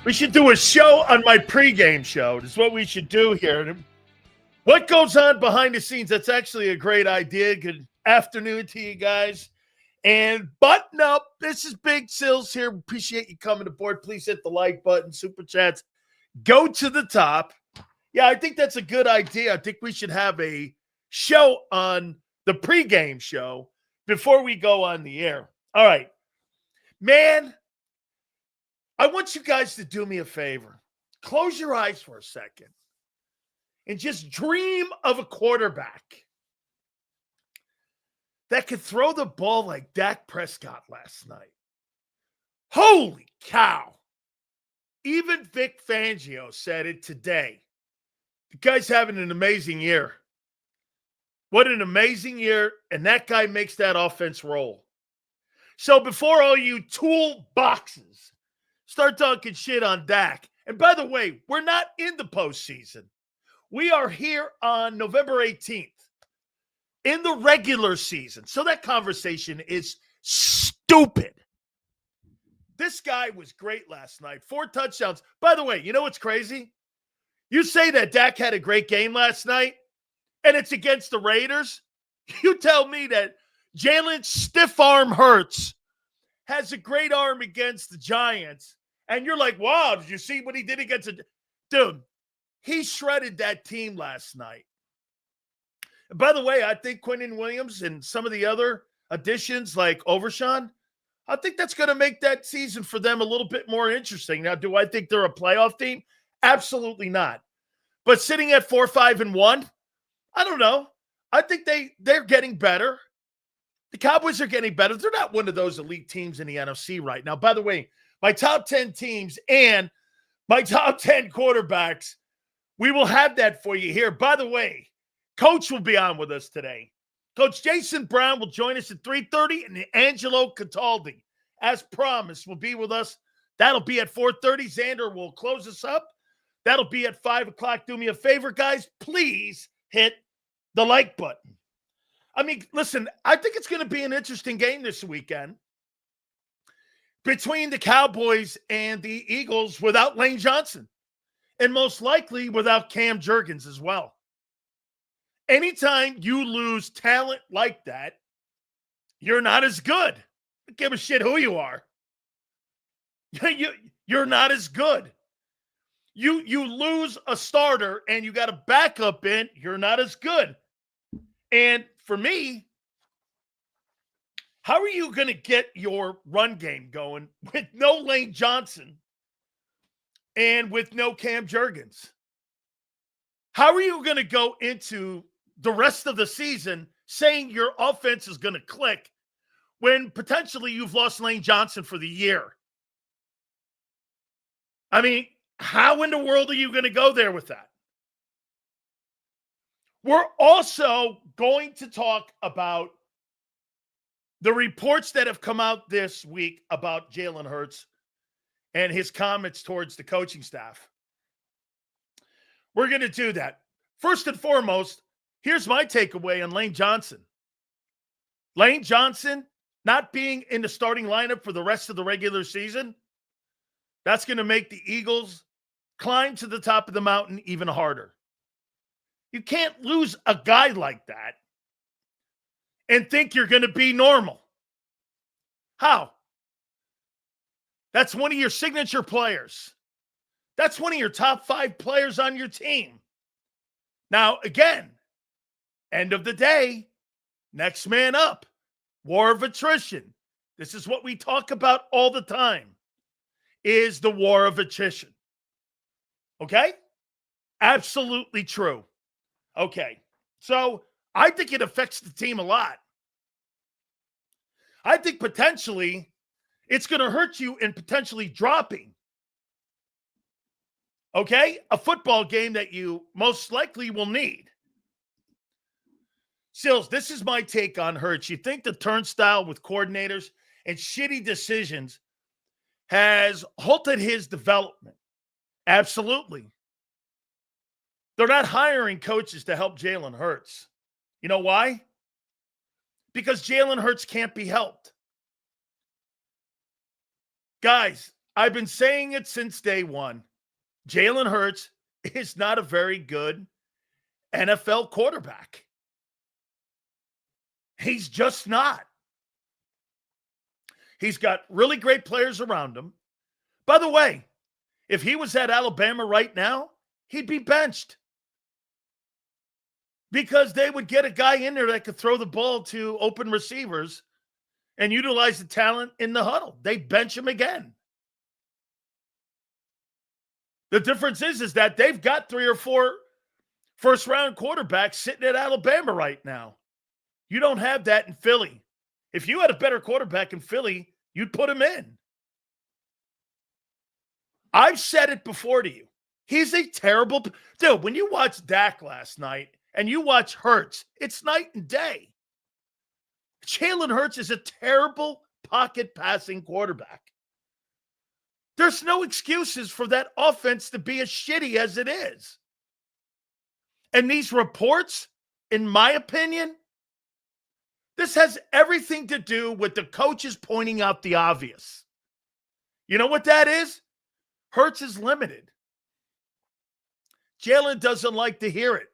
We should do a show on my pregame show. That's what we should do here. What goes on behind the scenes? That's actually a great idea. Good afternoon to you guys. And button up. This is Big Sills here. Appreciate you coming aboard. Please hit the like button, super chats. Go to the top. Yeah, I think that's a good idea. I think we should have a show on the pregame show before we go on the air. All right. Man, I want you guys to do me a favor. Close your eyes for a second and just dream of a quarterback that could throw the ball like Dak Prescott last night. Holy cow. Even Vic Fangio said it today. The guy's having an amazing year. What an amazing year, and that guy makes that offense roll. So before all you tool boxes start talking shit on Dak, and by the way, we're not in the postseason. We are here on November 18th in the regular season. So that conversation is stupid. This guy was great last night. 4 touchdowns. By the way, you know what's crazy? You say that Dak had a great game last night, and it's against the Raiders. You tell me that Jalen Stiff Arm Hurts has a great arm against the Giants, and you're like, wow, did you see what he did against it? Dude, he shredded that team last night. And by the way, I think Quinnen Williams and some of the other additions like Overshawn, I think that's going to make that season for them a little bit more interesting. Now, do I think they're a playoff team? Absolutely not. But sitting at 4-5-1, I don't know. I think they're getting better. The Cowboys are getting better. They're not one of those elite teams in the NFC right now. By the way, my top 10 teams and my top 10 quarterbacks, we will have that for you here. By the way, Coach will be on with us today. Coach Jason Brown will join us at 3:30, and Angelo Cataldi, as promised, will be with us. That'll be at 4:30. Xander will close us up. That'll be at 5 o'clock. Do me a favor, guys. Please hit the like button. I mean, listen, I think it's going to be an interesting game this weekend between the Cowboys and the Eagles without Lane Johnson, and most likely without Cam Jurgens as well. Anytime you lose talent like that, you're not as good. I don't give a shit who you are. You're not as good. You lose a starter and you got a backup in, you're not as good. And for me, how are you going to get your run game going with no Lane Johnson and with no Cam Jurgens? How are you going to go into the rest of the season saying your offense is going to click when potentially you've lost Lane Johnson for the year? I mean, how in the world are you going to go there with that? We're also going to talk about the reports that have come out this week about Jalen Hurts and his comments towards the coaching staff. We're going to do that. First and foremost, here's my takeaway on Lane Johnson. Lane Johnson not being in the starting lineup for the rest of the regular season, that's going to make the Eagles climb to the top of the mountain even harder. You can't lose a guy like that and think you're going to be normal. How? That's one of your signature players. That's one of your top 5 players on your team. Now, again, end of the day, next man up, war of attrition. This is what we talk about all the time, is the war of attrition. Okay? Absolutely true. Okay. So I think it affects the team a lot. I think potentially it's going to hurt you in potentially dropping. Okay? A football game that you most likely will need. Sills, this is my take on Hurts. You think the turnstile with coordinators and shitty decisions has halted his development? Absolutely. They're not hiring coaches to help Jalen Hurts. You know why? Because Jalen Hurts can't be helped. Guys, I've been saying it since day one. Jalen Hurts is not a very good NFL quarterback. He's just not. He's got really great players around him. By the way, if he was at Alabama right now, he'd be benched. Because they would get a guy in there that could throw the ball to open receivers and utilize the talent in the huddle. They bench him again. The difference is that they've got 3 or 4 first-round quarterbacks sitting at Alabama right now. You don't have that in Philly. If you had a better quarterback in Philly, you'd put him in. I've said it before to you. He's a terrible – dude, when you watched Dak last night and you watch Hurts, it's night and day. Jalen Hurts is a terrible pocket passing quarterback. There's no excuses for that offense to be as shitty as it is. And these reports, in my opinion, this has everything to do with the coaches pointing out the obvious. You know what that is? Hurts is limited. Jalen doesn't like to hear it.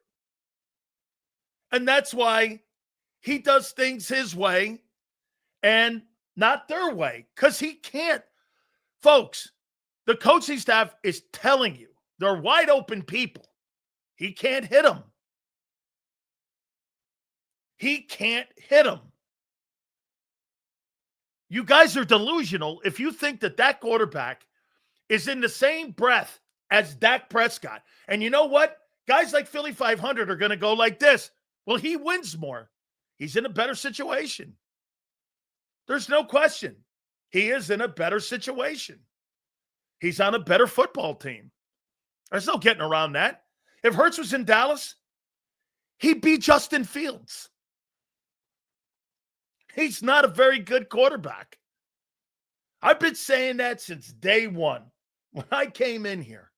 And that's why he does things his way and not their way, because he can't. Folks, the coaching staff is telling you they're wide open people. He can't hit them. He can't hit them. You guys are delusional if you think that that quarterback is in the same breath as Dak Prescott. And you know what? Guys like Philly 500 are going to go like this. Well, he wins more. He's in a better situation. There's no question. He is in a better situation. He's on a better football team. There's no getting around that. If Hurts was in Dallas, he'd be Justin Fields. He's not a very good quarterback. I've been saying that since day one when I came in here.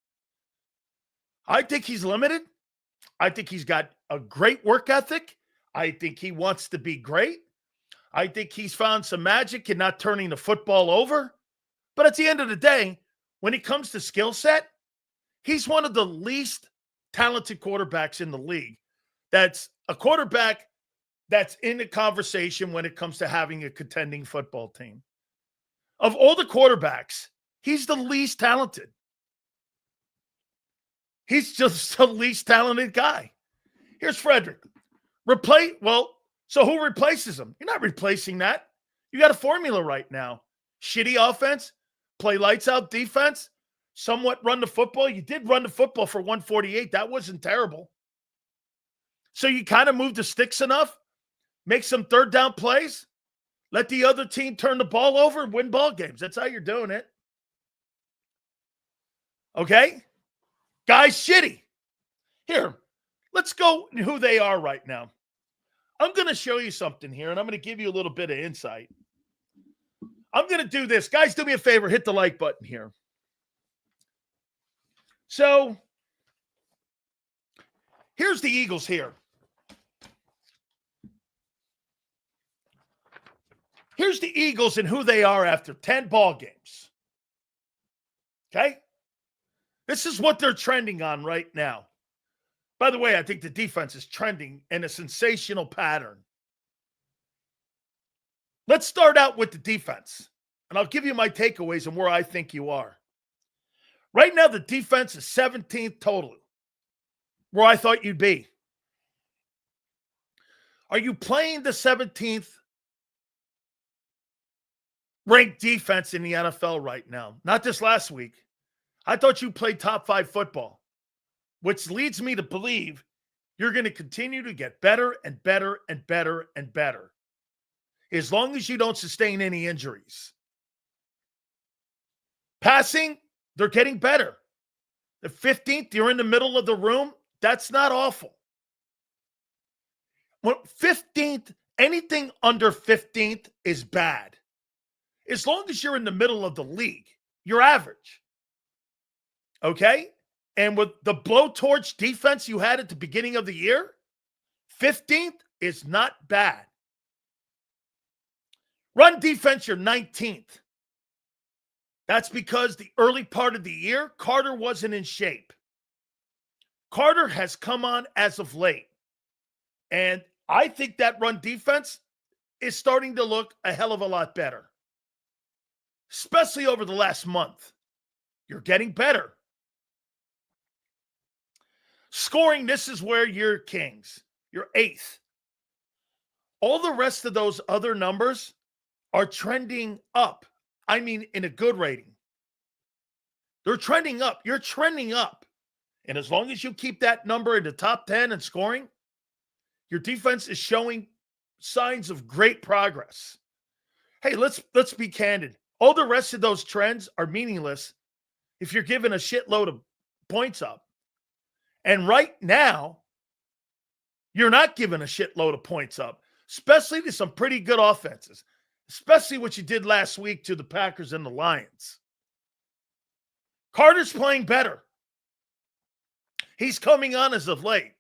I think he's limited. I think he's got a great work ethic. I think he wants to be great. I think he's found some magic in not turning the football over. But at the end of the day, when it comes to skill set, he's one of the least talented quarterbacks in the league. That's a quarterback that's in the conversation when it comes to having a contending football team. Of all the quarterbacks, he's the least talented. He's just the least talented guy. Here's Frederick. So who replaces him? You're not replacing that. You got a formula right now. Shitty offense, play lights out defense, somewhat run the football. You did run the football for 148. That wasn't terrible. So you kind of move the sticks enough, make some third down plays, let the other team turn the ball over and win ball games. That's how you're doing it. Okay? Guys, shitty. Here, let's go who they are right now. I'm going to show you something here, and I'm going to give you a little bit of insight. I'm going to do this. Guys, do me a favor. Hit the like button here. So, here's the Eagles here. Here's the Eagles and who they are after 10 ball games. Okay? This is what they're trending on right now. By the way, I think the defense is trending in a sensational pattern. Let's start out with the defense, and I'll give you my takeaways and where I think you are. Right now, the defense is 17th total, where I thought you'd be. Are you playing the 17th ranked defense in the NFL right now? Not this last week. I thought you played top 5 football, which leads me to believe you're going to continue to get better and better and better and better, as long as you don't sustain any injuries. Passing, they're getting better. The 15th, you're in the middle of the room. That's not awful. 15th, anything under 15th is bad. As long as you're in the middle of the league, you're average. Okay? And with the blowtorch defense you had at the beginning of the year, 15th is not bad. Run defense, you're 19th. That's because the early part of the year, Carter wasn't in shape. Carter has come on as of late. And I think that run defense is starting to look a hell of a lot better, especially over the last month. You're getting better. Scoring, this is where you're kings. You're eighth. All the rest of those other numbers are trending up. I mean, in a good rating. They're trending up. You're trending up. And as long as you keep that number in the top 10 in scoring, your defense is showing signs of great progress. Hey, let's be candid. All the rest of those trends are meaningless if you're giving a shitload of points up. And right now, you're not giving a shitload of points up, especially to some pretty good offenses, especially what you did last week to the Packers and the Lions. Carter's playing better. He's coming on as of late.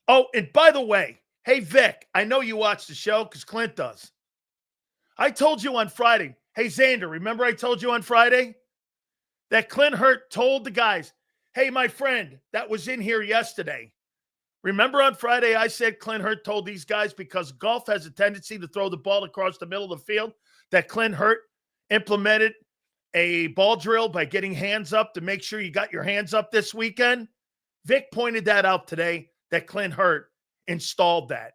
Oh, and by the way, hey, Vic, I know you watch the show because Clint does. I told you on Friday, hey, Xander, remember I told you on Friday that Clint Hurt told the guys, hey, my friend that was in here yesterday, remember on Friday I said Clint Hurt told these guys because golf has a tendency to throw the ball across the middle of the field, that Clint Hurt implemented a ball drill by getting hands up to make sure you got your hands up this weekend? Vic pointed that out today, that Clint Hurt installed that.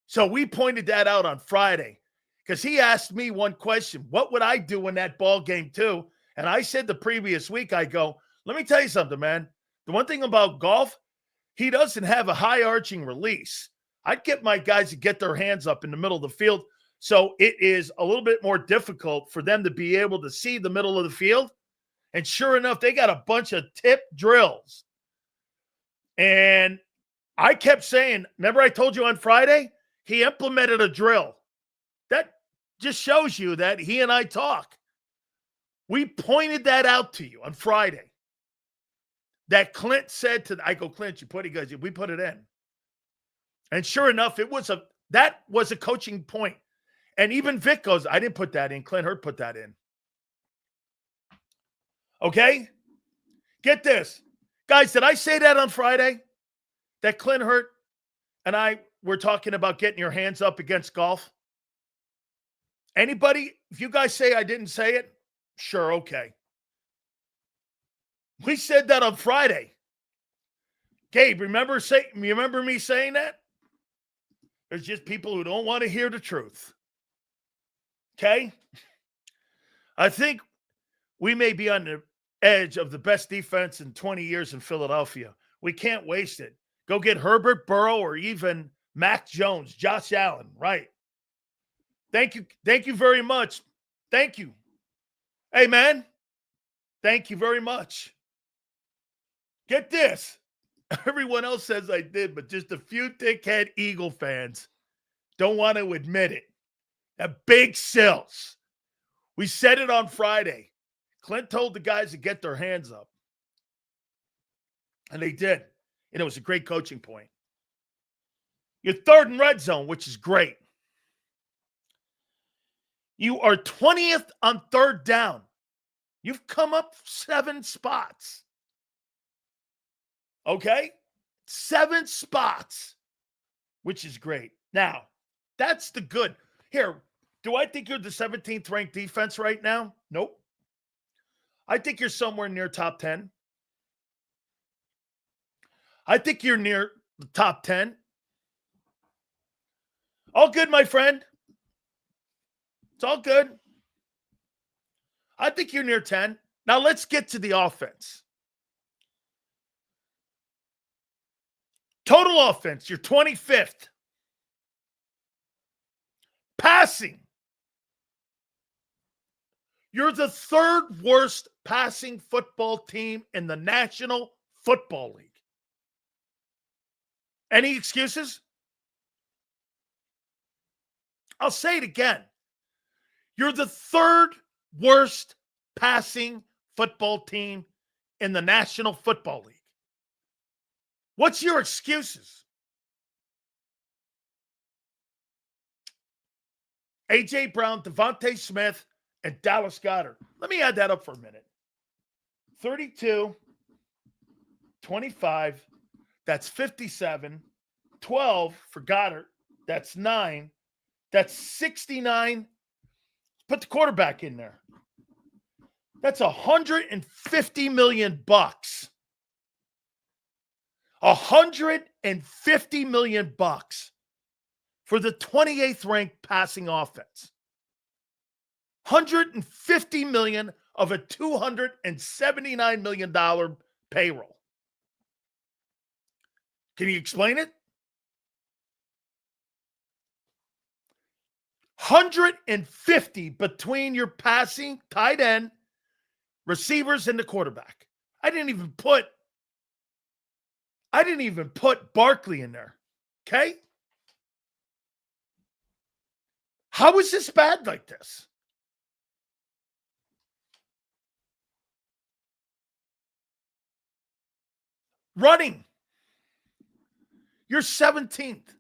So we pointed that out on Friday because he asked me one question: what would I do in that ball game too? And I said the previous week, I go, let me tell you something, man. The one thing about golf, he doesn't have a high arching release. I'd get my guys to get their hands up in the middle of the field, so it is a little bit more difficult for them to be able to see the middle of the field. And sure enough, they got a bunch of tip drills. And I kept saying, remember I told you on Friday, he implemented a drill. That just shows you that he and I talk. We pointed that out to you on Friday. That Clint said to, I go, Clint, you put it, guys, we put it in. And sure enough, that was a coaching point. And even Vic goes, I didn't put that in. Clint Hurt put that in. Okay? Get this. Guys, did I say that on Friday? That Clint Hurt and I were talking about getting your hands up against golf? Anybody, if you guys say I didn't say it, sure, okay. We said that on Friday. Gabe, remember me saying that? There's just people who don't want to hear the truth. Okay? I think we may be on the edge of the best defense in 20 years in Philadelphia. We can't waste it. Go get Herbert, Burrow, or even Mac Jones, Josh Allen, right? Thank you. Thank you very much. Thank you. Hey, man. Thank you very much. Get this. Everyone else says I did, but just a few thick-head Eagle fans don't want to admit it. A big Sills. We said it on Friday. Clint told the guys to get their hands up. And they did. And it was a great coaching point. You're third in red zone, which is great. You are 20th on third down. You've come up 7 spots. Okay? 7 spots, which is great. Now, that's the good. Here, do I think you're the 17th ranked defense right now? Nope. I think you're somewhere near top 10. I think you're near the top 10. All good, my friend. It's all good. I think you're near 10. Now let's get to the offense. Total offense, you're 25th. Passing. You're the 3rd worst passing football team in the National Football League. Any excuses? I'll say it again. You're the 3rd worst passing football team in the National Football League. What's your excuses? A.J. Brown, Devontae Smith, and Dallas Goedert. Let me add that up for a minute. 32, 25, that's 57. 12 for Goddard, that's 9. That's 69. Put the quarterback in there. That's $150 million. $150 million for the 28th ranked passing offense. $150 million of a $279 million payroll. Can you explain it? 150 between your passing, tight end, receivers, and the quarterback. I didn't even put Barkley in there. Okay? How is this bad like this? Running. You're 17th.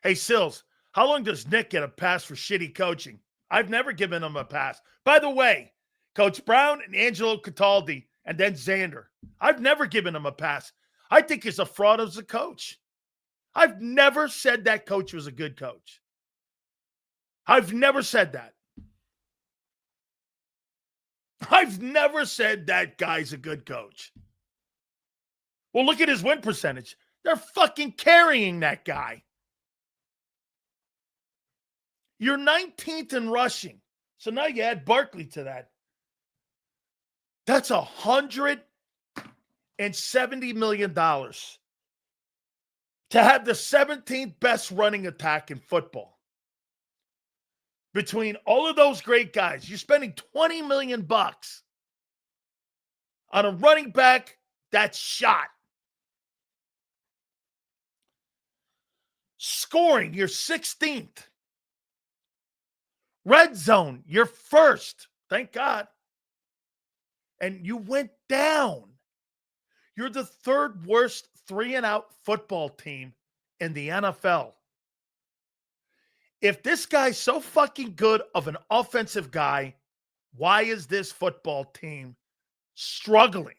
Hey, Sills, how long does Nick get a pass for shitty coaching? I've never given him a pass. By the way, Coach Brown and Angelo Cataldi and then Xander, I've never given him a pass. I think he's a fraud as a coach. I've never said that coach was a good coach. I've never said that. I've never said that guy's a good coach. Well, look at his win percentage. They're fucking carrying that guy. You're 19th in rushing. So now you add Barkley to that. That's $170 million to have the 17th best running attack in football. Between all of those great guys, you're spending $20 million on a running back that's shot. Scoring, you're 16th. Red zone, you're first. Thank God. And you went down. You're the third worst 3-and-out football team in the NFL. If this guy's so fucking good of an offensive guy, why is this football team struggling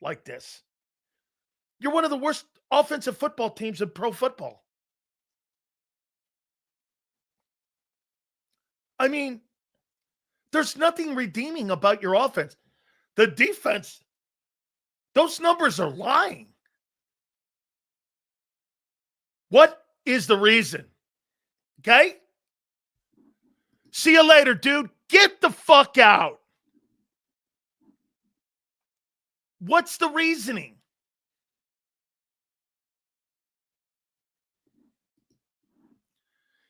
like this? You're one of the worst offensive football teams in pro football. I mean, there's nothing redeeming about your offense. The defense, those numbers are lying. What is the reason? Okay? See you later, dude. Get the fuck out. What's the reasoning?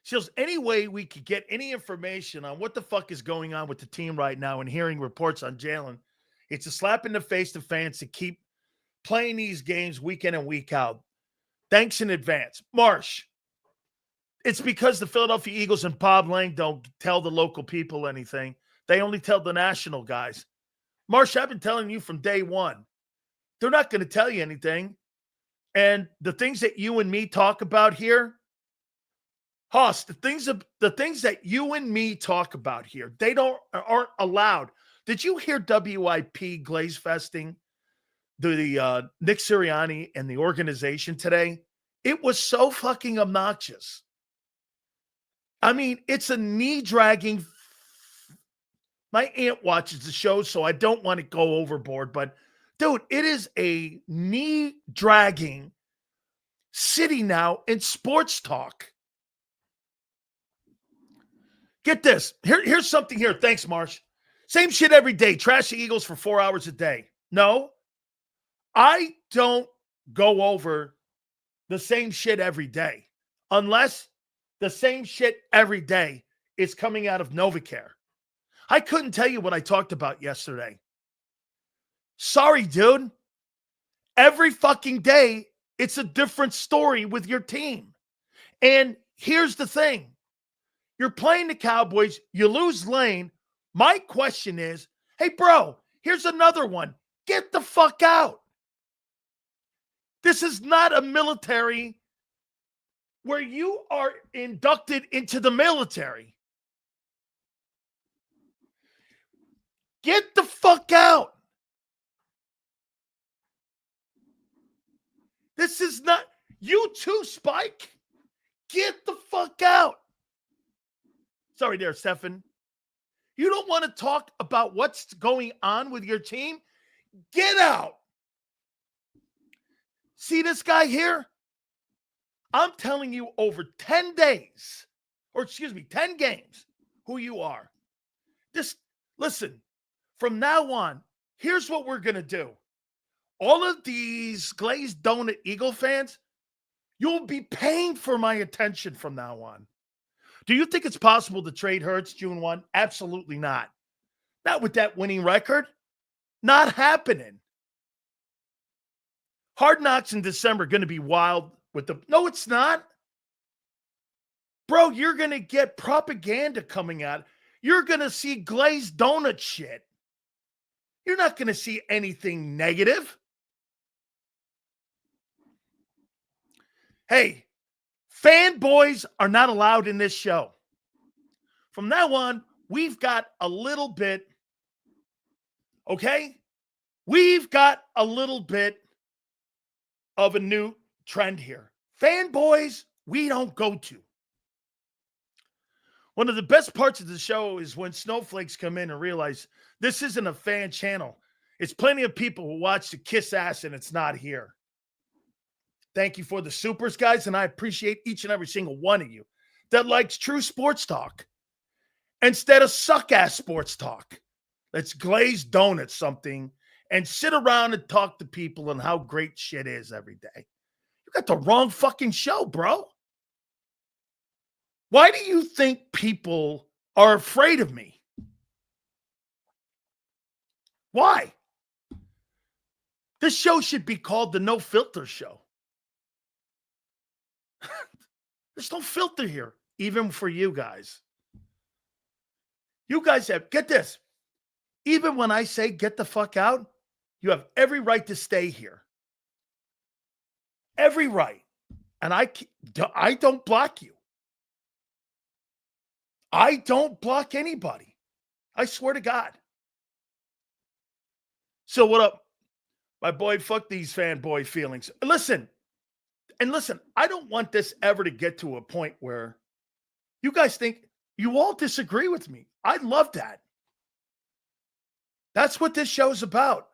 Shields, any way we could get any information on what the fuck is going on with the team right now and hearing reports on Jalen, it's a slap in the face to fans to keep playing these games week in and week out. Thanks in advance. Marsh, it's because the Philadelphia Eagles and Bob Lang don't tell the local people anything. They only tell the national guys. Marsh, I've been telling you from day one. They're not going to tell you anything. And the things that you and me talk about here, Hoss, the things that you and me talk about here, they aren't allowed. Did you hear WIP glazefesting the Nick Sirriani and the organization today? It was so fucking obnoxious. I mean, it's a knee-dragging. My aunt watches the show, so I don't want to go overboard. But, dude, it is a knee-dragging city now in sports talk. Get this. Here's something here. Thanks, Marsh. Same shit every day. Trash the Eagles for 4 hours a day. No, I don't go over the same shit every day unless the same shit every day is coming out of NovaCare. I couldn't tell you what I talked about yesterday. Sorry, dude. Every fucking day, it's a different story with your team. And here's the thing. You're playing the Cowboys. You lose Lane. My question is, hey, bro, here's another one. Get the fuck out. This is not a military where you are inducted into the military. Get the fuck out. This is not, you too, Spike. Get the fuck out. Sorry there, Stefan. You don't want to talk about what's going on with your team? Get out. See this guy here? I'm telling you over 10 days, or excuse me, 10 games, who you are. Just listen, from now on, here's what we're going to do. All of these glazed donut Eagle fans, you'll be paying for my attention from now on. Do you think it's possible to trade Hurts June 1? Absolutely not. Not with that winning record. Not happening. Hard Knocks in December going to be wild with the... No, it's not. Bro, you're going to get propaganda coming out. You're going to see glazed donut shit. You're not going to see anything negative. Hey, fanboys are not allowed in this show. From now on, we've got a little bit, okay? We've got a little bit of a new trend here. Fanboys, we don't go to. One of the best parts of the show is when snowflakes come in and realize this isn't a fan channel. It's plenty of people who watch the kiss ass and it's not here. Thank you for the supers, guys, and I appreciate each and every single one of you that likes true sports talk instead of suck-ass sports talk. Let's glaze donuts something and sit around and talk to people on how great shit is every day. You got the wrong fucking show, bro. Why do you think people are afraid of me? Why? This show should be called the No Filter Show. There's no filter here, even for you guys. You guys have, get this, even when I say get the fuck out, you have every right to stay here. Every right. And I don't block you. I don't block anybody. I swear to God. So what up, my boy? Fuck these fanboy feelings. Listen, I don't want this ever to get to a point where you guys think you all disagree with me. I love that. That's what this show's about.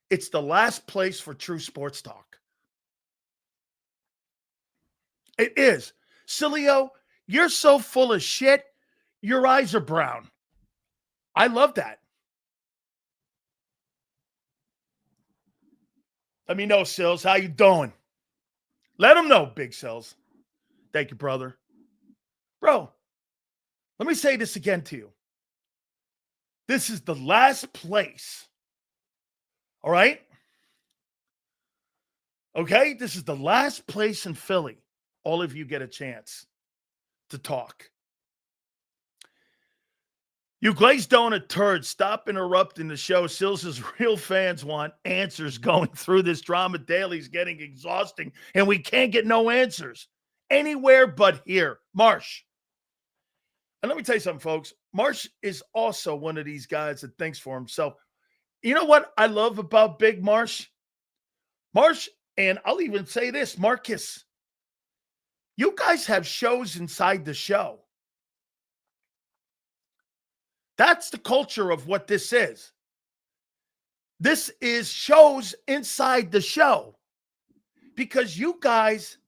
It's the last place for true sports talk. It is. Sileo, you're so full of shit. Your eyes are brown. I love that. Let me know, Sills. How you doing? Let them know, Big Sills. Thank you, brother. Bro, let me say this again to you. This is the last place. All right? Okay? This is the last place in Philly. All of you get a chance to talk. You glazed donut turds, stop interrupting the show. Sills' real fans want answers. Going through this drama daily is getting exhausting, and we can't get no answers anywhere but here. Marsh. And let me tell you something, folks. Marsh is also one of these guys that thinks for himself. You know what I love about Big Marsh? Marsh, and I'll even say this, Marcus, you guys have shows inside the show. That's the culture of what this is. This is shows inside the show because you guys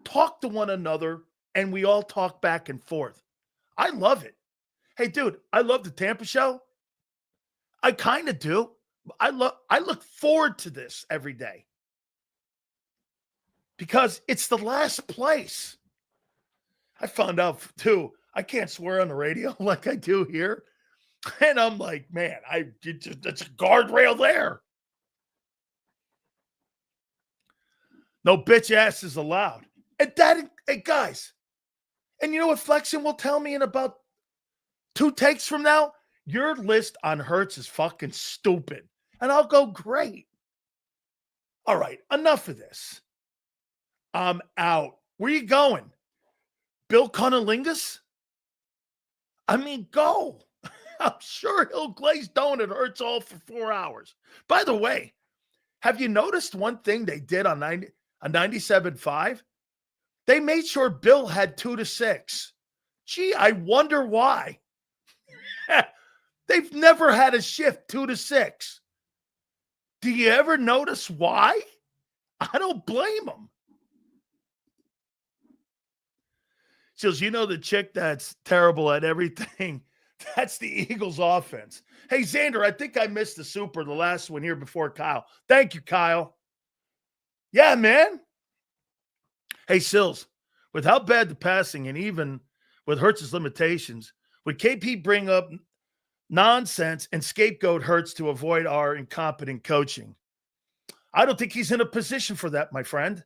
talk to one another and we all talk back and forth. I love it. Hey, dude, I love the Tampa show. I kind of do. I look forward to this every day because it's the last place. I found out, too, I can't swear on the radio like I do here. And I'm like, man, that's a guardrail there. No bitch asses allowed. And that, hey, guys, and you know what Flexen will tell me in about 2 takes from now? Your list on Hurts is fucking stupid. And I'll go, great. All right, enough of this. I'm out. Where you going? Bill Cunnilingus? I mean, go. I'm sure he'll glaze donut Hurts all for 4 hours. By the way, have you noticed one thing they did on 97.5? They made sure Bill had 2 to 6. Gee, I wonder why. They've never had a shift 2 to 6. Do you ever notice why? I don't blame them. Seals, you know the chick that's terrible at everything. That's the Eagles offense. Hey, Xander, I think I missed the Super, the last one here before Kyle. Thank you, Kyle. Yeah, man. Hey, Sills, with how bad the passing and even with Hurts' limitations, would KP bring up nonsense and scapegoat Hurts to avoid our incompetent coaching? I don't think he's in a position for that, my friend.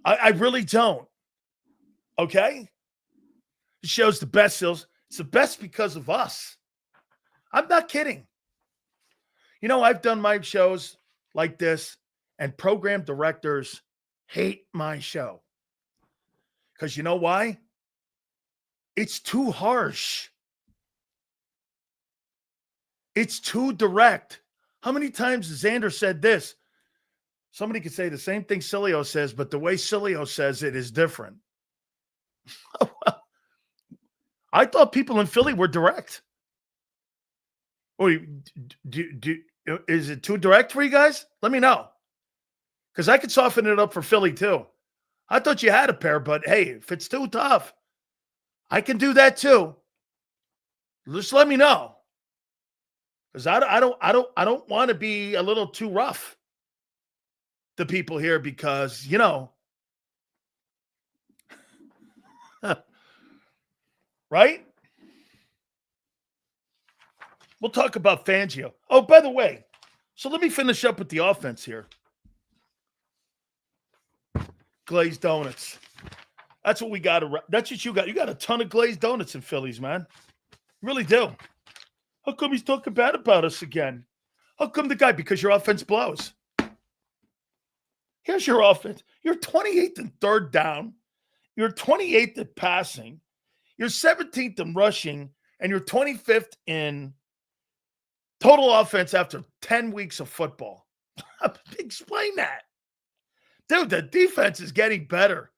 I really don't. Okay? It shows the best, Sills. It's the best because of us. I'm not kidding. You know, I've done my shows like this, and program directors hate my show. Because you know why? It's too harsh. It's too direct. How many times has Xander said this? Somebody could say the same thing Sileo says, but the way Sileo says it is different. I thought people in Philly were direct. Oh, is it too direct for you guys? Let me know. Because I could soften it up for Philly too. I thought you had a pair, but hey, if it's too tough, I can do that too. Just let me know. Because I don't want to be a little too rough to people here because, you know, right? We'll talk about Fangio. Oh, by the way, so let me finish up with the offense here. Glazed donuts. That's what we got. That's what you got. You got a ton of glazed donuts in Phillies, man. You really do. How come he's talking bad about us again? How come the guy? Because your offense blows. Here's your offense. You're 28th in third down. You're 28th at passing. You're 17th in rushing. And you're 25th in total offense after 10 weeks of football. Explain that. Dude, the defense is getting better.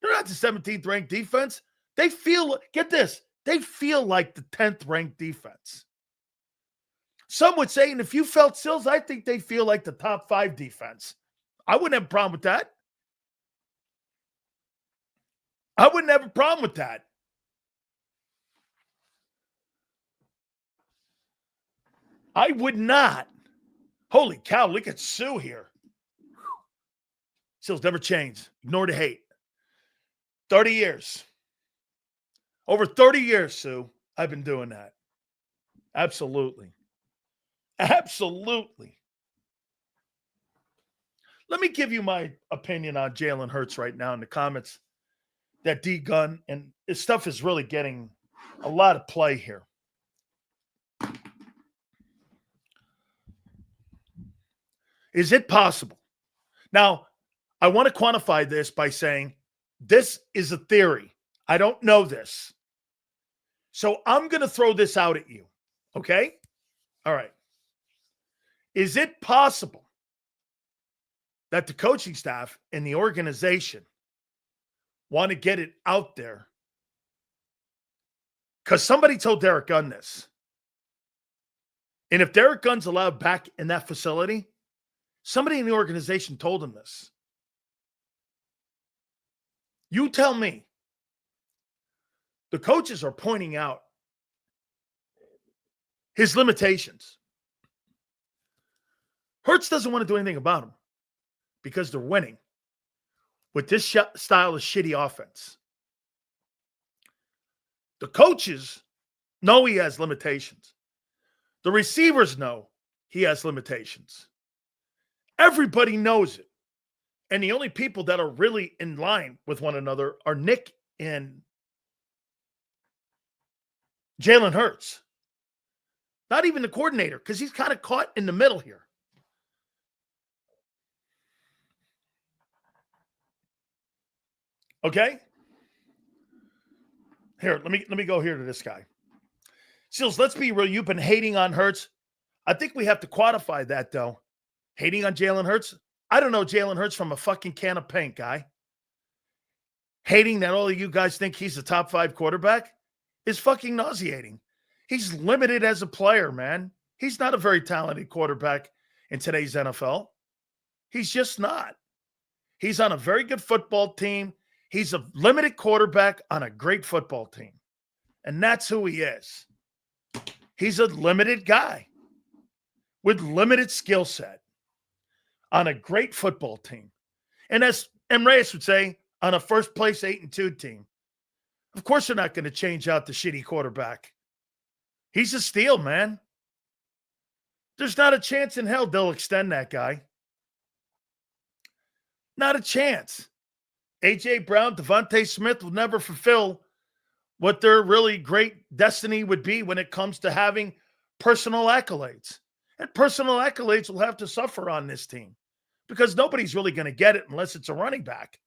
They're not the 17th ranked defense. They feel, get this, they feel like the 10th ranked defense. Some would say, and if you felt Sills, I think they feel like the top 5 defense. I wouldn't have a problem with that. I wouldn't have a problem with that. I would not. Holy cow, look at Sue here. Sills never changed. Ignore the hate. 30 years. Over 30 years, Sue, I've been doing that. Absolutely. Absolutely. Let me give you my opinion on Jalen Hurts right now in the comments. That D gun and his stuff is really getting a lot of play here. Is it possible? Now, I want to quantify this by saying this is a theory. I don't know this. So I'm going to throw this out at you. Okay? All right. Is it possible that the coaching staff and the organization want to get it out there? Because somebody told Derek Gunn this. And if Derek Gunn's allowed back in that facility, somebody in the organization told him this. You tell me. The coaches are pointing out his limitations. Hurts doesn't want to do anything about them because they're winning with this style of shitty offense. The coaches know he has limitations. The receivers know he has limitations. Everybody knows it. And the only people that are really in line with one another are Nick and Jalen Hurts. Not even the coordinator, because he's kind of caught in the middle here. Okay? Here, let me go here to this guy. Seals, let's be real. You've been hating on Hurts. I think we have to quantify that, though. Hating on Jalen Hurts? I don't know Jalen Hurts from a fucking can of paint, guy. Hating that all of you guys think he's a top 5 quarterback is fucking nauseating. He's limited as a player, man. He's not a very talented quarterback in today's NFL. He's just not. He's on a very good football team. He's a limited quarterback on a great football team. And that's who he is. He's a limited guy with limited skill set on a great football team. And as M. Reyes would say, on a first place 8-2 team. Of course they're not going to change out the shitty quarterback. He's a steal, man. There's not a chance in hell they'll extend that guy. Not a chance. A.J. Brown, Devontae Smith will never fulfill what their really great destiny would be when it comes to having personal accolades. And personal accolades will have to suffer on this team because nobody's really going to get it unless it's a running back.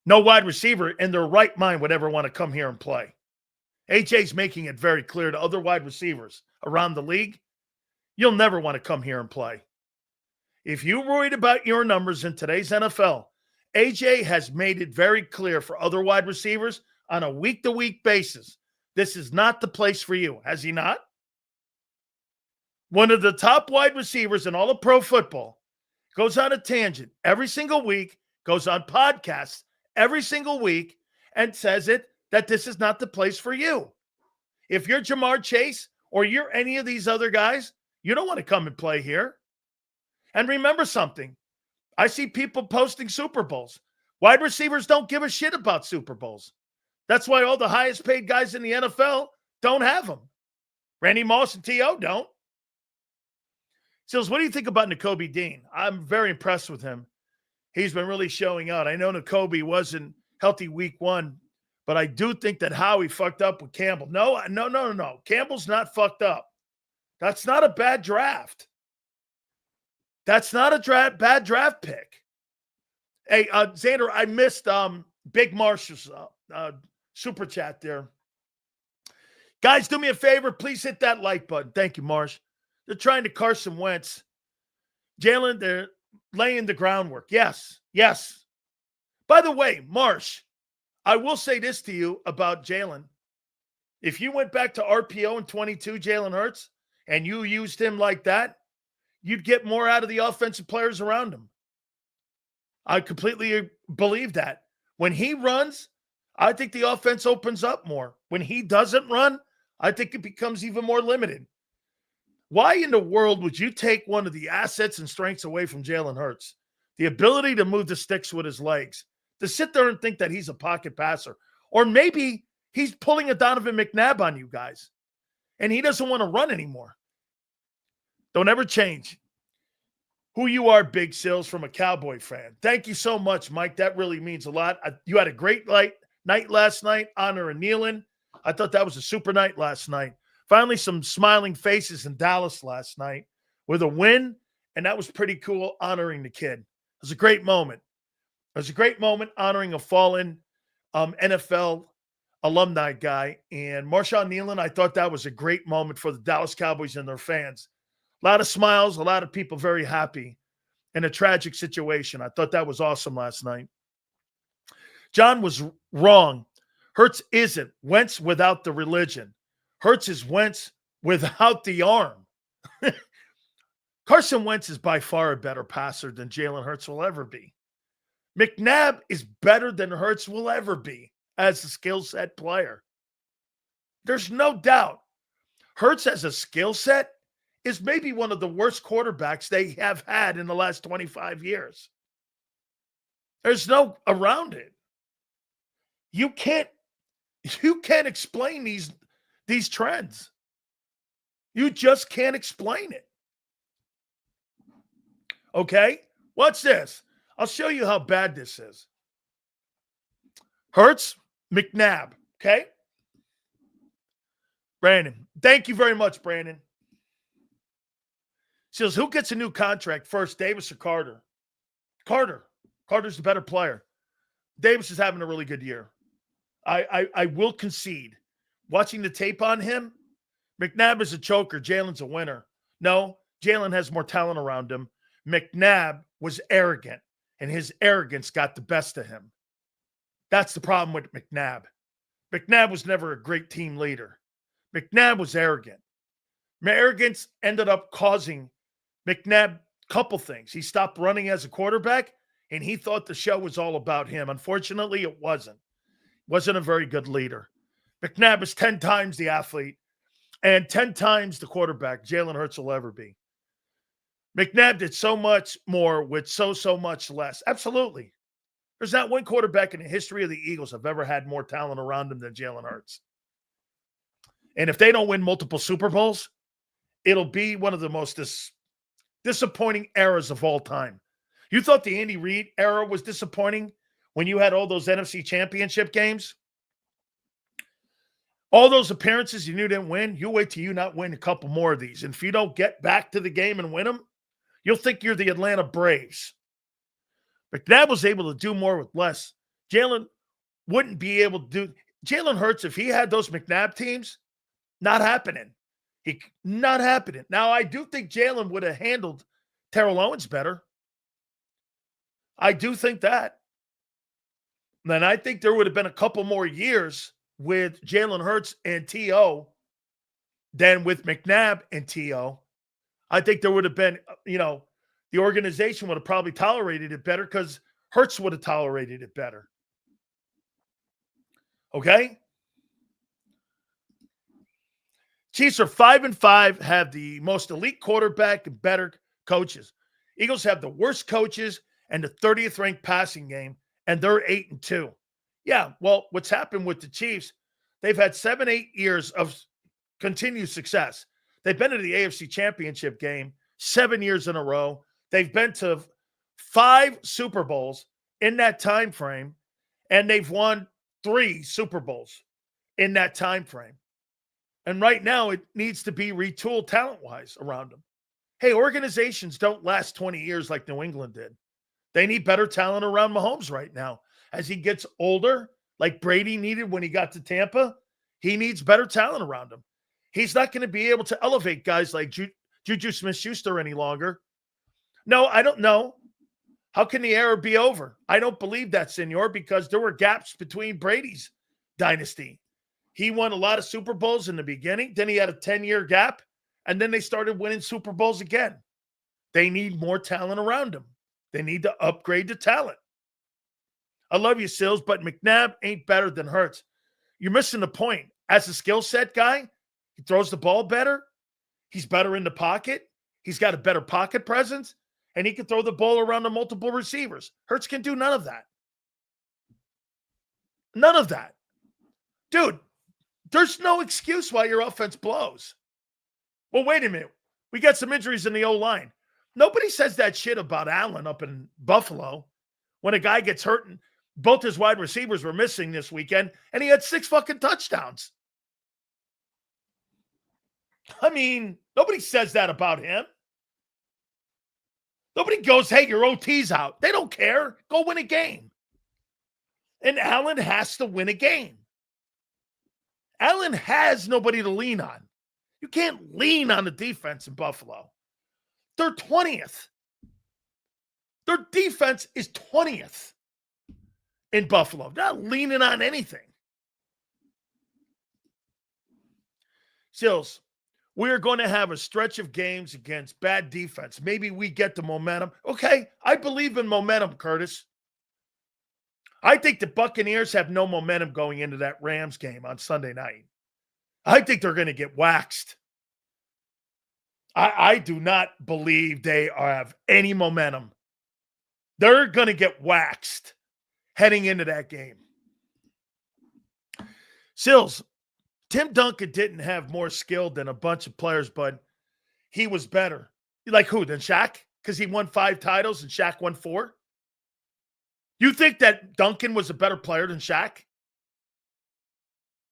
No wide receiver in their right mind would ever want to come here and play. AJ's making it very clear to other wide receivers around the league, you'll never want to come here and play. If you're worried about your numbers in today's NFL, AJ has made it very clear for other wide receivers on a week-to-week basis, this is not the place for you. Has he not? One of the top wide receivers in all of pro football goes on a tangent every single week, goes on podcasts every single week, and says that this is not the place for you. If you're Jamar Chase or you're any of these other guys, you don't want to come and play here. And remember something. I see people posting Super Bowls. Wide receivers don't give a shit about Super Bowls. That's why all the highest paid guys in the NFL don't have them. Randy Moss and T.O. don't. Sills, what do you think about Nakobe Dean? I'm very impressed with him. He's been really showing out. I know Nakobe wasn't healthy week 1, but I do think that Howie fucked up with Campbell. No. Campbell's not fucked up. That's not a bad draft. That's not a bad draft pick. Hey, Xander, I missed Big Marsh's super chat there. Guys, do me a favor. Please hit that like button. Thank you, Marsh. They're trying to Carson Wentz. Jalen, they're laying the groundwork. Yes. By the way, Marsh, I will say this to you about Jalen. If you went back to RPO in 22, Jalen Hurts, and you used him like that, you'd get more out of the offensive players around him. I completely believe that. When he runs, I think the offense opens up more. When he doesn't run, I think it becomes even more limited. Why in the world would you take one of the assets and strengths away from Jalen Hurts? The ability to move the sticks with his legs, to sit there and think that he's a pocket passer. Or maybe he's pulling a Donovan McNabb on you guys, and he doesn't want to run anymore. Don't ever change who you are, Big Sills, from a Cowboy fan. Thank you so much, Mike. That really means a lot. You had a great night last night, honor and kneeling. I thought that was a super night last night. Finally, some smiling faces in Dallas last night with a win, and that was pretty cool, honoring the kid. It was a great moment. It was a great moment honoring a fallen NFL alumni guy. And Marshawn Nealon, I thought that was a great moment for the Dallas Cowboys and their fans. A lot of smiles, a lot of people very happy in a tragic situation. I thought that was awesome last night. John was wrong. Hurts isn't Wentz without the religion. Hurts is Wentz without the arm. Carson Wentz is by far a better passer than Jalen Hurts will ever be. McNabb is better than Hurts will ever be as a skill set player. There's no doubt. Hurts as a skill set is maybe one of the worst quarterbacks they have had in the last 25 years. There's no around it. You can't explain these trends. You just can't explain it. Okay? Watch this. I'll show you how bad this is. Hurts, McNabb. Okay? Brandon. Thank you very much, Brandon. Says, who gets a new contract first, Davis or Carter? Carter. Carter's the better player. Davis is having a really good year. I will concede. watching the tape on him, McNabb is a choker. Jalen's a winner. No, Jalen has more talent around him. McNabb was arrogant, and his arrogance got the best of him. That's the problem with McNabb. McNabb was never a great team leader. McNabb was arrogant. Arrogance ended up causing McNabb a couple things. He stopped running as a quarterback, and he thought the show was all about him. Unfortunately, it wasn't. Wasn't a very good leader. McNabb is 10 times the athlete and 10 times the quarterback Jalen Hurts will ever be. McNabb did so much more with so much less. Absolutely. There's not one quarterback in the history of the Eagles have ever had more talent around him than Jalen Hurts. And if they don't win multiple Super Bowls, it'll be one of the most disappointing eras of all time. You thought the Andy Reid era was disappointing when you had all those NFC championship games? All those appearances you knew didn't win, you wait till you not win a couple more of these. And if you don't get back to the game and win them, you'll think you're the Atlanta Braves. McNabb was able to do more with less. Jalen wouldn't be able to do. Jalen Hurts, if he had those McNabb teams, not happening. Not happening. Now, I do think Jalen would have handled Terrell Owens better. I do think that. And I think there would have been a couple more years with Jalen Hurts and T.O. than with McNabb and T.O. I think there would have been, the organization would have probably tolerated it better because Hurts would have tolerated it better. Okay? Chiefs are 5-5, have the most elite quarterback and better coaches. Eagles have the worst coaches and the 30th ranked passing game, and they're 8-2. Yeah, well, what's happened with the Chiefs, they've had 7-8 years of continued success. They've been to the AFC Championship game 7 years in a row. They've been to 5 Super Bowls in that time frame, and they've won 3 Super Bowls in that time frame. And right now, it needs to be retooled talent-wise around them. Hey, organizations don't last 20 years like New England did. They need better talent around Mahomes right now. As he gets older, like Brady needed when he got to Tampa, he needs better talent around him. He's not going to be able to elevate guys like Juju Smith-Schuster any longer. No, I don't know. How can the era be over? I don't believe that, senor, because there were gaps between Brady's dynasty. He won a lot of Super Bowls in the beginning. Then he had a 10-year gap, and then they started winning Super Bowls again. They need more talent around him. They need to upgrade the talent. I love you, Sills, but McNabb ain't better than Hurts. You're missing the point. As a skill set guy, he throws the ball better. He's better in the pocket. He's got a better pocket presence, and he can throw the ball around to multiple receivers. Hurts can do none of that. None of that. Dude, there's no excuse why your offense blows. Well, wait a minute. We got some injuries in the O-line. Nobody says that shit about Allen up in Buffalo when a guy gets hurt and both his wide receivers were missing this weekend, and he had 6 fucking touchdowns. I mean, nobody says that about him. Nobody goes, hey, your OT's out. They don't care. Go win a game. And Allen has to win a game. Allen has nobody to lean on. You can't lean on the defense in Buffalo. They're 20th. Their defense is 20th in Buffalo. Not leaning on anything. Sills, we are going to have a stretch of games against bad defense. Maybe we get the momentum. Okay, I believe in momentum, Curtis. I think the Buccaneers have no momentum going into that Rams game on Sunday night. I think they're going to get waxed. I do not believe they have any momentum. They're going to get waxed heading into that game. Sills, Tim Duncan didn't have more skill than a bunch of players, but he was better. Like who? Than Shaq? Because he won 5 titles and Shaq won 4? You think that Duncan was a better player than Shaq?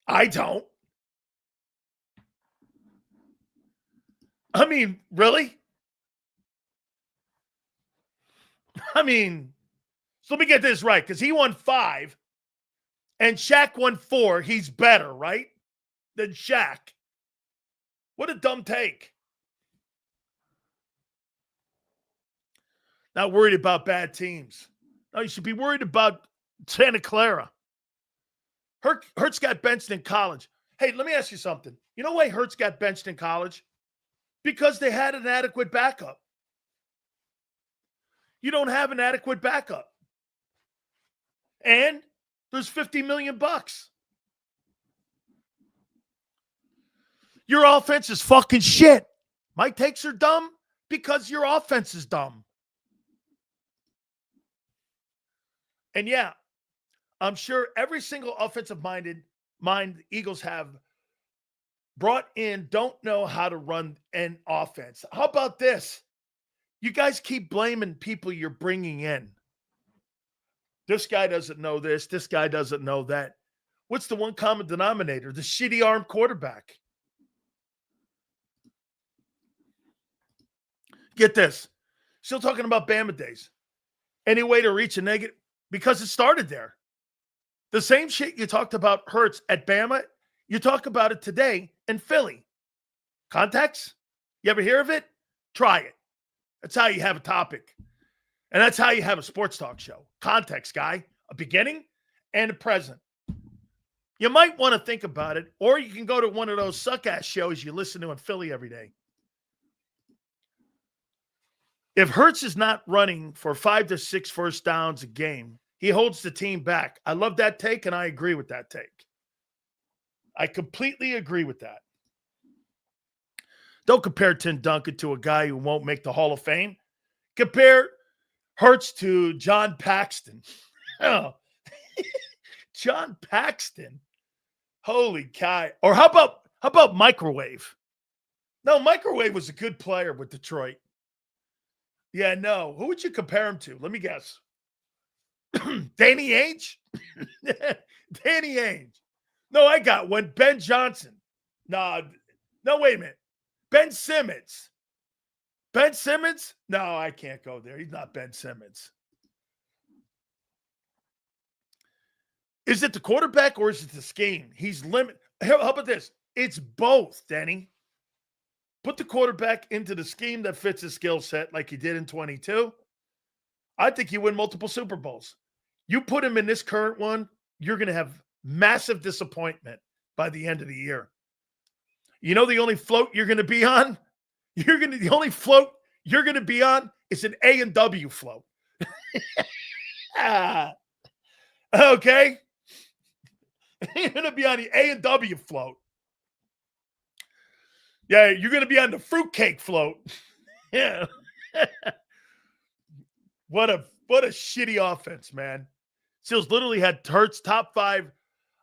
I don't. I mean, really? I mean, so let me get this right, because he won 5 and Shaq won 4. He's better, right? than Shaq. What a dumb take. Not worried about bad teams. No, you should be worried about Santa Clara. Hurts got benched in college. Hey, let me ask you something. You know why Hurts got benched in college? Because they had an adequate backup. You don't have an adequate backup. And there's $50 million. Your offense is fucking shit. My takes are dumb because your offense is dumb. And yeah, I'm sure every single offensive mind the Eagles have brought in don't know how to run an offense. How about this? You guys keep blaming people you're bringing in. This guy doesn't know this. This guy doesn't know that. What's the one common denominator? The shitty arm quarterback. Get this. Still talking about Bama days. Any way to reach a negative? Because it started there. The same shit you talked about Hurts at Bama, you talk about it today in Philly. Context? You ever hear of it? Try it. That's how you have a topic. And that's how you have a sports talk show. Context, guy. A beginning and a present. You might want to think about it, or you can go to one of those suck-ass shows you listen to in Philly every day. If Hurts is not running for 5 to 6 first downs a game, he holds the team back. I love that take, and I agree with that take. I completely agree with that. Don't compare Tim Duncan to a guy who won't make the Hall of Fame. Compare Hurts to John Paxton. Oh. John Paxton. Holy cow. Or how about Microwave? No, Microwave was a good player with Detroit. Yeah, no. Who would you compare him to? Let me guess. Danny Ainge? Danny Ainge. No, I got one. Ben Johnson. No, wait a minute. Ben Simmons. Ben Simmons? No, I can't go there. He's not Ben Simmons. Is it the quarterback or is it the scheme? He's limited. How about this? It's both, Denny. Put the quarterback into the scheme that fits his skill set like he did in 22. I think you win multiple Super Bowls. You put him in this current one, you're going to have massive disappointment by the end of the year. You know the only float you're going to be on? The only float you're going to be on is an A&W float. Okay? You're going to be on the A&W float. Yeah, you're going to be on the fruitcake float. Yeah. What a shitty offense, man. Seals literally had Hurts top 5.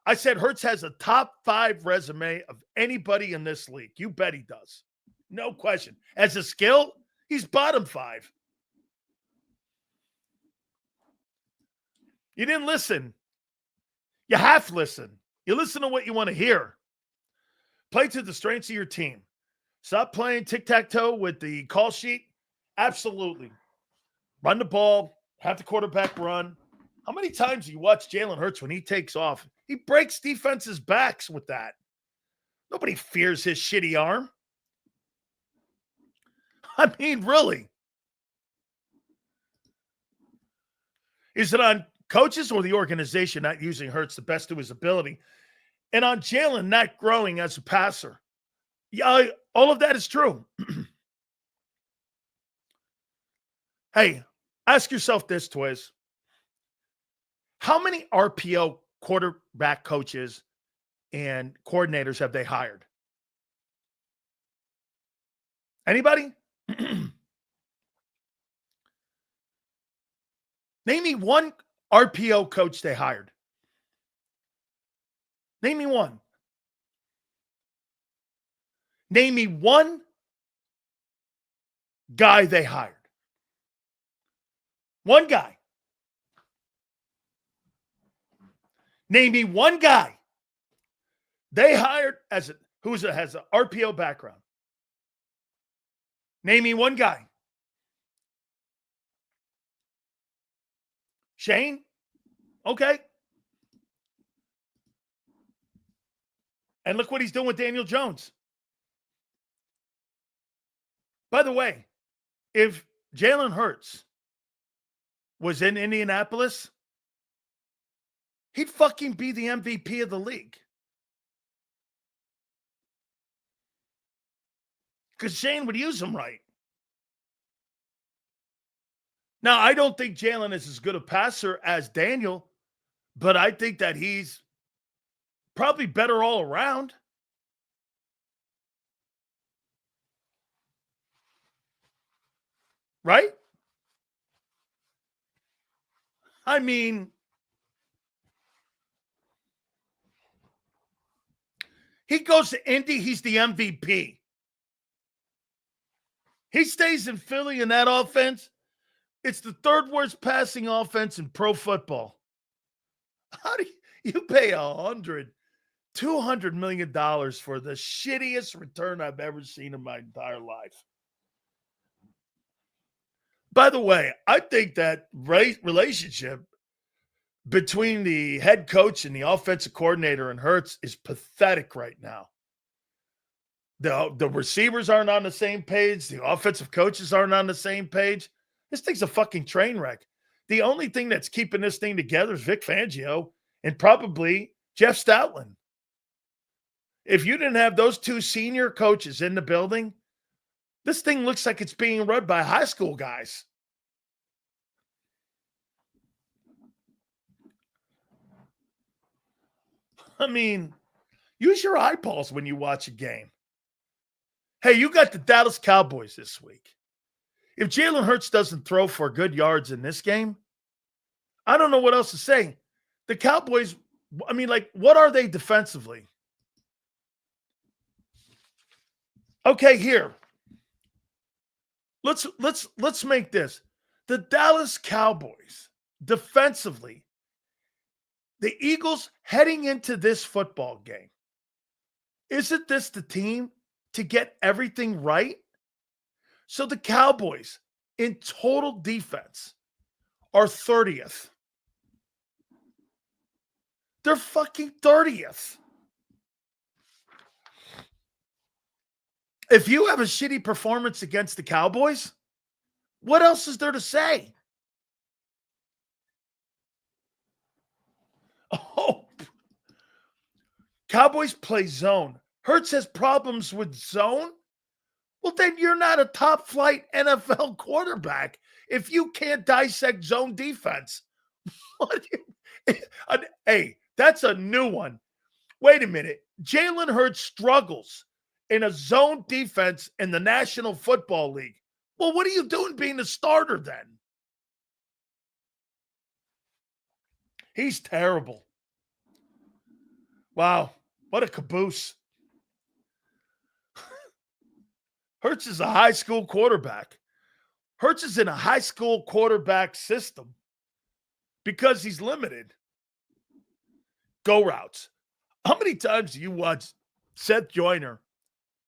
I said Hurts has a top 5 resume of anybody in this league. You bet he does. No question. As a skill, he's bottom 5. You didn't listen. You half listen. You listen to what you want to hear. Play to the strengths of your team. Stop playing tic-tac-toe with the call sheet. Absolutely. Run the ball. Have the quarterback run. How many times do you watch Jalen Hurts when he takes off? He breaks defenses' backs with that. Nobody fears his shitty arm. I mean, really. Is it on coaches or the organization not using Hurts the best of his ability? And on Jalen not growing as a passer? Yeah, all of that is true. Hey, ask yourself this, Twiz. How many RPO quarterback coaches and coordinators have they hired? Anybody? Name me one RPO coach they hired. Name me one. Name me one guy they hired. One guy. Name me one guy they hired has an RPO background. Name me one guy. Shane? Okay. And look what he's doing with Daniel Jones. By the way, if Jalen Hurts was in Indianapolis, he'd fucking be the MVP of the league. Because Shane would use him right. Now, I don't think Jalen is as good a passer as Daniel, but I think that he's probably better all around. Right? I mean, he goes to Indy, he's the MVP. He stays in Philly in that offense. It's the third worst passing offense in pro football. How do you pay $200 million for the shittiest return I've ever seen in my entire life? By the way, I think that relationship between the head coach and the offensive coordinator and Hurts is pathetic right now. The receivers aren't on the same page. The offensive coaches aren't on the same page. This thing's a fucking train wreck. The only thing that's keeping this thing together is Vic Fangio and probably Jeff Stoutland. If you didn't have those two senior coaches in the building, this thing looks like it's being run by high school guys. I mean, use your eyeballs when you watch a game. Hey, you got the Dallas Cowboys this week. If Jalen Hurts doesn't throw for good yards in this game, I don't know what else to say. The Cowboys, I mean, like, what are they defensively? Okay, here. Let's make this. The Dallas Cowboys, defensively, the Eagles heading into this football game, isn't this the team to get everything right? So the Cowboys, in total defense, are 30th. They're fucking 30th. If you have a shitty performance against the Cowboys, what else is there to say? Oh, Cowboys play zone. Hurts has problems with zone. Well, then you're not a top flight NFL quarterback if you can't dissect zone defense. Hey, that's a new one. Wait a minute. Jalen Hurts struggles in a zone defense in the National Football League. Well, what are you doing being a starter then? He's terrible. Wow, what a caboose. Hurts is a high school quarterback. Hurts is in a high school quarterback system because he's limited. Go routes. How many times do you watch Seth Joyner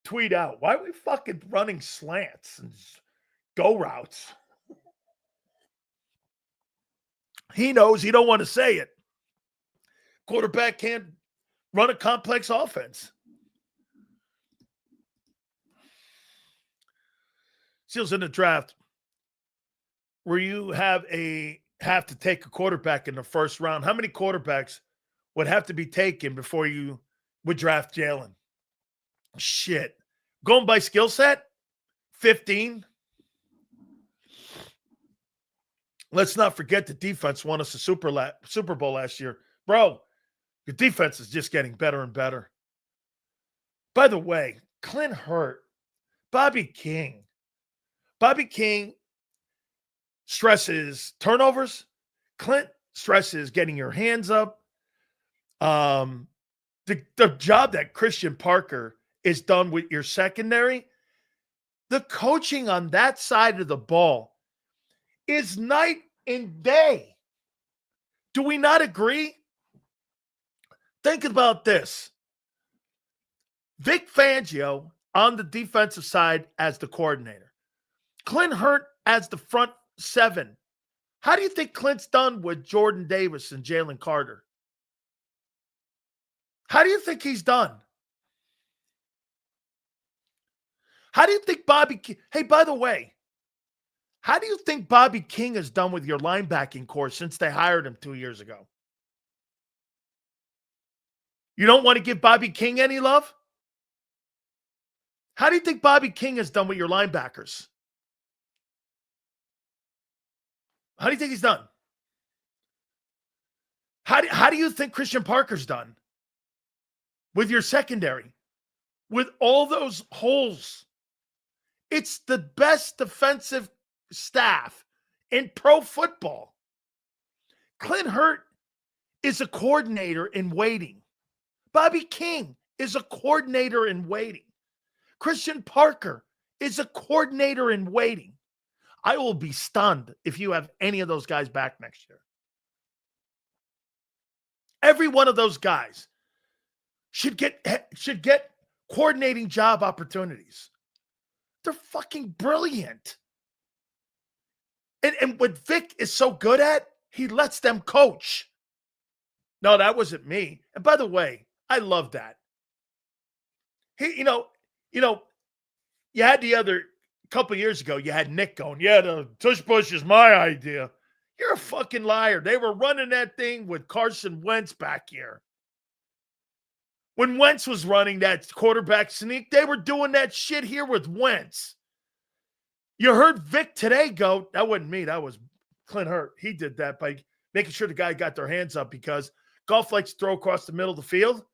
tweet out, why are we fucking running slants and go routes? He knows he don't want to say it. Quarterback can't run a complex offense. Seals, in the draft, where you have to take a quarterback in the first round, how many quarterbacks would have to be taken before you would draft Jalen? Shit. Going by skill set, 15. Let's not forget the defense won us a Super Bowl last year. Bro, the defense is just getting better and better. By the way, Clint Hurt, Bobby King stresses turnovers. Clint stresses getting your hands up. The job that Christian Parker is done with your secondary, the coaching on that side of the ball is night and day. Do we not agree? Think about this. Vic Fangio on the defensive side as the coordinator. Clint Hurt as the front seven. How do you think Clint's done with Jordan Davis and Jalen Carter? How do you think he's done? How do you think hey, by the way, how do you think Bobby King has done with your linebacking core since they hired him 2 years ago? You don't want to give Bobby King any love? How do you think Bobby King has done with your linebackers? How do you think he's done? How do you think Christian Parker's done with your secondary? With all those holes? It's the best defensive staff in pro football. Clint Hurt is a coordinator in waiting. Bobby King is a coordinator in waiting. Christian Parker is a coordinator in waiting. I will be stunned if you have any of those guys back next year. Every one of those guys should get coordinating job opportunities. They're fucking brilliant. And what Vic is so good at, he lets them coach. No, that wasn't me. And by the way, I love that. You had the other couple of years ago, you had Nick going, yeah, the tush push is my idea. You're a fucking liar. They were running that thing with Carson Wentz back here. When Wentz was running that quarterback sneak, they were doing that shit here with Wentz. You heard Vic today go, that wasn't me, that was Clint Hurt. He did that by making sure the guy got their hands up because golf likes to throw across the middle of the field.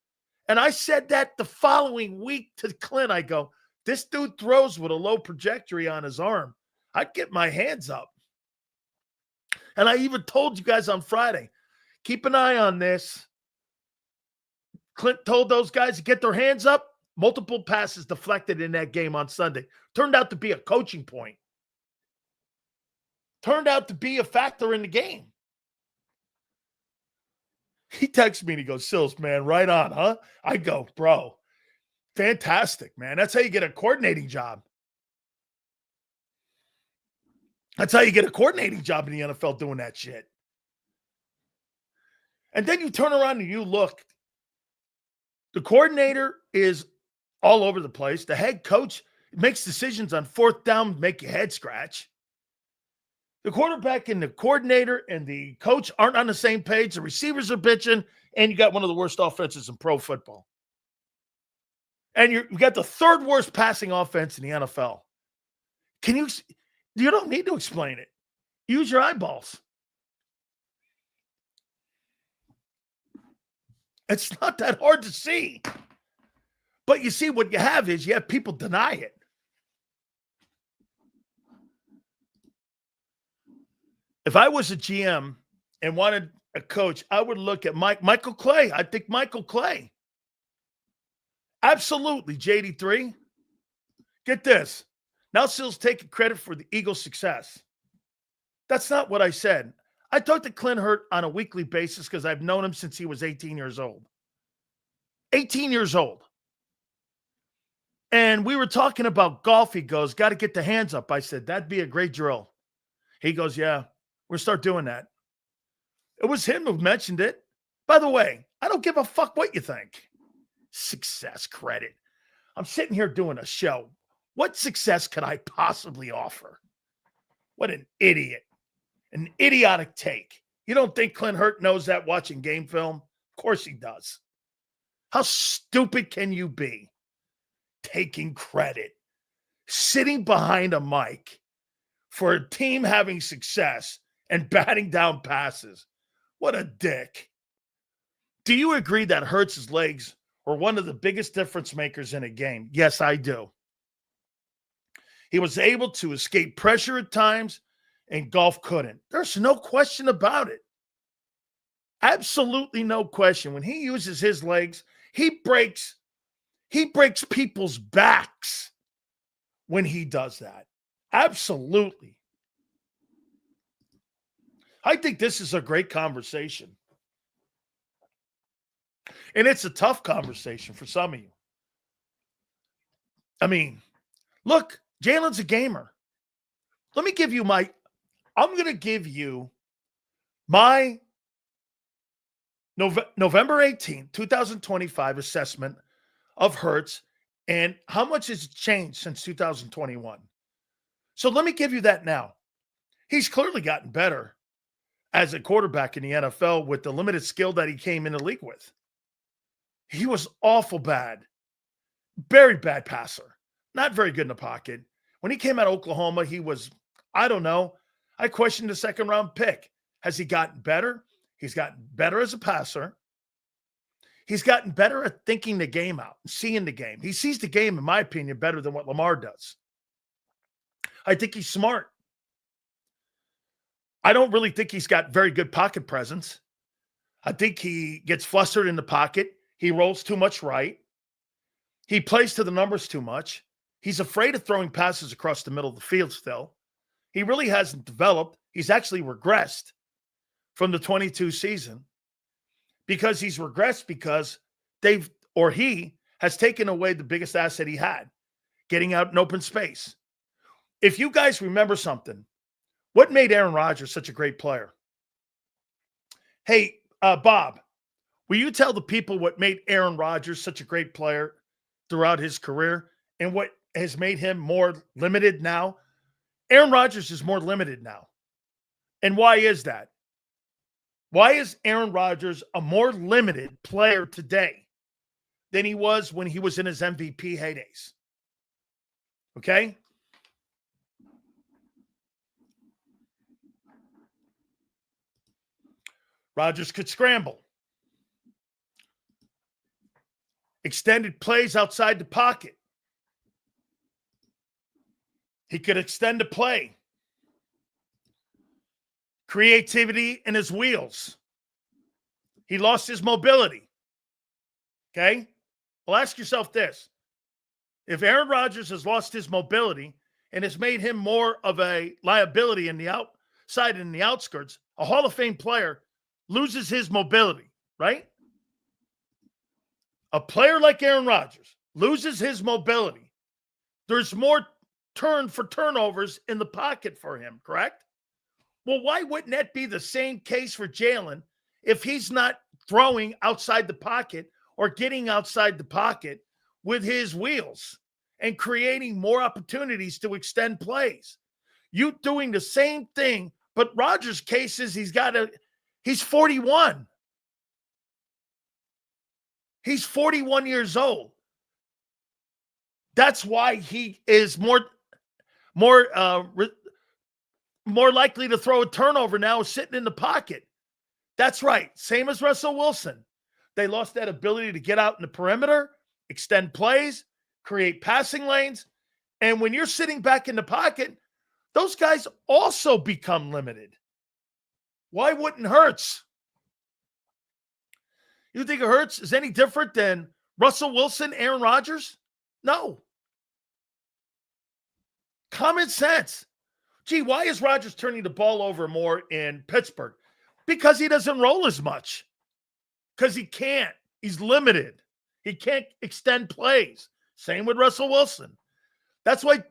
And I said that the following week to Clint. I go, this dude throws with a low trajectory on his arm. I'd get my hands up. And I even told you guys on Friday, keep an eye on this. Clint told those guys to get their hands up. Multiple passes deflected in that game on Sunday. Turned out to be a coaching point. Turned out to be a factor in the game. He texts me and he goes, Sills, man, right on, huh? I go, bro, fantastic, man. That's how you get a coordinating job. That's how you get a coordinating job in the NFL doing that shit. And then you turn around and you look. The coordinator is all over the place. The head coach makes decisions on fourth down, make your head scratch. The quarterback and the coordinator and the coach aren't on the same page. The receivers are bitching, and you got one of the worst offenses in pro football. And you got the third worst passing offense in the NFL. You don't need to explain it. Use your eyeballs. It's not that hard to see. But you see, what you have is you have people deny it. If I was a GM and wanted a coach, I would look at Michael Clay. I think Michael Clay. Absolutely, JD3. Get this. Now Sills taking credit for the Eagles' success. That's not what I said. I talked to Clint Hurt on a weekly basis because I've known him since he was 18 years old. 18 years old. And we were talking about golf. He goes, got to get the hands up. I said, that'd be a great drill. He goes, yeah, we'll start doing that. It was him who mentioned it. By the way, I don't give a fuck what you think. Success credit. I'm sitting here doing a show. What success could I possibly offer? What an idiot. An idiotic take. You don't think Clint Hurt knows that watching game film? Of course he does. How stupid can you be? Taking credit. Sitting behind a mic for a team having success and batting down passes. What a dick. Do you agree that Hurts' legs were one of the biggest difference makers in a game? Yes, I do. He was able to escape pressure at times, and golf couldn't. There's no question about it. Absolutely no question. When he uses his legs, he breaks people's backs when he does that. Absolutely. I think this is a great conversation. And it's a tough conversation for some of you. I mean, look, Jalen's a gamer. Let me give you I'm going to give you my November 18th, 2025 assessment of Hurts And how much has changed since 2021? So let me give you that now. He's clearly gotten better as a quarterback in the NFL with the limited skill that he came in the league with. He was awful bad, very bad passer, not very good in the pocket. When he came out of Oklahoma, he was, I don't know. I questioned the second round pick. Has he gotten better? He's gotten better as a passer. He's gotten better at thinking the game out, seeing the game. He sees the game, in my opinion, better than what Lamar does. I think he's smart. I don't really think he's got very good pocket presence. I think he gets flustered in the pocket. He rolls too much right. He plays to the numbers too much. He's afraid of throwing passes across the middle of the field still. He really hasn't developed. He's actually regressed from the 22 season because he's regressed because he has taken away the biggest asset he had, getting out in open space. If you guys remember something, what made Aaron Rodgers such a great player? Hey, Bob, will you tell the people what made Aaron Rodgers such a great player throughout his career and what has made him more limited now? Aaron Rodgers is more limited now. And why is that? Why is Aaron Rodgers a more limited player today than he was when he was in his MVP heydays? Okay? Rodgers could scramble. Extended plays outside the pocket. He could extend the play. Creativity in his wheels. He lost his mobility. Okay? Well, ask yourself this. If Aaron Rodgers has lost his mobility and has made him more of a liability in the outside and the outskirts, a Hall of Fame player loses his mobility, right? A player like Aaron Rodgers loses his mobility. There's more turn for turnovers in the pocket for him, correct? Well, why wouldn't that be the same case for Jalen if he's not throwing outside the pocket or getting outside the pocket with his wheels and creating more opportunities to extend plays? You doing the same thing, but Rodgers' case is he's 41. He's 41 years old. That's why he is more likely to throw a turnover now sitting in the pocket. That's right. Same as Russell Wilson. They lost that ability to get out in the perimeter, extend plays, create passing lanes. And when you're sitting back in the pocket, those guys also become limited. Why wouldn't Hurts? You think Hurts is any different than Russell Wilson, Aaron Rodgers? No. Common sense. Gee, why is Rodgers turning the ball over more in Pittsburgh? Because he doesn't roll as much. Because he can't. He's limited. He can't extend plays. Same with Russell Wilson. That's why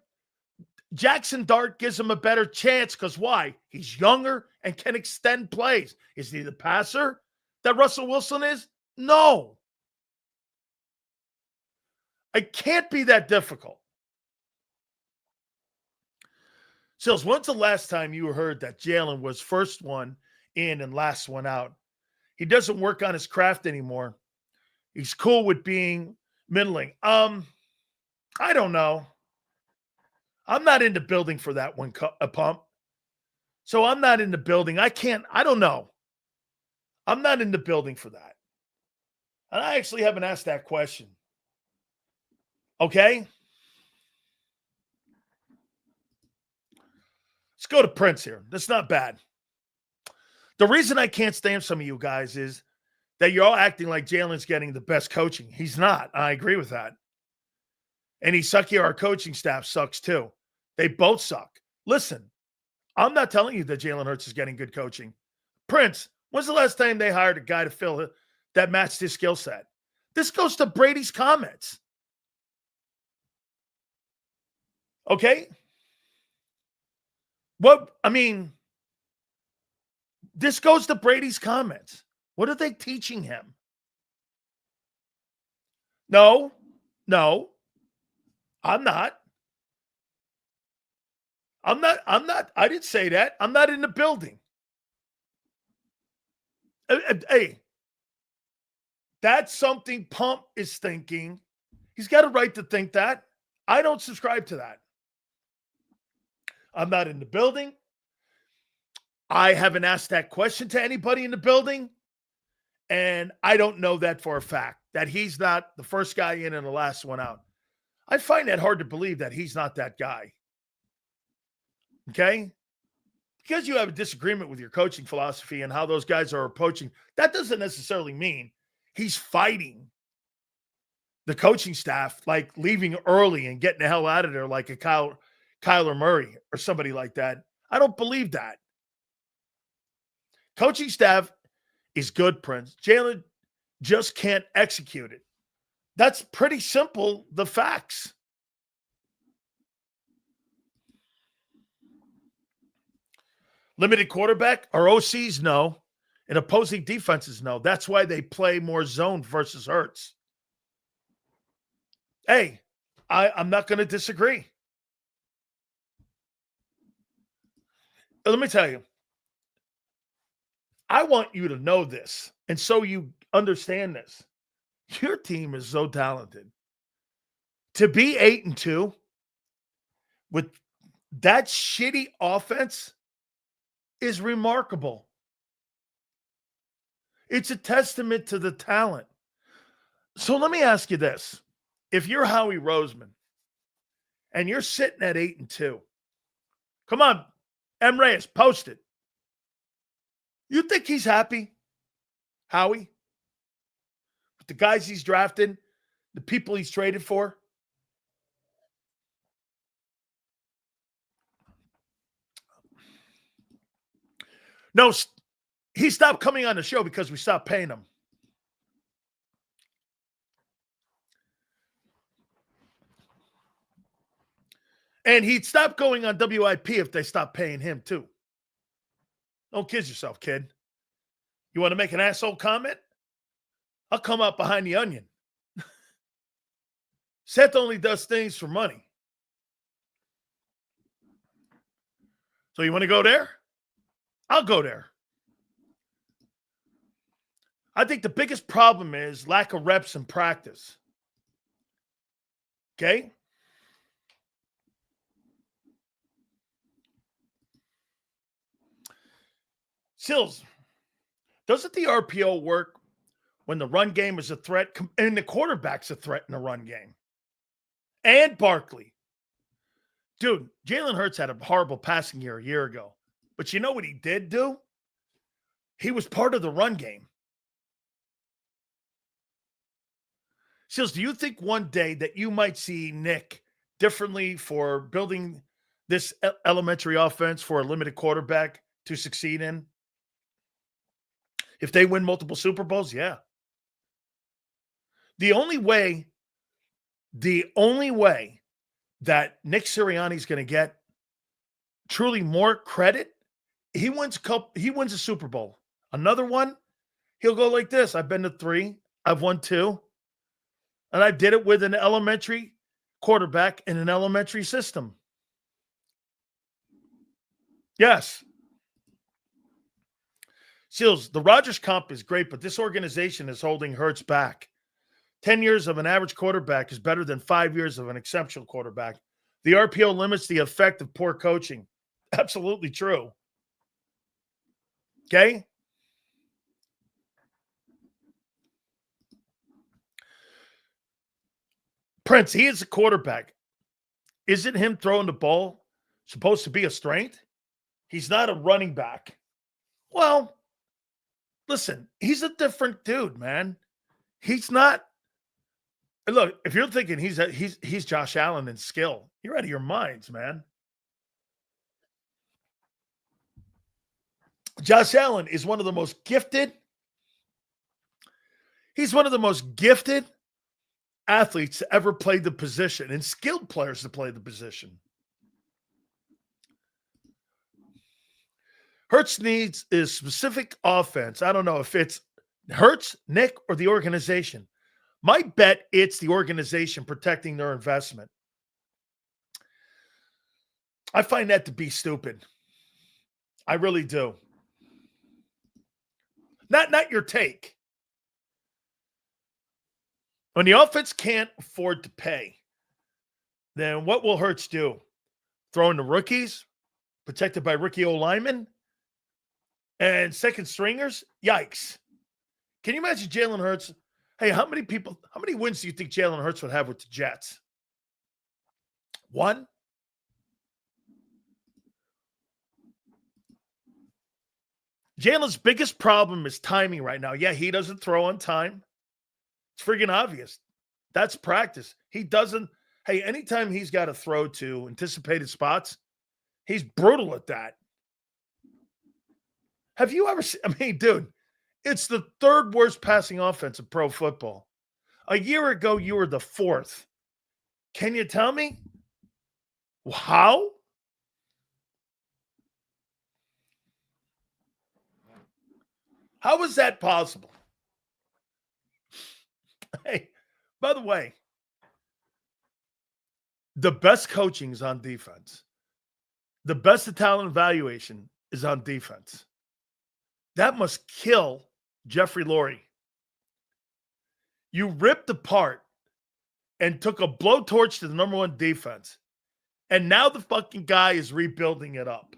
Jackson Dart gives him a better chance. Because why? He's younger and can extend plays. Is he the passer that Russell Wilson is? No. It can't be that difficult. Sills, when's the last time you heard that Jalen was first one in and last one out? He doesn't work on his craft anymore. He's cool with being middling. I don't know. I'm not in the building for that one, Pump. So I'm not in the building. I don't know. I'm not in the building for that. And I actually haven't asked that question. Okay? Let's go to Prince here. That's not bad. The reason I can't stand some of you guys is that you're all acting like Jalen's getting the best coaching. He's not. I agree with that. And he's sucky. Our coaching staff sucks too. They both suck. Listen, I'm not telling you that Jalen Hurts is getting good coaching. Prince, when's the last time they hired a guy to fill that matched his skill set? This goes to Brady's comments. Okay? This goes to Brady's comments. What are they teaching him? No. I'm not. I didn't say that. I'm not in the building. Hey, that's something Pump is thinking. He's got a right to think that. I don't subscribe to that. I'm not in the building. I haven't asked that question to anybody in the building. And I don't know that for a fact, that he's not the first guy in and the last one out. I find that hard to believe that he's not that guy. Okay? Because you have a disagreement with your coaching philosophy and how those guys are approaching, that doesn't necessarily mean he's fighting the coaching staff, like leaving early and getting the hell out of there like a Kyler Murray or somebody like that. I don't believe that. Coaching staff is good, Prince. Jalen just can't execute it. That's pretty simple, the facts. Limited quarterback? Our OCs know, and opposing defenses know. That's why they play more zone versus Hurts. Hey, I'm not going to disagree. Let me tell you, I want you to know this, and so you understand this. Your team is so talented. To be 8-2 with that shitty offense is remarkable. It's a testament to the talent. So let me ask you this. If you're Howie Roseman and you're sitting at 8-2, come on, M. Reyes, post it. You think he's happy, Howie? With the guys he's drafted, the people he's traded for? No, he stopped coming on the show because we stopped paying him. And he'd stop going on WIP if they stopped paying him too. Don't kid yourself, kid. You want to make an asshole comment? I'll come out behind the onion. Seth only does things for money. So you want to go there? I'll go there. I think the biggest problem is lack of reps in practice. Okay? Sills, doesn't the RPO work when the run game is a threat and the quarterback's a threat in the run game? And Barkley. Dude, Jalen Hurts had a horrible passing year a year ago. But you know what he did do? He was part of the run game. Sills, do you think one day that you might see Nick differently for building this elementary offense for a limited quarterback to succeed in? If they win multiple Super Bowls, yeah. The only way that Nick Sirianni is going to get truly more credit, he wins a Super Bowl. Another one, he'll go like this. I've been to 3. I've won 2. And I did it with an elementary quarterback in an elementary system. Yes. Seals, the Rodgers comp is great, but this organization is holding Hurts back. 10 years of an average quarterback is better than 5 years of an exceptional quarterback. The RPO limits the effect of poor coaching. Absolutely true. Okay? Prince, he is a quarterback. Isn't him throwing the ball supposed to be a strength? He's not a running back. Well, listen, he's a different dude, man. He's not. Look, if you're thinking he's Josh Allen in skill, you're out of your minds, man. Josh Allen is one of the most gifted. He's one of the most gifted athletes to ever play the position and skilled players to play the position. Hurts needs is specific offense. I don't know if it's Hurts, Nick, or the organization. My bet it's the organization protecting their investment. I find that to be stupid. I really do. Not your take. When the offense can't afford to pay, then what will Hurts do? Throw in the rookies, protected by rookie O-linemen, and second stringers? Yikes. Can you imagine Jalen Hurts? Hey, how many wins do you think Jalen Hurts would have with the Jets? One? Jalen's biggest problem is timing right now. Yeah, he doesn't throw on time. It's freaking obvious. That's practice. He doesn't. Hey, anytime he's got to throw to anticipated spots, he's brutal at that. Have you ever seen? I mean, dude, it's the third worst passing offense in pro football. A year ago, you were the fourth. Can you tell me how? How is that possible? Hey, by the way, the best coaching is on defense. The best talent evaluation is on defense. That must kill Jeffrey Lurie. You ripped apart and took a blowtorch to the number one defense. And now the fucking guy is rebuilding it up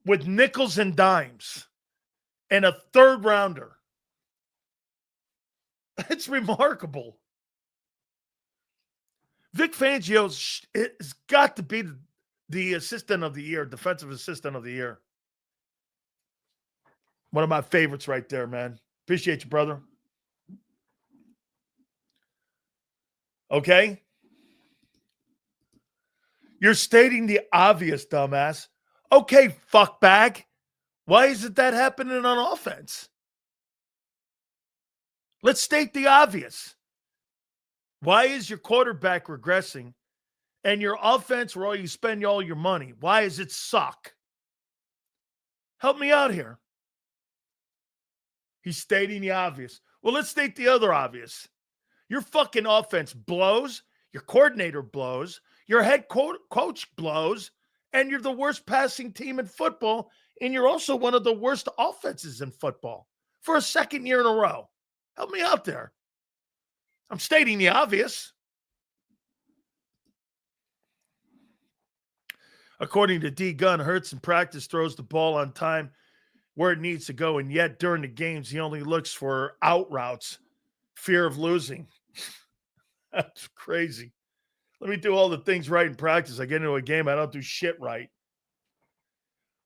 with nickels and dimes and a third rounder. It's remarkable. Vic Fangio has got to be the assistant of the year, defensive assistant of the year. One of my favorites right there, man. Appreciate you, brother. Okay? You're stating the obvious, dumbass. Okay, fuckbag. Why isn't that happening on offense? Let's state the obvious. Why is your quarterback regressing and your offense, where you spend all your money, why does it suck? Help me out here. He's stating the obvious. Well, let's state the other obvious. Your fucking offense blows, your coordinator blows, your head coach blows, and you're the worst passing team in football, and you're also one of the worst offenses in football for a second year in a row. Help me out there. I'm stating the obvious. According to D. Gunn, Hurts in practice throws the ball on time where it needs to go, and yet during the games, he only looks for out routes, fear of losing. That's crazy. Let me do all the things right in practice. I get into a game, I don't do shit right.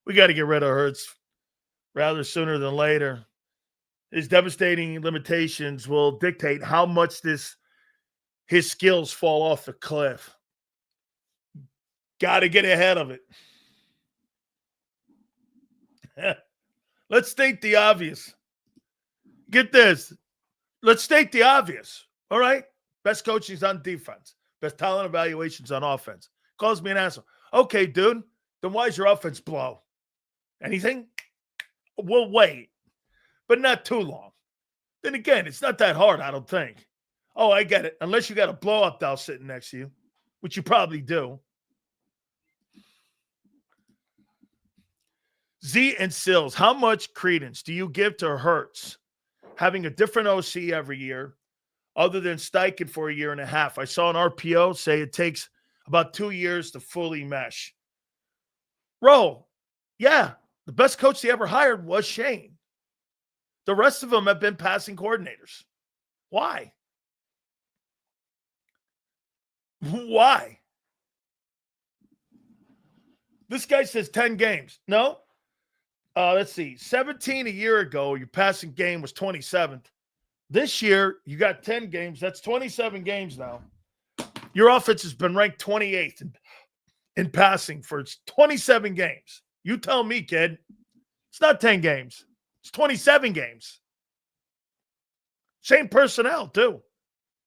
We got to get rid of Hurts rather sooner than later. His devastating limitations will dictate how much his skills fall off the cliff. Got to get ahead of it. Let's state the obvious. Get this. Let's state the obvious. All right? Best coaching's on defense. Best talent evaluations on offense. Calls me an asshole. Okay, dude. Then why is your offense blow? Anything? We'll wait. But not too long. Then again, it's not that hard, I don't think. Oh, I get it. Unless you got a blow-up doll sitting next to you, which you probably do. Z and Sills, how much credence do you give to Hurts having a different OC every year other than Steichen for a year and a half? I saw an RPO say it takes about 2 years to fully mesh. Bro, yeah, the best coach they ever hired was Shane. The rest of them have been passing coordinators. Why? Why? This guy says 10 games. No. Let's see. 17 a year ago, your passing game was 27th. This year, you got 10 games. That's 27 games now. Your offense has been ranked 28th in passing for 27 games. You tell me, kid. It's not 10 games. It's 27 games. Same personnel, too.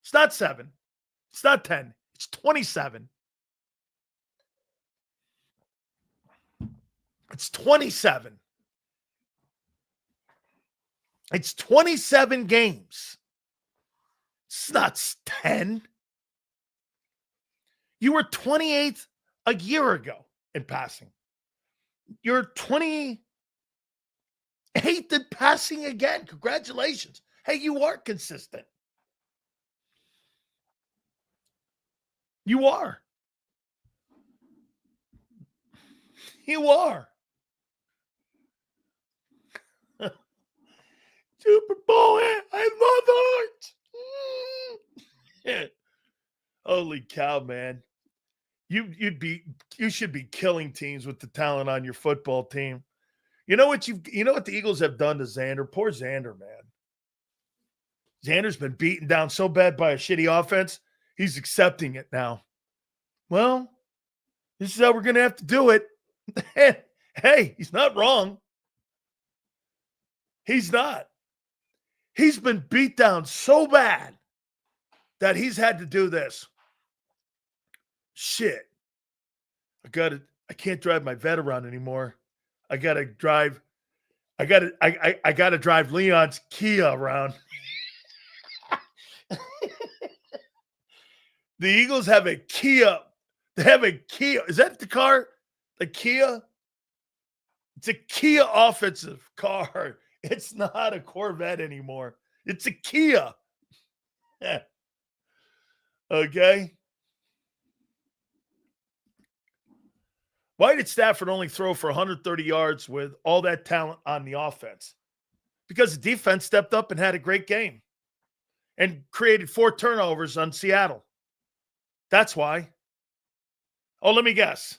It's not 7. It's not 10. It's 27. It's 27. It's 27 games. It's not 10. You were 28th a year ago in passing. You're 28th in passing again. Congratulations. Hey, you are consistent. You are. You are. Super Bowl, I love it. Holy cow, man. You should be killing teams with the talent on your football team. You know what the Eagles have done to Xander? Poor Xander, man. Xander's been beaten down so bad by a shitty offense. He's accepting it now. Well, this is how we're going to have to do it. Hey, he's not wrong. He's not. He's been beat down so bad that he's had to do this. Shit. I can't drive my vet around anymore. I gotta drive Leon's Kia around. The Eagles have a Kia. They have a Kia. Is that the car? The Kia? It's a Kia offensive car. It's not a Corvette anymore. It's a Kia. Okay. Why did Stafford only throw for 130 yards with all that talent on the offense? Because the defense stepped up and had a great game and created 4 turnovers on Seattle. That's why. Oh, let me guess.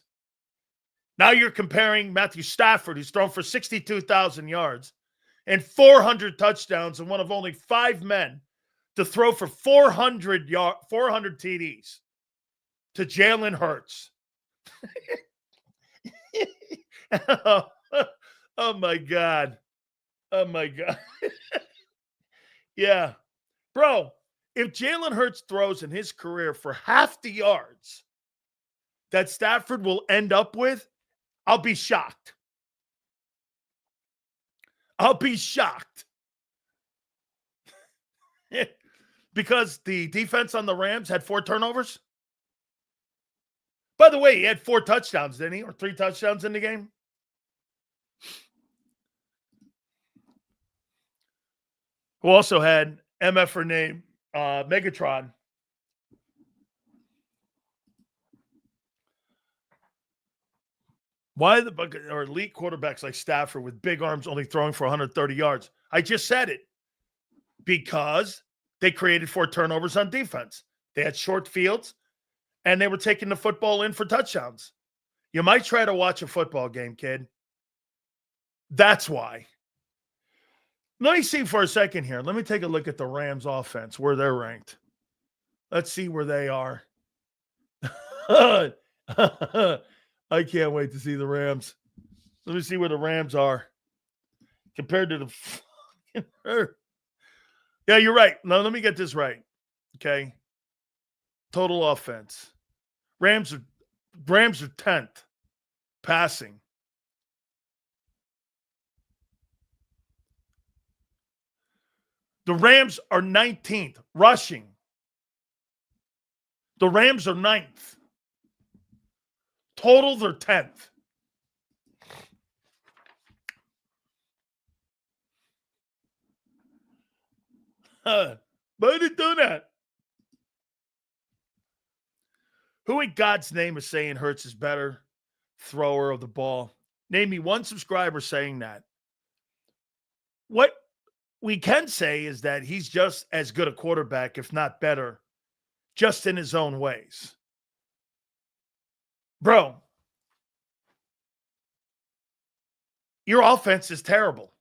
Now you're comparing Matthew Stafford, who's thrown for 62,000 yards and 400 touchdowns and one of only 5 men to throw for 400 TDs, to Jalen Hurts. Oh my God. Oh my God. Yeah. Bro, if Jalen Hurts throws in his career for half the yards that Stafford will end up with, I'll be shocked. I'll be shocked. Because the defense on the Rams had 4 turnovers. By the way, he had 4 touchdowns, didn't he? Or 3 touchdowns in the game? Who also had MFR name Megatron. Why are elite quarterbacks like Stafford with big arms only throwing for 130 yards? I just said it. Because they created 4 turnovers on defense. They had short fields, and they were taking the football in for touchdowns. You might try to watch a football game, kid. That's why. Let me see for a second here. Let me take a look at the Rams offense, where they're ranked. Let's see where they are. I can't wait to see the Rams. Let me see where the Rams are compared to the Yeah, you're right. Now, let me get this right. Okay. Total offense. Rams are 10th passing. The Rams are 19th rushing. The Rams are 9th. Total, they're 10th. Why did it do that? Who in God's name is saying Hurts is better thrower of the ball? Name me one subscriber saying that. What we can say is that he's just as good a quarterback, if not better, just in his own ways. Bro, your offense is terrible.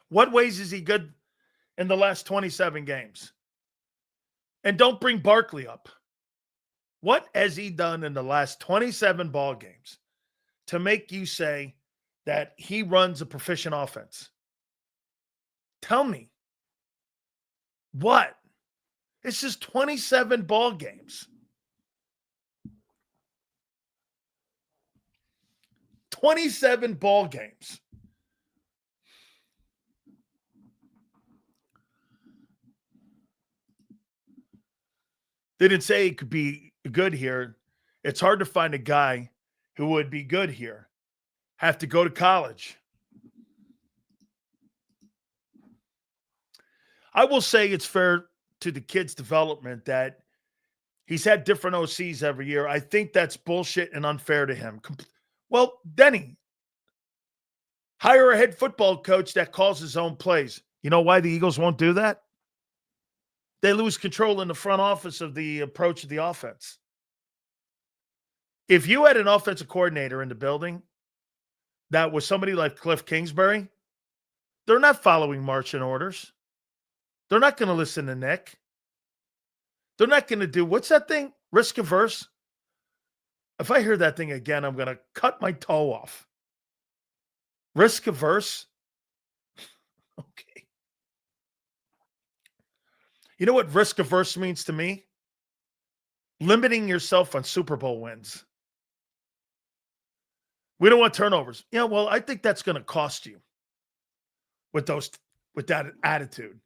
What ways is he good in the last 27 games? And don't bring Barkley up. What has he done in the last 27 ball games to make you say that he runs a proficient offense? Tell me. What? It's just 27 ball games. 27 ball games. They didn't say it could be good here, it's hard to find a guy who would be good here. Have to go to college. I will say it's fair to the kid's development that he's had different OCs every year. I think that's bullshit and unfair to him. Well, Denny, hire a head football coach that calls his own plays. You know why the Eagles won't do that? They lose control in the front office of the approach of the offense. If you had an offensive coordinator in the building that was somebody like Cliff Kingsbury, they're not following marching orders. They're not going to listen to Nick. They're not going to do, what's that thing? Risk averse? If I hear that thing again, I'm going to cut my toe off. Risk averse? Okay. You know what risk averse means to me? Limiting yourself on Super Bowl wins. We don't want turnovers. Yeah, well, I think that's going to cost you with that attitude.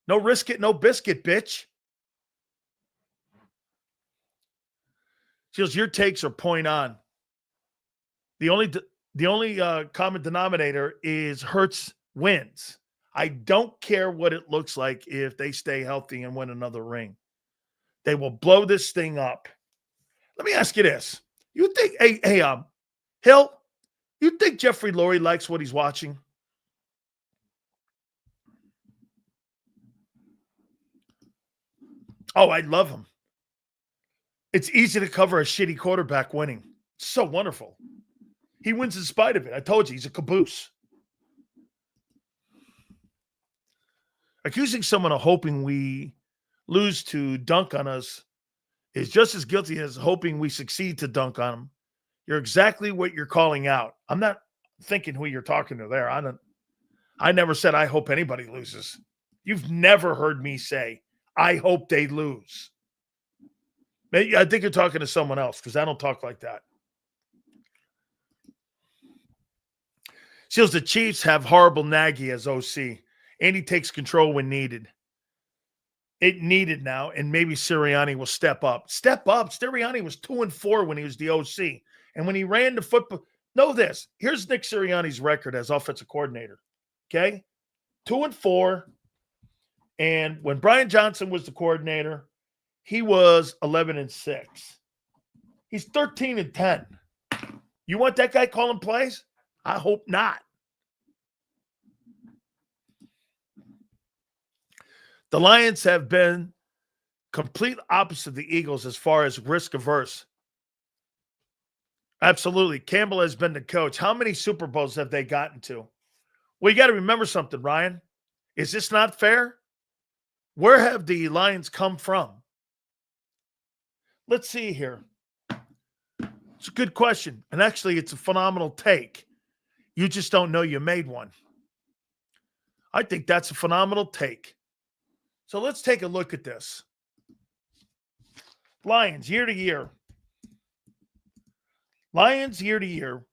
No risk it, no biscuit, bitch. Seals, your takes are point on. The only common denominator is Hurts wins. I don't care what it looks like if they stay healthy and win another ring. They will blow this thing up. Let me ask you this. You think, Hill, you think Jeffrey Lurie likes what he's watching? Oh, I love him. It's easy to cover a shitty quarterback winning. It's so wonderful. He wins in spite of it. I told you, he's a caboose. Accusing someone of hoping we lose to dunk on us is just as guilty as hoping we succeed to dunk on them. You're exactly what you're calling out. I'm not thinking who you're talking to there. I never said I hope anybody loses. You've never heard me say, I hope they lose. I think you're talking to someone else because I don't talk like that. Seals, the Chiefs have horrible Nagy as OC, and he takes control when needed. It needed now, and maybe Sirriani will step up. Step up. Sirianni was 2-4 when he was the OC. And when he ran the football, know this. Here's Nick Sirianni's record as offensive coordinator. Okay? 2-4. And when Brian Johnson was the coordinator, he was 11-6. He's 13-10. You want that guy calling plays? I hope not. The Lions have been complete opposite of the Eagles as far as risk averse. Absolutely. Campbell has been the coach. How many Super Bowls have they gotten to? Well, you got to remember something, Ryan. Is this not fair? Where have the Lions come from? Let's see here. It's a good question. And actually, it's a phenomenal take. You just don't know you made one. I think that's a phenomenal take. So let's take a look at this. Lions year to year. Lions year to year.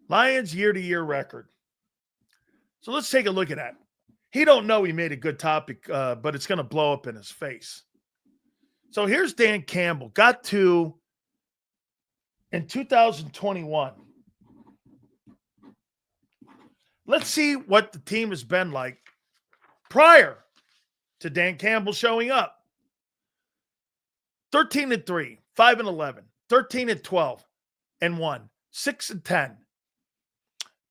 Lions year to year record. So let's take a look at that. He don't know he made a good topic, but it's going to blow up in his face. So here's Dan Campbell. Got to, in 2021. Let's see what the team has been like prior to Dan Campbell showing up. 13-3, 5-11, 13-12, and 1, 6-10,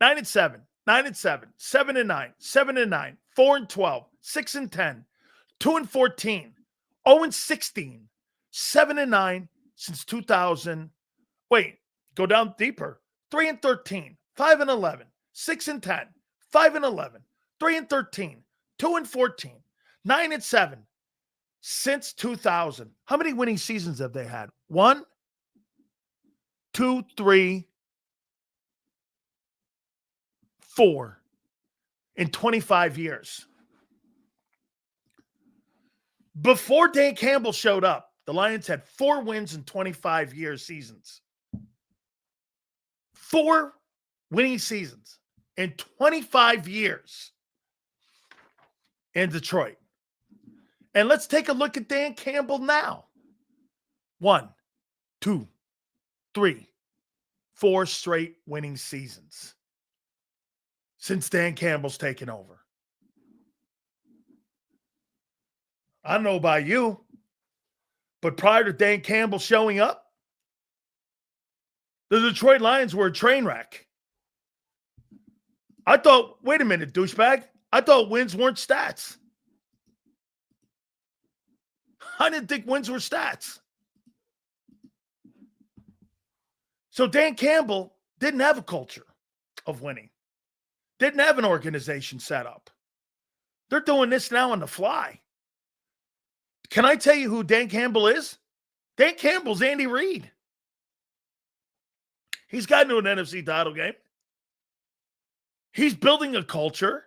9-7, 9-7, 7-9, 7-9, 4-12, 6-10, 2-14, 0-16, 7-9 since 2000. Wait, go down deeper. 3-13, 5-11, 6-10, 5-11, 3-13, 2-14, 9-7 since 2000. How many winning seasons have they had? 1, 2, 3, 4 in 25 years. Before Dan Campbell showed up, the Lions had 4 wins in 25 year seasons. 4 winning seasons in 25 years in Detroit. And let's take a look at Dan Campbell now. 1, 2, 3, 4 straight winning seasons since Dan Campbell's taken over. I don't know about you, but prior to Dan Campbell showing up, the Detroit Lions were a train wreck. I thought, wait a minute, douchebag. I thought wins weren't stats. I didn't think wins were stats. So Dan Campbell didn't have a culture of winning. Didn't have an organization set up. They're doing this now on the fly. Can I tell you who Dan Campbell is? Dan Campbell's Andy Reid. He's gotten to an NFC title game. He's building a culture.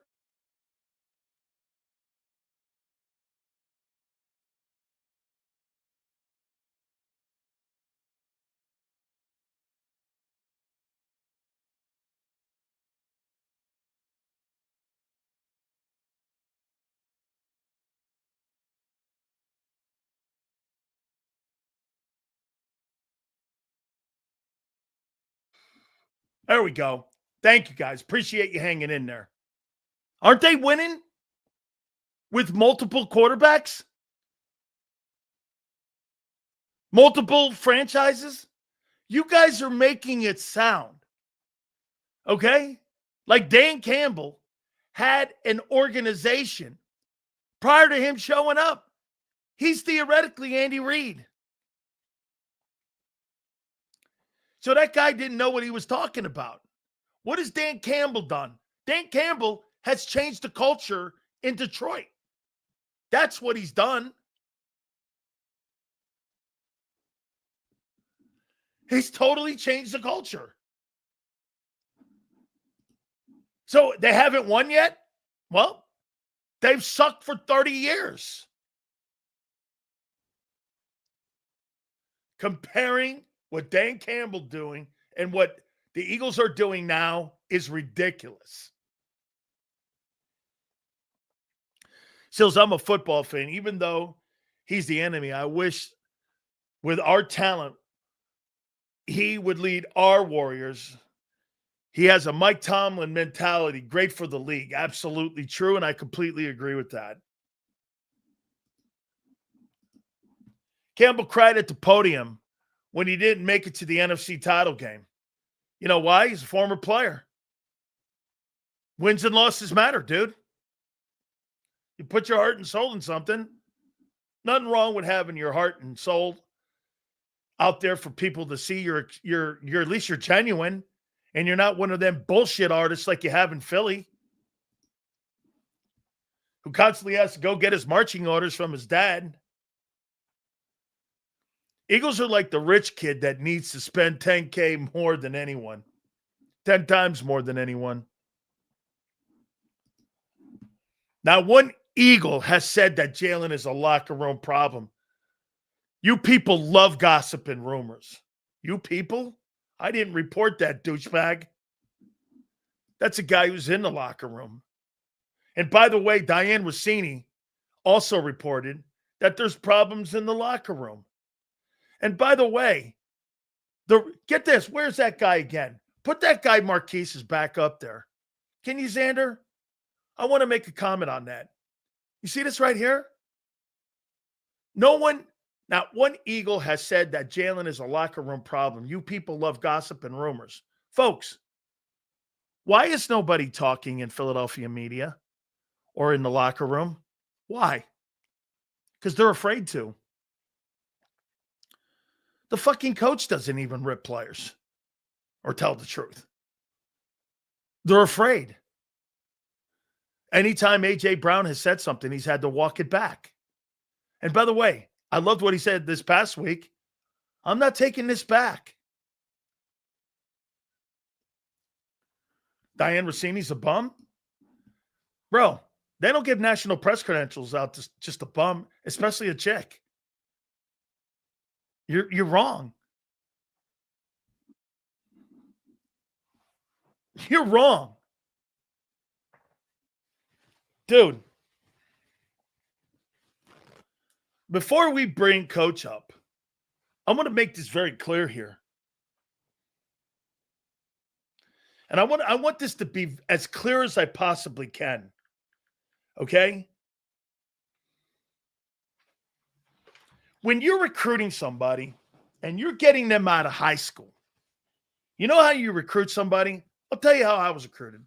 There we go. Thank you, guys. Appreciate you hanging in there. Aren't they winning with multiple quarterbacks? Multiple franchises? You guys are making it sound, okay, like Dan Campbell had an organization prior to him showing up. He's theoretically Andy Reid. So that guy didn't know what he was talking about. What has Dan Campbell done? Dan Campbell has changed the culture in Detroit. That's what he's done. He's totally changed the culture. So they haven't won yet? Well, they've sucked for 30 years. Comparing what Dan Campbell doing and what the Eagles are doing now is ridiculous. Sills, I'm a football fan. Even though he's the enemy, I wish with our talent, he would lead our Warriors. He has a Mike Tomlin mentality, great for the league. Absolutely true, and I completely agree with that. Campbell cried at the podium when he didn't make it to the NFC title game. You know why? He's a former player. Wins and losses matter, dude. You put your heart and soul in something. Nothing wrong with having your heart and soul out there for people to see. You're at least you're genuine, and you're not one of them bullshit artists like you have in Philly, who constantly has to go get his marching orders from his dad. Eagles are like the rich kid that needs to spend $10K more than anyone. 10 times more than anyone. Now, one Eagle has said that Jalen is a locker room problem. You people love gossip and rumors. You people? I didn't report that, douchebag. That's a guy who's in the locker room. And by the way, Diane Rossini also reported that there's problems in the locker room. And by the way, get this, where's that guy again? Put that guy Marquise's back up there. Can you, Xander? I want to make a comment on that. You see this right here? Not one Eagle has said that Jalen is a locker room problem. You people love gossip and rumors. Folks, why is nobody talking in Philadelphia media or in the locker room? Why? Because they're afraid to. The fucking coach doesn't even rip players or tell the truth. They're afraid. Anytime A.J. Brown has said something, he's had to walk it back. And by the way, I loved what he said this past week. I'm not taking this back. Diane Rossini's a bum? Bro, they don't give national press credentials out to just a bum, especially a chick. You're wrong. You're wrong. Dude. before we bring Coach up, I want to make this very clear here. And I want this to be as clear as I possibly can. Okay? When you're recruiting somebody and you're getting them out of high school, you know how you recruit somebody? I'll tell you how I was recruited.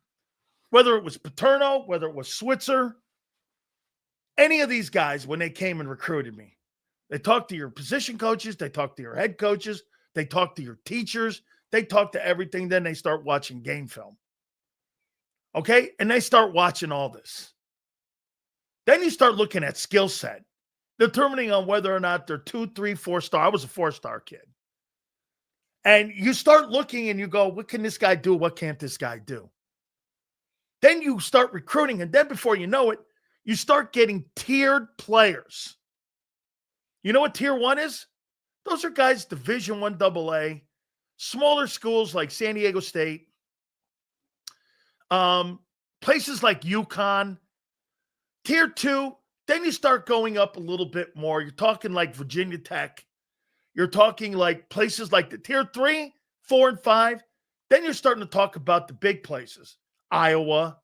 Whether it was Paterno, whether it was Switzer, any of these guys, when they came and recruited me, they talked to your position coaches, they talked to your head coaches, they talked to your teachers, they talk to everything. Then they start watching game film. Okay? And they start watching all this. Then you start looking at skill set, determining on whether or not they're 2, 3, 4-star. I was a 4-star kid. And you start looking and you go, what can this guy do? What can't this guy do? Then you start recruiting. And then before you know it, you start getting tiered players. You know what tier 1 is? Those are guys Division I AA, smaller schools like San Diego State, places like UConn. Tier 2, then you start going up a little bit more. You're talking like Virginia Tech. You're talking like places like the Tier 3, 4, and 5. Then you're starting to talk about the big places. Iowa,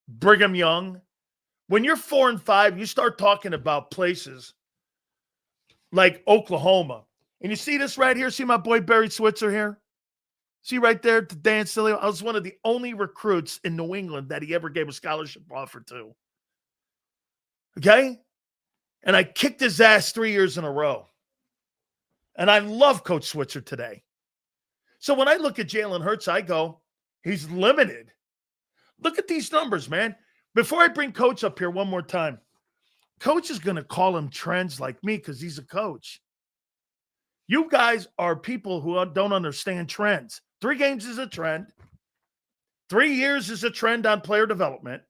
Brigham Young. When you're 4 and 5, you start talking about places like Oklahoma. And you see this right here? See my boy Barry Switzer here? See right there, Dan Sileo? I was one of the only recruits in New England that he ever gave a scholarship offer to. Okay? And I kicked his ass 3 years in a row. And I love Coach Switzer today. So when I look at Jalen Hurts, I go, he's limited. Look at these numbers, man. Before I bring Coach up here one more time, Coach is going to call him trends like me because he's a coach. You guys are people who don't understand trends. 3 games is a trend. 3 years is a trend on player development.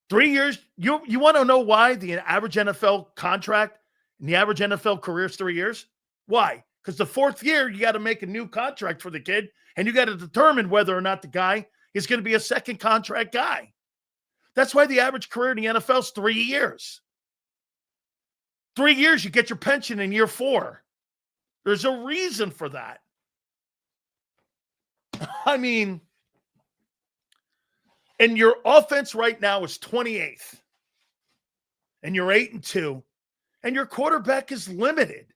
3 years, you want to know why the average NFL contract and the average NFL career is 3 years? Why? Because the 4th year, you got to make a new contract for the kid, and you got to determine whether or not the guy is going to be a second contract guy. That's why the average career in the NFL is 3 years. 3 years, you get your pension in year 4. There's a reason for that. I mean, and your offense right now is 28th. And you're 8-2. And your quarterback is limited.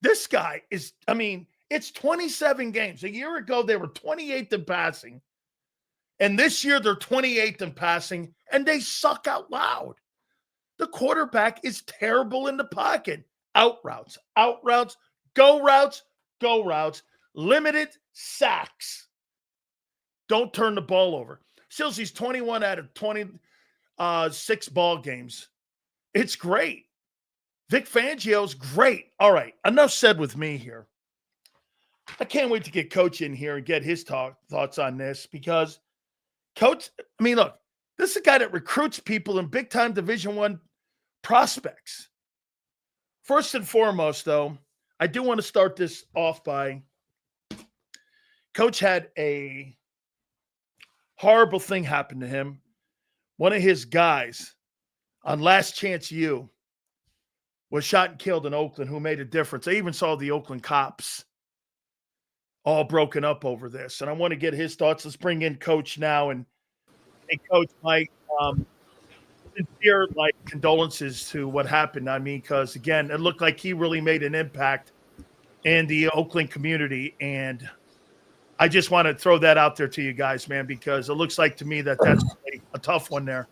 This guy is, I mean, it's 27 games. A year ago, they were 28th in passing. And this year, they're 28th in passing. And they suck out loud. The quarterback is terrible in the pocket. Out routes, go routes, limited sacks. Don't turn the ball over. Silsy's 21 out of 26 ball games. It's great. Vic Fangio's great. All right, enough said with me here. I can't wait to get Coach in here and get his thoughts on this because Coach, I mean, look, this is a guy that recruits people in big-time Division I prospects. First and foremost, though, I do want to start this off by Coach had a horrible thing happen to him. One of his guys on Last Chance U was shot and killed in Oakland, who made a difference. I even saw the Oakland cops all broken up over this. And I want to get his thoughts. Let's bring in Coach now. And hey, Coach, my sincere condolences to what happened. I mean, because, again, it looked like he really made an impact in the Oakland community. And I just want to throw that out there to you guys, man, because it looks like to me that that's a tough one there.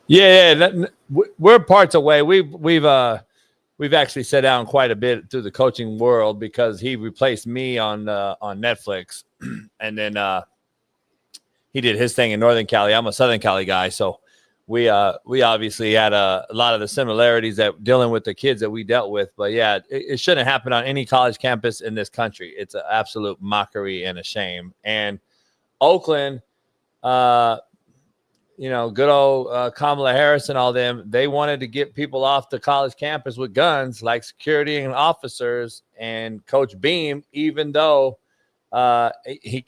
Yeah, we're parts away. We've actually sat down quite a bit through the coaching world because he replaced me on Netflix, and then he did his thing in Northern Cali. I'm a Southern Cali guy, so we obviously had a lot of the similarities that dealing with the kids that we dealt with. But yeah, it shouldn't happen on any college campus in this country. It's an absolute mockery and a shame. And Oakland, good old Kamala Harris and all them, they wanted to get people off the college campus with guns like security and officers. And Coach Beam, even though he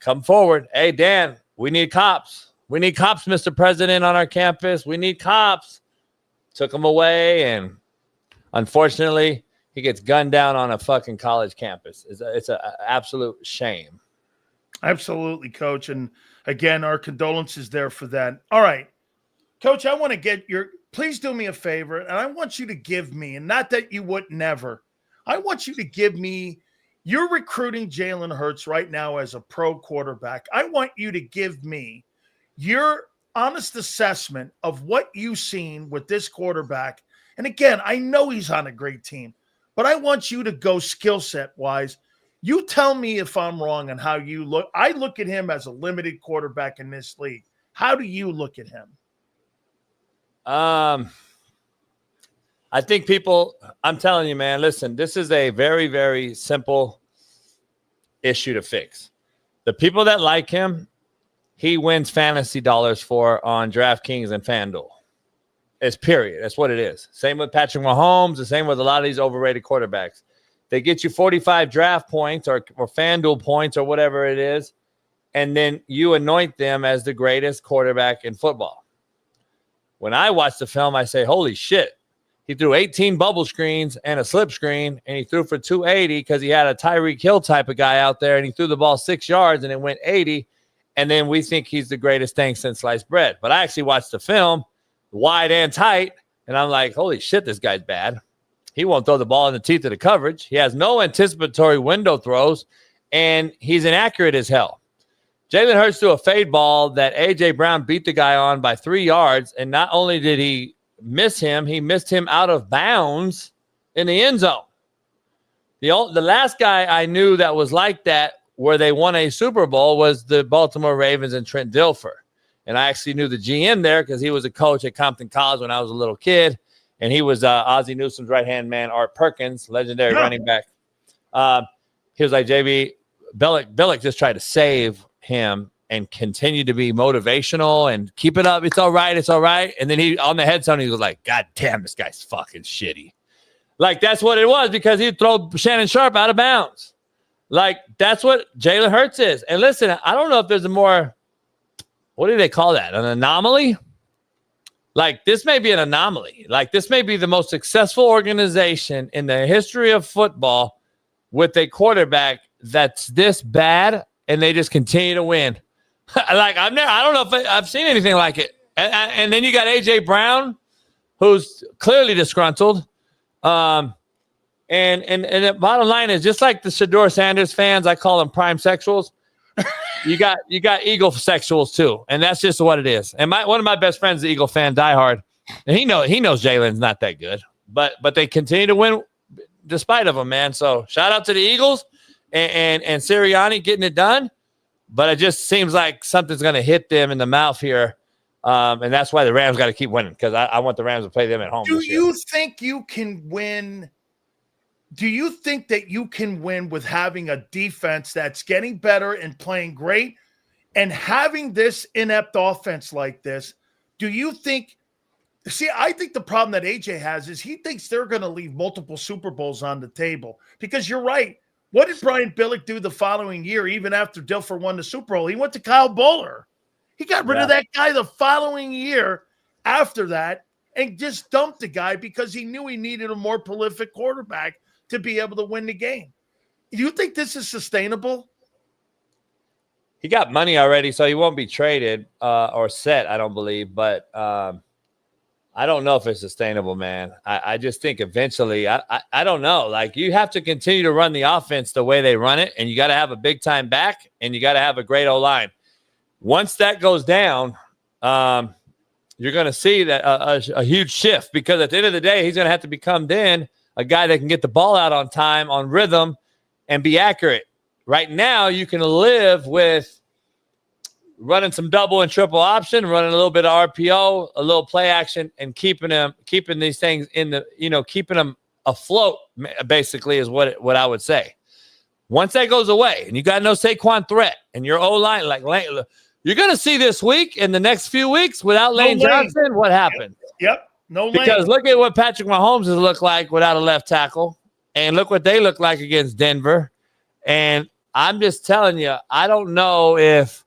come forward, hey, Dan, we need cops. We need cops, Mr. President, on our campus. We need cops. took him away, and unfortunately, he gets gunned down on a fucking college campus. It's an absolute shame. Absolutely, Coach. And again, our condolences there for that. All right, Coach, I want to get please do me a favor, and I want you to give me, and not that you would never, I want you to give me, you're recruiting Jalen Hurts right now as a pro quarterback. I want you to give me your honest assessment of what you've seen with this quarterback. And again, I know he's on a great team, but I want you to go skill set wise. You tell me if I'm wrong on how you look. I look at him as a limited quarterback in this league. How do you look at him? I think I'm telling you, man, listen, this is a very, very simple issue to fix. The people that like him, he wins fantasy dollars for on DraftKings and FanDuel. It's period. That's what it is. Same with Patrick Mahomes. The same with a lot of these overrated quarterbacks. They get you 45 draft points or FanDuel points or whatever it is, and then you anoint them as the greatest quarterback in football. When I watch the film, I say, holy shit. He threw 18 bubble screens and a slip screen, and he threw for 280 because he had a Tyreek Hill type of guy out there, and he threw the ball 6 yards, and it went 80, and then we think he's the greatest thing since sliced bread. But I actually watched the film, wide and tight, and I'm like, holy shit, this guy's bad. He won't throw the ball in the teeth of the coverage. He has no anticipatory window throws, and he's inaccurate as hell. Jalen Hurts threw a fade ball that A.J. Brown beat the guy on by 3 yards, and not only did he miss him, he missed him out of bounds in the end zone. The last guy I knew that was like that where they won a Super Bowl was the Baltimore Ravens and Trent Dilfer. And I actually knew the GM there because he was a coach at Compton College when I was a little kid. And he was Ozzie Newsome's right-hand man, Art Perkins, legendary running back. He was like, JB, Billick just tried to save him and continue to be motivational and keep it up. It's all right. It's all right. And then he, on the headset, he was like, God damn, this guy's fucking shitty. Like, that's what it was because he'd throw Shannon Sharp out of bounds. Like, that's what Jalen Hurts is. And listen, I don't know if there's a more, what do they call that? An anomaly? Like, this may be an anomaly. Like, this may be the most successful organization in the history of football with a quarterback that's this bad, and they just continue to win. Like, I don't know if I've seen anything like it. And then you got A.J. Brown, who's clearly disgruntled. And the bottom line is, just like the Shedeur Sanders fans, I call them prime sexuals. You got Eagle sexuals too, and that's just what it is. And one of my best friends is an Eagle fan, diehard, and he knows Jalen's not that good, but they continue to win despite of him, man. So shout out to the Eagles and Sirianni getting it done. But it just seems like something's going to hit them in the mouth here, and that's why the Rams got to keep winning because I want the Rams to play them at home. Do you think you can win? Do you think that you can win with having a defense that's getting better and playing great and having this inept offense like this? Do you think – see, I think the problem that AJ has is he thinks they're going to leave multiple Super Bowls on the table because you're right. What did Brian Billick do the following year, even after Dilfer won the Super Bowl? He went to Kyle Bowler. He got rid of that guy the following year after that and just dumped the guy because he knew he needed a more prolific quarterback to be able to win the game. Do you think this is sustainable? He got money already, so he won't be traded or set, I don't believe. But I don't know if it's sustainable, man. I just think eventually, I don't know. Like, you have to continue to run the offense the way they run it, and you got to have a big-time back, and you got to have a great O-line. Once that goes down, you're going to see that a huge shift because at the end of the day, he's going to have to become then a guy that can get the ball out on time, on rhythm, and be accurate. Right now, you can live with running some double and triple option, running a little bit of RPO, a little play action, and keeping these things in the, keeping them afloat, basically, is what I would say. Once that goes away, and you got no Saquon threat, and your O-line, like you're going to see this week and the next few weeks without Lane Johnson, what happened? Yep. No, because look at what Patrick Mahomes has looked like without a left tackle, and look what they look like against Denver. And I'm just telling you, I don't know if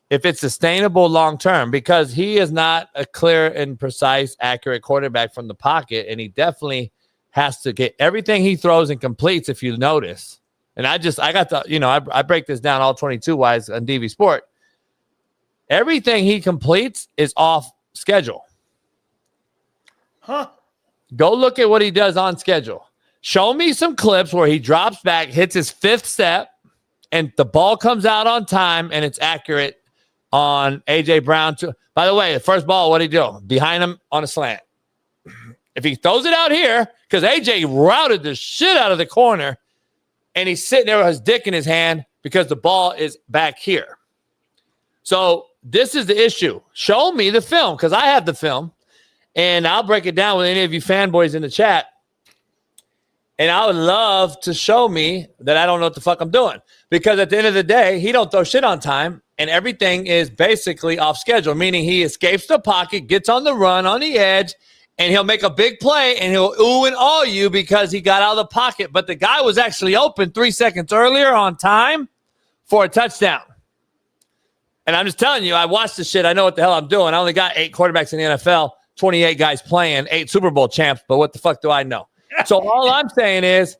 if it's sustainable long term, because he is not a clear and precise, accurate quarterback from the pocket, and he definitely has to get everything he throws and completes. If you notice, and I got the, I break this down all 22 wise on DV Sport. Everything he completes is off schedule. Huh? Go look at what he does on schedule. Show me some clips where he drops back, hits his fifth step, and the ball comes out on time and it's accurate on A.J. Brown. By the way, the first ball, what did he do? Behind him on a slant. If he throws it out here, because A.J. routed the shit out of the corner, and he's sitting there with his dick in his hand because the ball is back here. So this is the issue. Show me the film, because I have the film, and I'll break it down with any of you fanboys in the chat. And I would love to show me that I don't know what the fuck I'm doing. Because at the end of the day, he don't throw shit on time, and everything is basically off schedule, meaning he escapes the pocket, gets on the run, on the edge, and he'll make a big play, and he'll ooh and awe you because he got out of the pocket. But the guy was actually open 3 seconds earlier on time for a touchdown. And I'm just telling you, I watched this shit. I know what the hell I'm doing. I only got 8 quarterbacks in the NFL, 28 guys playing, 8 Super Bowl champs, but what the fuck do I know? So all I'm saying is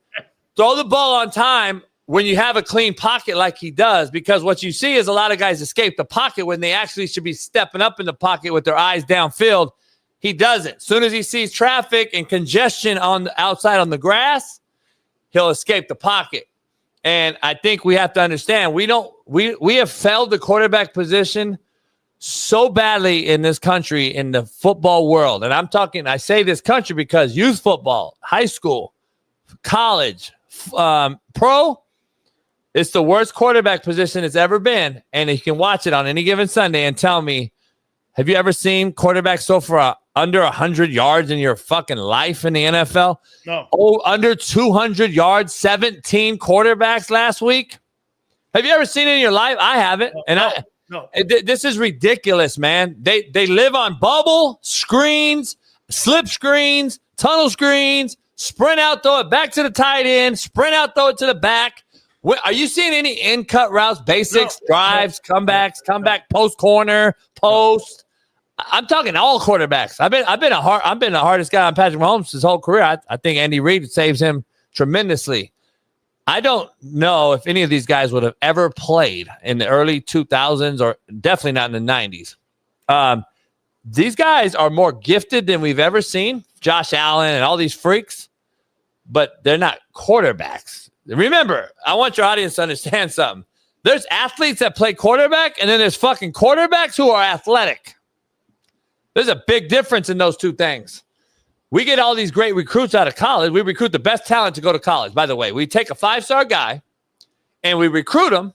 throw the ball on time when you have a clean pocket like he does, because what you see is a lot of guys escape the pocket when they actually should be stepping up in the pocket with their eyes downfield. He doesn't. As soon as he sees traffic and congestion on the outside on the grass, he'll escape the pocket. And I think we have to understand we have failed the quarterback position so badly in this country, in the football world. And I say this country because youth football, high school, college, pro, it's the worst quarterback position it's ever been. And you can watch it on any given Sunday and tell me, have you ever seen quarterbacks throw for under 100 yards in your fucking life in the NFL? No. Oh, under 200 yards, 17 quarterbacks last week. Have you ever seen it in your life? I haven't. No. This is ridiculous, man. They live on bubble, screens, slip screens, tunnel screens, sprint out, throw it back to the tight end, sprint out, throw it to the back. Are you seeing any in-cut routes, basics, drives, comebacks, comeback, post corner, post? I'm talking all quarterbacks. I've been the hardest guy on Patrick Mahomes his whole career. I think Andy Reid saves him tremendously. I don't know if any of these guys would have ever played in the early 2000s or definitely not in the 90s. These guys are more gifted than we've ever seen. Josh Allen and all these freaks, but they're not quarterbacks. Remember, I want your audience to understand something. There's athletes that play quarterback, and then there's fucking quarterbacks who are athletic. There's a big difference in those two things. We get all these great recruits out of college. We recruit the best talent to go to college. By the way, we take a 5-star guy, and we recruit him,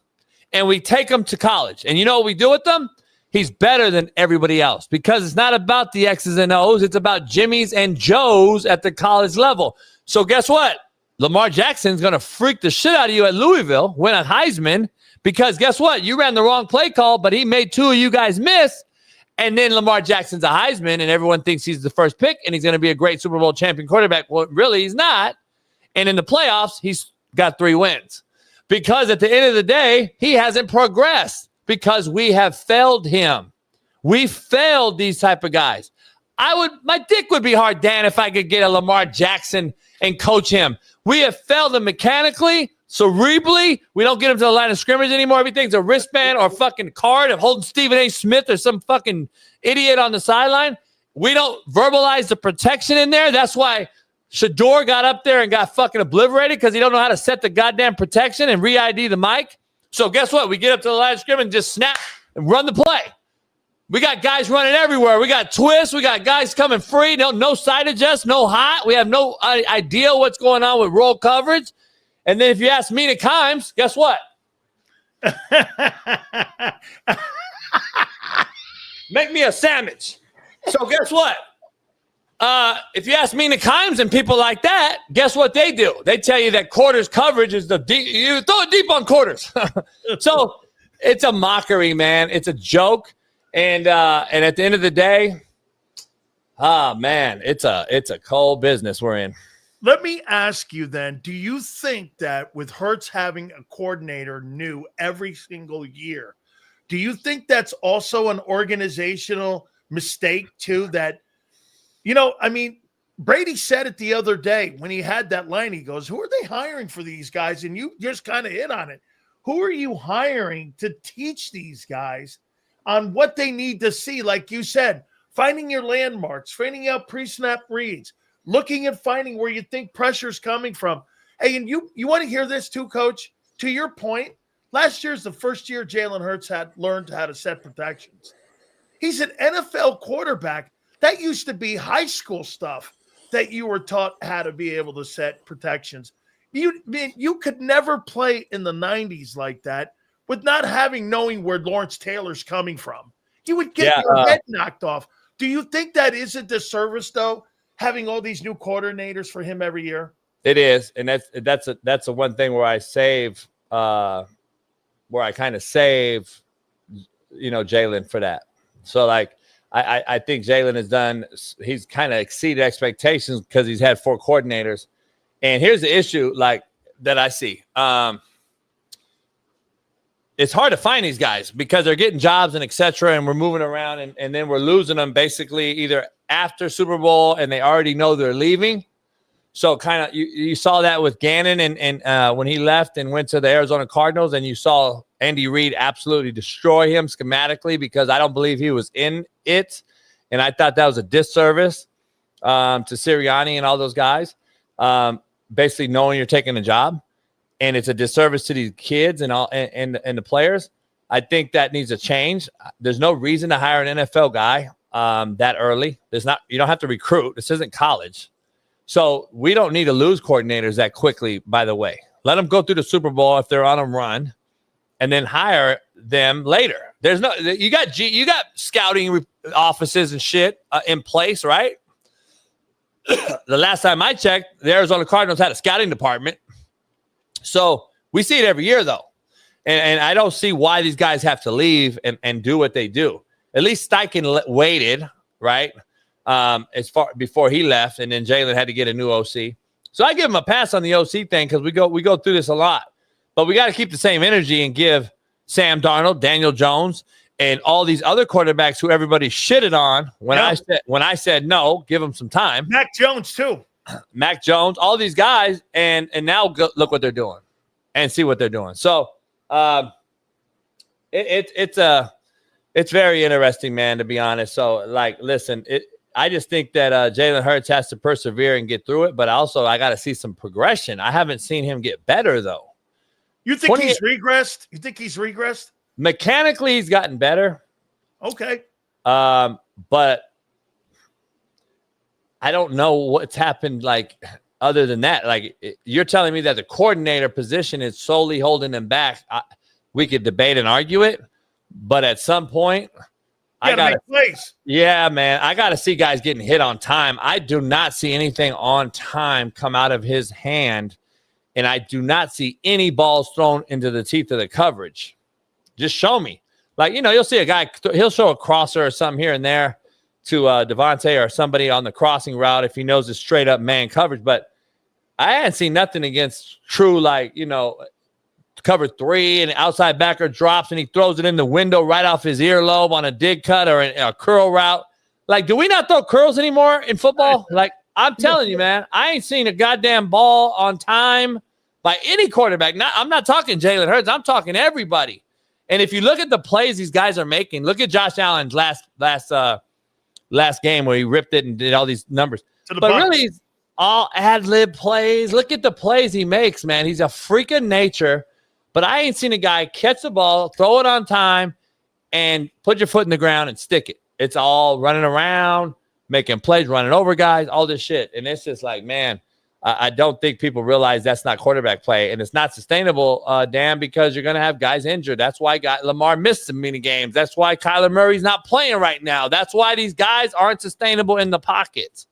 and we take him to college. And you know what we do with them? He's better than everybody else, because it's not about the X's and O's. It's about Jimmys and Joes at the college level. So guess what? Lamar Jackson's going to freak the shit out of you at Louisville, win a Heisman, because guess what? You ran the wrong play call, but he made 2 of you guys miss. And then Lamar Jackson's a Heisman, and everyone thinks he's the first pick, and he's going to be a great Super Bowl champion quarterback. Well, really, he's not. And in the playoffs, he's got 3 wins. Because at the end of the day, he hasn't progressed, because we have failed him. We failed these type of guys. My dick would be hard, Dan, if I could get a Lamar Jackson and coach him. We have failed him mechanically, cerebrally. We don't get him to the line of scrimmage anymore. Everything's a wristband or fucking card of holding Stephen A. Smith or some fucking idiot on the sideline. We don't verbalize the protection in there. That's why Shador got up there and got fucking obliterated, because he don't know how to set the goddamn protection and re-ID the mic. So guess what? We get up to the line of scrimmage and just snap and run the play. We got guys running everywhere. We got twists. We got guys coming free. No side adjust, no hot. We have no idea what's going on with roll coverage. And then if you ask Mina Kimes, guess what? Make me a sandwich. So guess what? If you ask Mina Kimes and people like that, guess what they do? They tell you that quarters coverage is the deep. You throw it deep on quarters. So it's a mockery, man. It's a joke. And at the end of the day, man, it's a cold business we're in. Let me ask you then, do you think that with Hurts having a coordinator new every single year, Do you think that's also an organizational mistake too? That, I mean, Brady said it the other day when he had that line. He goes, who are they hiring for these guys? And you just kind of hit on it. Who are you hiring to teach these guys on what they need to see? Like you said, finding your landmarks, finding out pre-snap reads, looking and finding where you think pressure's coming from. Hey, and you want to hear this too, Coach? To your point, last year's the first year Jalen Hurts had learned how to set protections. He's an NFL quarterback. That used to be high school stuff that you were taught how to be able to set protections. You could never play in the 90s like that with not knowing where Lawrence Taylor's coming from. You would get your head knocked off. Do you think that is a disservice, though, having all these new coordinators for him every year? It is, and that's the one thing where I save, where I kind of save, Jalen for that. So like, I think Jalen has done. He's kind of exceeded expectations because he's had 4 coordinators. And here's the issue, like that I see. It's hard to find these guys because they're getting jobs and et cetera, and we're moving around, and then we're losing them basically either after Super Bowl and they already know they're leaving. So kind of you saw that with Gannon and when he left and went to the Arizona Cardinals, and you saw Andy Reid absolutely destroy him schematically because I don't believe he was in it. And I thought that was a disservice to Sirriani and all those guys. Basically knowing you're taking a job, and it's a disservice to these kids and all and the players. I think that needs a change. There's no reason to hire an NFL guy that early. You don't have to recruit. This isn't college. So we don't need to lose coordinators that quickly, by the way. Let them go through the Super Bowl if they're on a run, and then hire them later. You got scouting offices and shit in place, right? The last time I checked, the Arizona Cardinals had a scouting department. So we see it every year, though. And I don't see why these guys have to leave and do what they do. At least Steichen waited, right, as far before he left, and then Jalen had to get a new OC. So I give him a pass on the OC thing because we go through this a lot. But we got to keep the same energy and give Sam Darnold, Daniel Jones, and all these other quarterbacks who everybody shitted on when I said no, give them some time. Mac Jones too. Mac Jones, all these guys, and now look what they're doing, and see what they're doing. So it's very interesting, man, to be honest. So like, listen, I just think that Jalen Hurts has to persevere and get through it, but also I got to see some progression. I haven't seen him get better though. You think he's regressed? You think he's regressed? Mechanically, he's gotten better. Okay. But I don't know what's happened, like, other than that. Like, you're telling me that the coordinator position is solely holding him back. We could debate and argue it, but at some point, I got to place. Yeah, man. I got to see guys getting hit on time. I do not see anything on time come out of his hand, and I do not see any balls thrown into the teeth of the coverage. Just show me. Like, you'll see a guy, he'll show a crosser or something here and there to Devontae or somebody on the crossing route if he knows it's straight up man coverage. But I hadn't seen nothing against true, like, cover 3 and outside backer drops and he throws it in the window right off his earlobe on a dig cut or a curl route. Like, do we not throw curls anymore in football? Like, I'm telling you, man, I ain't seen a goddamn ball on time by any quarterback. I'm not talking Jalen Hurts. I'm talking everybody. And if you look at the plays these guys are making, look at Josh Allen's last game where he ripped it and did all these numbers. But really, it's all ad-lib plays. Look at the plays he makes, man. He's a freak of nature. But I ain't seen a guy catch the ball, throw it on time, and put your foot in the ground and stick it. It's all running around, making plays, running over guys, all this shit. And it's just like, man, I don't think people realize that's not quarterback play. And it's not sustainable, Dan, because you're going to have guys injured. That's why Lamar missed so many games. That's why Kyler Murray's not playing right now. That's why these guys aren't sustainable in the pockets.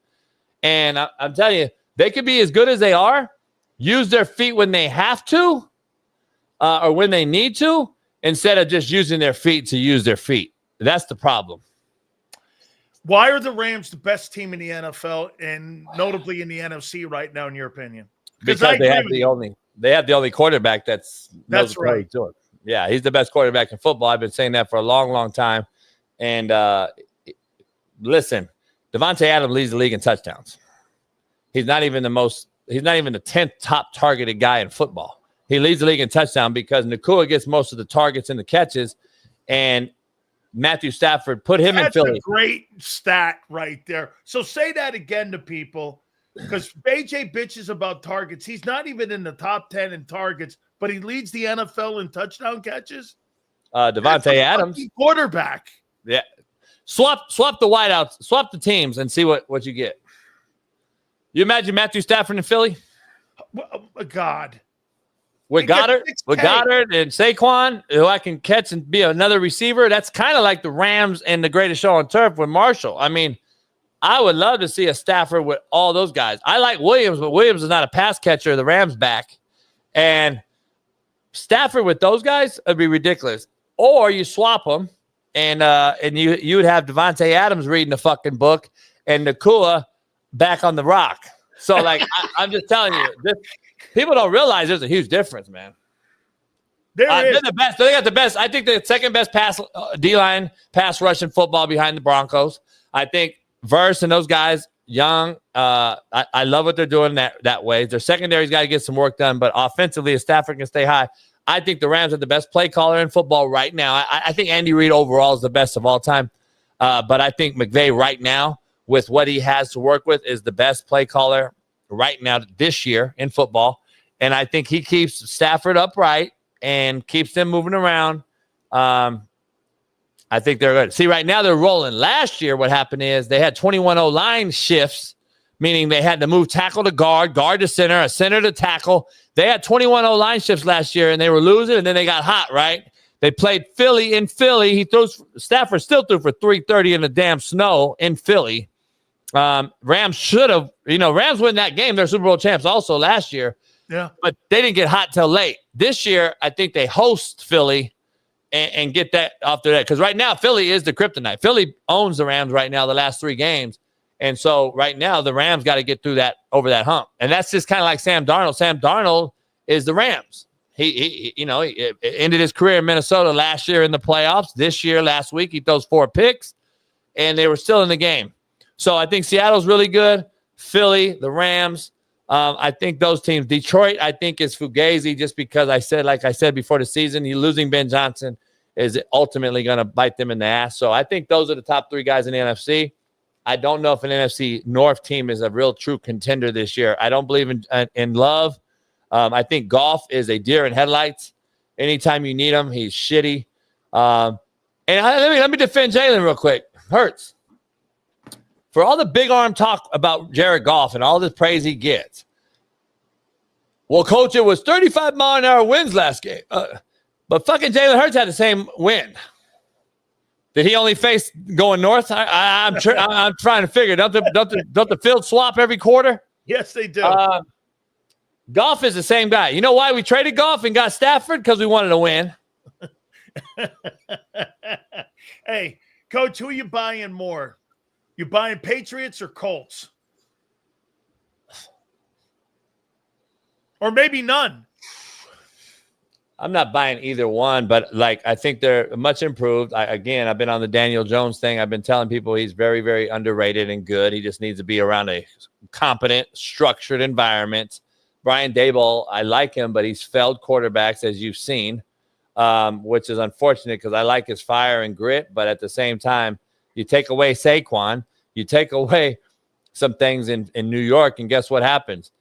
And I'm telling you, they could be as good as they are, use their feet when they have to, or when they need to, instead of just using their feet to use their feet. That's the problem. Why are the Rams the best team in the NFL and notably in the NFC right now, in your opinion? Because they have the only quarterback that's right. To it. Yeah, he's the best quarterback in football. I've been saying that for a long, long time. And listen, Devontae Adams leads the league in touchdowns. He's not even the 10th top targeted guy in football. He leads the league in touchdown because Nakua gets most of the targets and the catches, and Matthew Stafford put him in Philly. That's a great stat right there. So say that again to people, because AJ bitches about targets. He's not even in the top 10 in targets, but he leads the NFL in touchdown catches. Devontae Adams, quarterback. Yeah, swap the wideouts, swap the teams, and see what you get. You imagine Matthew Stafford in Philly? Oh, God. With Goddard and Saquon, who I can catch and be another receiver. That's kind of like the Rams and the greatest show on turf with Marshall. I mean, I would love to see a Stafford with all those guys. I like Williams, but Williams is not a pass catcher. The Rams back. And Stafford with those guys would be ridiculous. Or you swap them, and you would have Devontae Adams reading the fucking book and Nakua back on the rock. So, like, I'm just telling you, people don't realize there's a huge difference, man. They're the best. They got the best. I think the second best D-line pass rush in football behind the Broncos. I think Verse and those guys, young. I love what they're doing that way. Their secondary's got to get some work done, but offensively, if Stafford can stay high, I think the Rams are the best play caller in football right now. I think Andy Reid overall is the best of all time, but I think McVay right now, with what he has to work with, is the best play caller right now this year in football. And I think he keeps Stafford upright and keeps them moving around. I think they're good. See, right now they're rolling. Last year, what happened is they had 21 O-line shifts, meaning they had to move tackle to guard to center, a center to tackle. They had 21 O-line shifts last year, and they were losing, and then they got hot, right? They played Philly in Philly. Stafford still threw for 330 in the damn snow in Philly. Rams should have, Rams win that game. They're Super Bowl champs also last year. Yeah. But they didn't get hot till late. This year, I think they host Philly and get that off their head. Because right now, Philly is the kryptonite. Philly owns the Rams right now the last 3 games. And so right now, the Rams got to get through over that hump. And that's just kind of like Sam Darnold. Sam Darnold is the Rams. He ended his career in Minnesota last year in the playoffs. This year, last week, he throws 4 picks, and they were still in the game. So I think Seattle's really good. Philly, the Rams. I think those teams. Detroit, I think, is fugazi just because like I said before the season, losing Ben Johnson is ultimately going to bite them in the ass. So I think those are the top 3 guys in the NFC. I don't know if an NFC North team is a real true contender this year. I don't believe in Love. I think Goff is a deer in headlights. Anytime you need him, he's shitty. And let me defend Jalen real quick. Hurts. For all the big arm talk about Jared Goff and all the praise he gets. Well, coach, it was 35-mile-an-hour winds last game. But fucking Jalen Hurts had the same wind. Did he only face going north? I'm trying to figure. Don't the field swap every quarter? Yes, they do. Goff is the same guy. You know why we traded Goff and got Stafford? Because we wanted to win. Hey, coach, who are you buying more? You buying Patriots or Colts? Or maybe none. I'm not buying either one, but I think they're much improved. I've been on the Daniel Jones thing. I've been telling people he's very, very underrated and good. He just needs to be around a competent, structured environment. Brian Daboll, I like him, but he's failed quarterbacks, as you've seen, which is unfortunate because I like his fire and grit. But at the same time, you take away Saquon, you take away some things in New York, and guess what happens?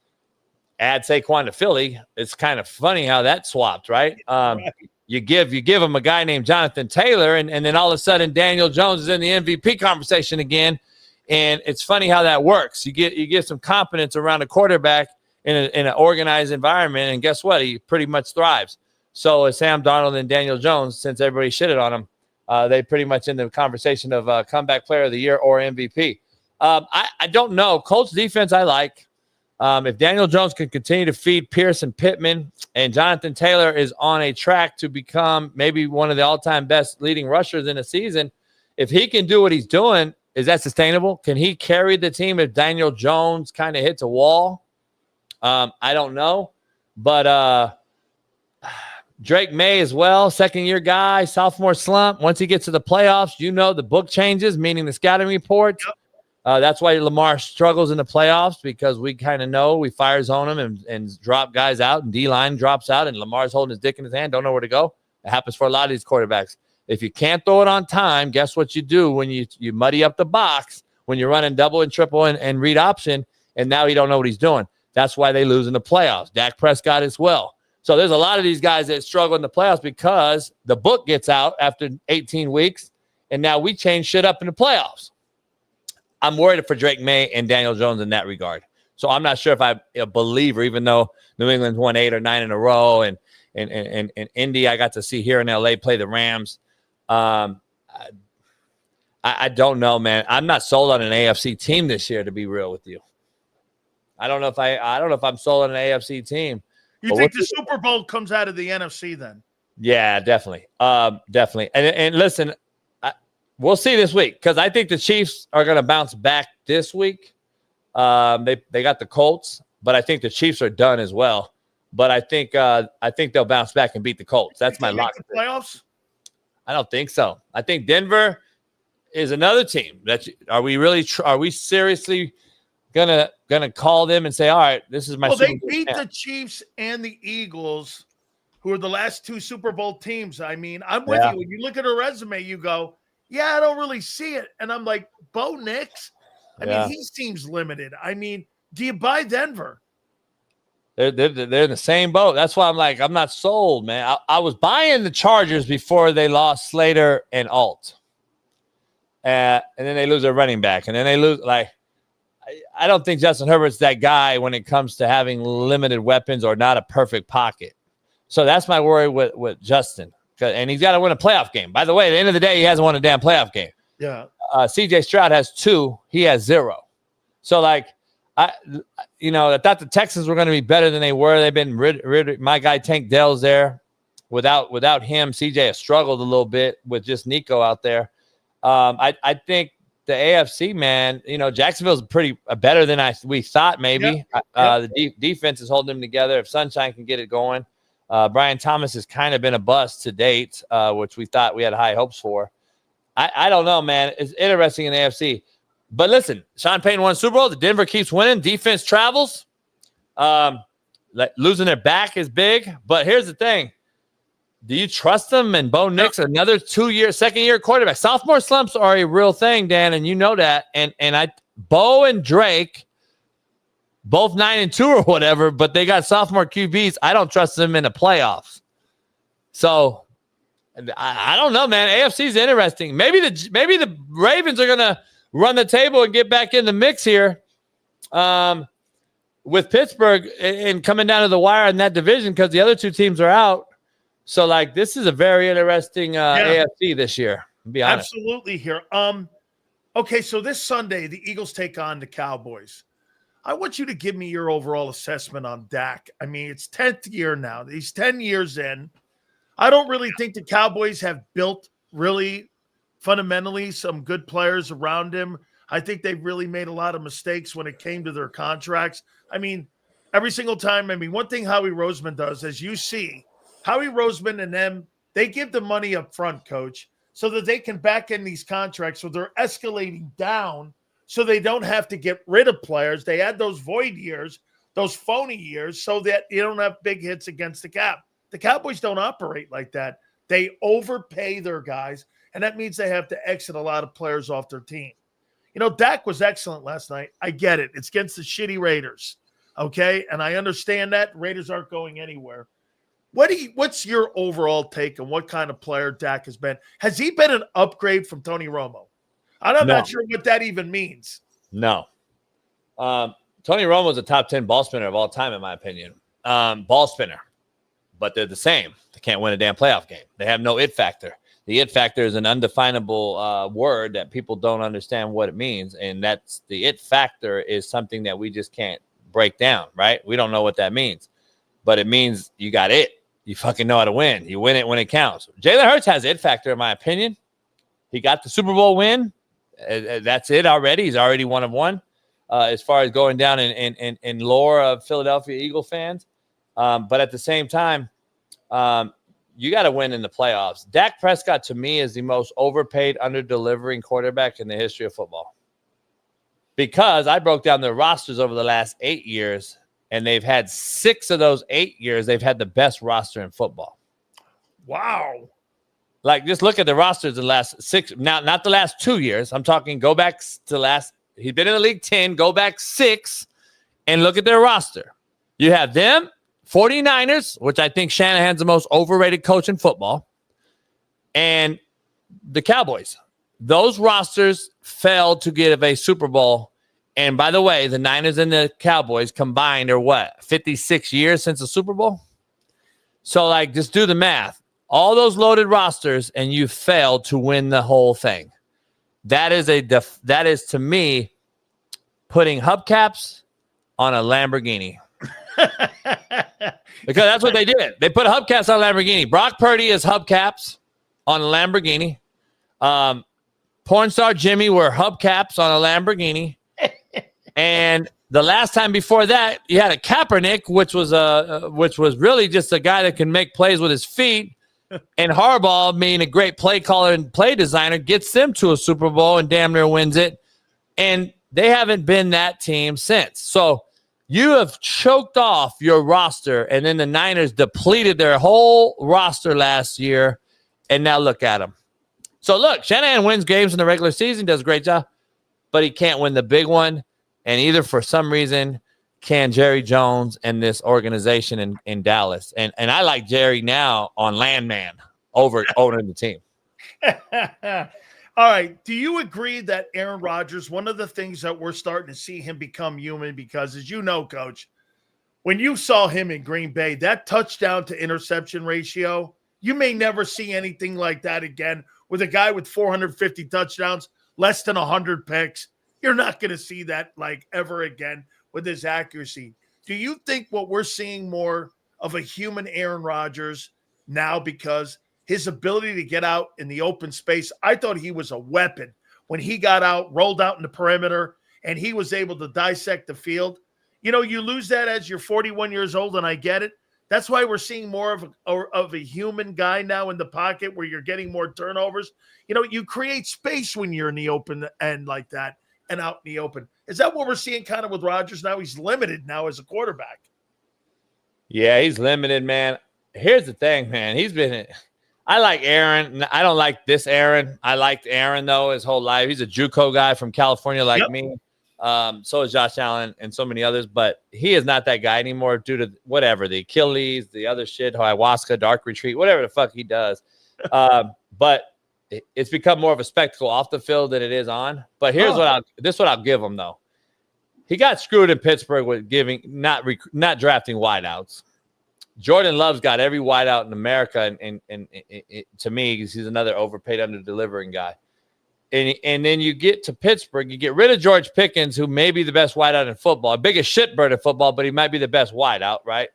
Add Saquon to Philly. It's kind of funny how that swapped, right? You give him a guy named Jonathan Taylor, and then all of a sudden Daniel Jones is in the MVP conversation again. And it's funny how that works. You get some confidence around a quarterback in an organized environment, and guess what? He pretty much thrives. So is Sam Darnold and Daniel Jones, since everybody shitted on him, they pretty much in the conversation of comeback player of the year or MVP. I don't know. Colts defense I like. If Daniel Jones can continue to feed Pierce and Pittman, and Jonathan Taylor is on a track to become maybe one of the all-time best leading rushers in a season, if he can do what he's doing, is that sustainable? Can he carry the team if Daniel Jones kind of hits a wall? I don't know. But Drake May as well, second-year guy, sophomore slump. Once he gets to the playoffs, the book changes, meaning the scouting reports. Yep. That's why Lamar struggles in the playoffs, because we kind of know we fire zone him and drop guys out, and D-line drops out, and Lamar's holding his dick in his hand, don't know where to go. It happens for a lot of these quarterbacks. If you can't throw it on time, guess what you do when you muddy up the box, when you're running double and triple and read option, and now you don't know what he's doing. That's why they lose in the playoffs. Dak Prescott as well. So there's a lot of these guys that struggle in the playoffs because the book gets out after 18 weeks, and now we change shit up in the playoffs. I'm worried for Drake May and Daniel Jones in that regard. So I'm not sure if I'm a believer, even though New England's won 8 or 9 in a row, and Indy I got to see here in LA play the Rams. I don't know, man. I'm not sold on an AFC team this year, to be real with you. I don't know if I'm sold on an AFC team. You think the Super Bowl comes out of the NFC then? Yeah, definitely. Definitely. And listen, we'll see this week, because I think the Chiefs are going to bounce back this week. They got the Colts, but I think the Chiefs are done as well. But I think they'll bounce back and beat the Colts. That's my lock. Playoffs? I don't think so. I think Denver is another team. Are we seriously gonna call them and say, all right, this is my Well, Super they Bowl beat champ. the Chiefs and the Eagles, who are the last 2 Super Bowl teams. I mean, I'm with you. When you look at a resume, you go, yeah, I don't really see it. And I'm like, Bo Nix, I mean, he seems limited. I mean, do you buy Denver? They're in the same boat. That's why I'm like, I'm not sold, man. I was buying the Chargers before they lost Slater and Alt. And then they lose their running back. And then they lose, I don't think Justin Herbert's that guy when it comes to having limited weapons or not a perfect pocket. So that's my worry with Justin. And he's got to win a playoff game. By the way, at the end of the day, he hasn't won a damn playoff game. Yeah. CJ Stroud has 2. He has 0. So, I thought the Texans were going to be better than they were. They've been rid. My guy Tank Dell's there. Without him, CJ has struggled a little bit with just Nico out there. I think the AFC, man, Jacksonville's pretty better than we thought maybe. The defense is holding them together. If Sunshine can get it going. Brian Thomas has kind of been a bust to date, which we thought we had high hopes for. I don't know, man. It's interesting in the AFC. But listen, Sean Payton won Super Bowl. The Denver keeps winning. Defense travels. Losing their back is big. But here's the thing. Do you trust them? And Bo Nix, another second-year quarterback. Sophomore slumps are a real thing, Dan, and you know that. And Bo and Drake, both 9-2 or whatever, but they got sophomore QBs. I don't trust them in the playoffs. So I don't know, man. AFC is interesting. Maybe the Ravens are gonna run the table and get back in the mix here with Pittsburgh and coming down to the wire in that division because the other 2 teams are out. So, this is a very interesting AFC this year. To be honest. Absolutely here. Okay, so this Sunday, the Eagles take on the Cowboys. I want you to give me your overall assessment on Dak. I mean, it's 10th year now. He's 10 years in. I don't really think the Cowboys have built really fundamentally some good players around him. I think they've really made a lot of mistakes when it came to their contracts. I mean, every single time. I mean, one thing Howie Roseman does, as you see, Howie Roseman and them, they give the money up front, coach, so that they can back in these contracts so they're escalating down so they don't have to get rid of players. They add those void years, those phony years, so that you don't have big hits against the cap. The Cowboys don't operate like that. They overpay their guys, and that means they have to exit a lot of players off their team. Dak was excellent last night. I get it. It's against the shitty Raiders, okay? And I understand that. Raiders aren't going anywhere. What's your overall take on what kind of player Dak has been? Has he been an upgrade from Tony Romo? I'm not sure what that even means. No. Tony Romo's a top 10 ball spinner of all time, in my opinion. Ball spinner. But they're the same. They can't win a damn playoff game. They have no it factor. The it factor is an undefinable word that people don't understand what it means. And that's the it factor is something that we just can't break down, right? We don't know what that means. But it means you got it. You fucking know how to win. You win it when it counts. Jalen Hurts has it factor, in my opinion. He got the Super Bowl win. That's it already. He's already 1 of 1 as far as going down in lore of Philadelphia Eagle fans. But at the same time, you got to win in the playoffs. Dak Prescott, to me, is the most overpaid, under-delivering quarterback in the history of football. Because I broke down their rosters over the last 8 years, and they've had 6 of those 8 years, they've had the best roster in football. Wow. Like, just look at the rosters in the last 6. Now, not the last 2 years. I'm talking go back to last. He's been in the league 10. Go back 6 and look at their roster. You have them, 49ers, which I think Shanahan's the most overrated coach in football, and the Cowboys. Those rosters failed to get a Super Bowl. And by the way, the Niners and the Cowboys combined are what? 56 years since the Super Bowl? So, like, just do the math. All those loaded rosters, and you failed to win the whole thing. That is to me putting hubcaps on a Lamborghini. Because that's what they did. They put hubcaps on a Lamborghini. Brock Purdy is hubcaps on a Lamborghini. Porn star Jimmy were hubcaps on a Lamborghini. And the last time before that, you had a Kaepernick, which was really just a guy that can make plays with his feet. And Harbaugh, being a great play caller and play designer, gets them to a Super Bowl and damn near wins it. And they haven't been that team since. So you have choked off your roster, and then the Niners depleted their whole roster last year, and now look at them. So look, Shanahan wins games in the regular season, does a great job, but he can't win the big one. And either for some reason can Jerry Jones and this organization in Dallas. And I like Jerry now on Landman over owning the team. All right. Do you agree that Aaron Rodgers, one of the things that we're starting to see him become human, because as you know, Coach, when you saw him in Green Bay, that touchdown to interception ratio, you may never see anything like that again with a guy with 450 touchdowns, less than 100 picks. You're not going to see that like ever again with his accuracy. Do you think what we're seeing more of a human Aaron Rodgers now because his ability to get out in the open space? I thought he was a weapon when he got out, rolled out in the perimeter, and he was able to dissect the field. You know, you lose that as you're 41 years old, and I get it. That's why we're seeing more of a human guy now in the pocket where you're getting more turnovers. You know, you create space when you're in the open end like that and out in the open. Is that what we're seeing kind of with Rodgers now? He's limited now as a quarterback. Yeah, he's limited, man. Here's the thing, man. I like Aaron. I don't like this Aaron. I liked Aaron, though, his whole life. He's a JUCO guy from California like me. So is Josh Allen and so many others. But he is not that guy anymore due to whatever, the Achilles, the other shit, ayahuasca, dark retreat, whatever the fuck he does. But it's become more of a spectacle off the field than it is on. But here's what I'll give him, though. He got screwed in Pittsburgh with not drafting wideouts. Jordan Love's got every wideout in America, and to me, he's another overpaid, under-delivering guy. And then you get to Pittsburgh, you get rid of George Pickens, who may be the best wideout in football, biggest shitbird in football, but he might be the best wideout, right?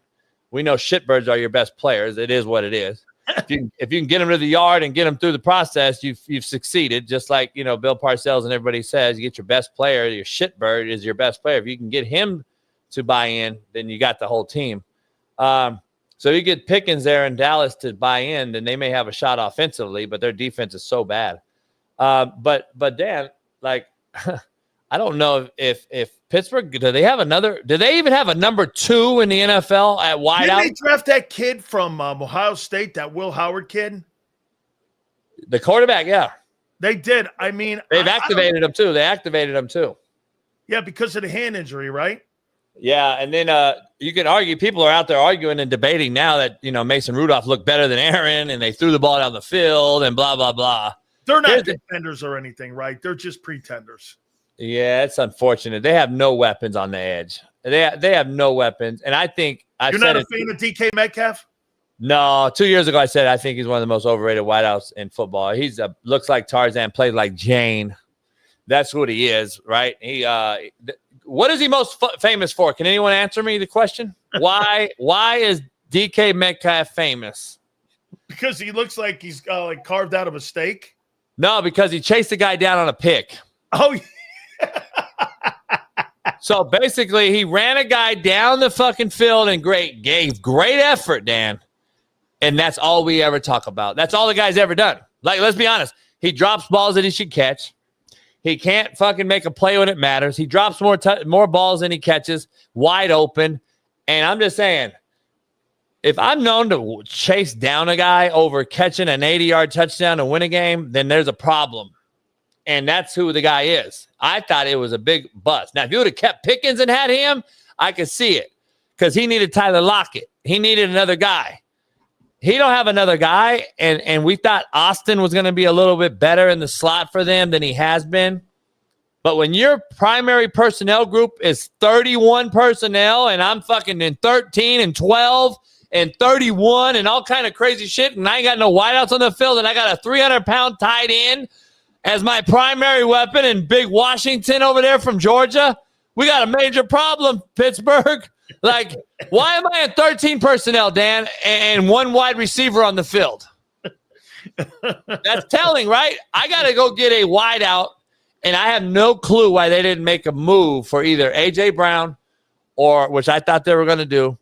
We know shitbirds are your best players. It is what it is. If you can get him to the yard and get him through the process, you've succeeded. Just like, you know, Bill Parcells and everybody says, you get your best player. Your shitbird is your best player. If you can get him to buy in, then you got the whole team. So you get Pickens there in Dallas to buy in, then they may have a shot offensively, but their defense is so bad. But Dan, like, I don't know if Pittsburgh, do they even have a number 2 in the NFL at wideout? Did they draft that kid from Ohio State, that Will Howard kid? The quarterback, yeah. They did. I mean, they've activated him too. They activated him too. Yeah, because of the hand injury, right? Yeah, and then you can argue, people are out there arguing and debating now that, you know, Mason Rudolph looked better than Aaron and they threw the ball down the field and blah, blah, blah. They're not contenders or anything, right? They're just pretenders. Yeah, it's unfortunate. They have no weapons on the edge. They have no weapons. And I think you're not a fan of DK Metcalf? No, 2 years ago I said I think he's one of the most overrated wideouts in football. He's looks like Tarzan, plays like Jane. That's what he is, right? What is he most famous for? Can anyone answer me the question? Why is DK Metcalf famous? Because he looks like he's like carved out of a steak? No, because he chased the guy down on a pick. Oh, yeah. So basically, he ran a guy down the fucking field and gave great effort, Dan. And that's all we ever talk about. That's all the guy's ever done. Like, let's be honest. He drops balls that he should catch. He can't fucking make a play when it matters. He drops more balls than he catches, wide open. And I'm just saying, if I'm known to chase down a guy over catching an 80-yard touchdown to win a game, then there's a problem. And that's who the guy is. I thought it was a big bust. Now, if you would have kept Pickens and had him, I could see it because he needed Tyler Lockett. He needed another guy. He don't have another guy, and we thought Austin was going to be a little bit better in the slot for them than he has been. But when your primary personnel group is 31 personnel, and I'm fucking in 13 and 12 and 31 and all kind of crazy shit, and I ain't got no wideouts on the field, and I got a 300-pound tight end as my primary weapon and Big Washington over there from Georgia, we got a major problem, Pittsburgh. Like, why am I at 13 personnel, Dan, and one wide receiver on the field? That's telling, right? I got to go get a wideout, and I have no clue why they didn't make a move for either A.J. Brown or, which I thought they were going to do,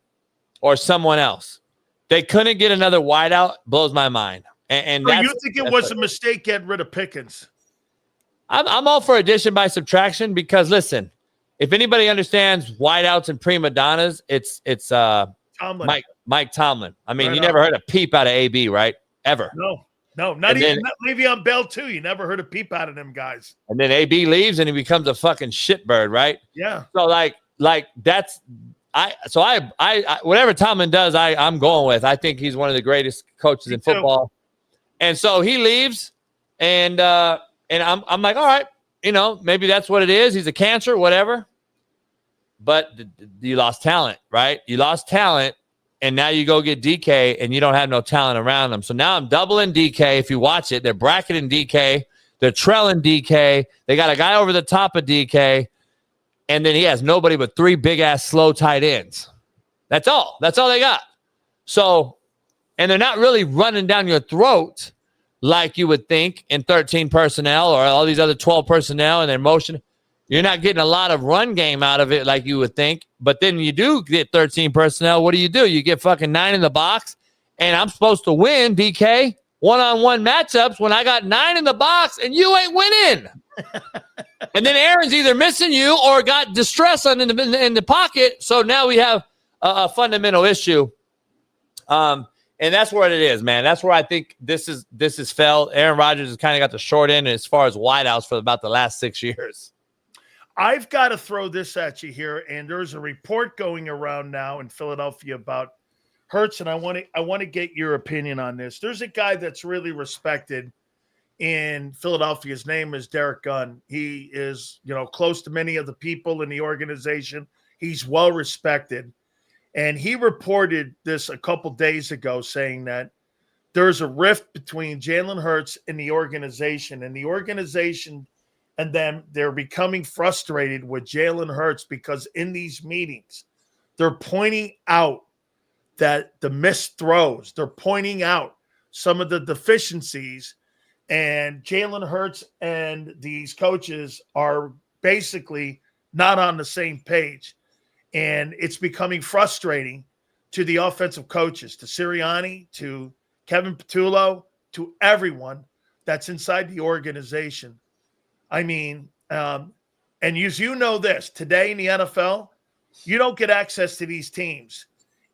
or someone else. They couldn't get another wideout. Blows my mind. And so you think it was a mistake getting rid of Pickens? I'm all for addition by subtraction because, listen, if anybody understands wideouts and prima donnas, it's Tomlin. Mike Tomlin. I mean, you never heard a peep out of AB, right? Ever. No, not Le'Veon Bell, too. You never heard a peep out of them guys. And then AB leaves and he becomes a fucking shitbird, right? Yeah. So, like that's whatever Tomlin does, I'm going with. I think he's one of the greatest coaches in football. And so he leaves, and I'm like, all right, maybe that's what it is. He's a cancer, whatever. But you lost talent, right? You lost talent, and now you go get DK, and you don't have no talent around him. So now I'm doubling DK. If you watch it, they're bracketing DK. They're trailing DK. They got a guy over the top of DK, and then he has nobody but 3 big-ass slow tight ends. That's all. That's all they got. So, and they're not really running down your throat like you would think in 13 personnel or all these other 12 personnel and their motion. You're not getting a lot of run game out of it like you would think. But then you do get 13 personnel. What do? You get fucking 9 in the box, and I'm supposed to win, DK, one-on-one matchups when I got 9 in the box and you ain't winning. And then Aaron's either missing you or got distress in the pocket. So now we have a fundamental issue. And that's where it is, man. That's where I think this is fell. Aaron Rodgers has kind of got the short end as far as wideouts for about the last 6 years. I've got to throw this at you here, and there's a report going around now in Philadelphia about Hurts, and I want to get your opinion on this. There's a guy that's really respected in Philadelphia. His name is Derek Gunn. He is, close to many of the people in the organization. He's well respected. And he reported this a couple days ago saying that there's a rift between Jalen Hurts and the organization. And the organization and them, they're becoming frustrated with Jalen Hurts because in these meetings, they're pointing out that the missed throws, they're pointing out some of the deficiencies. And Jalen Hurts and these coaches are basically not on the same page. And it's becoming frustrating to the offensive coaches, to Sirriani, to Kevin Patullo, to everyone that's inside the organization. I mean, and as you know this, today in the NFL, you don't get access to these teams.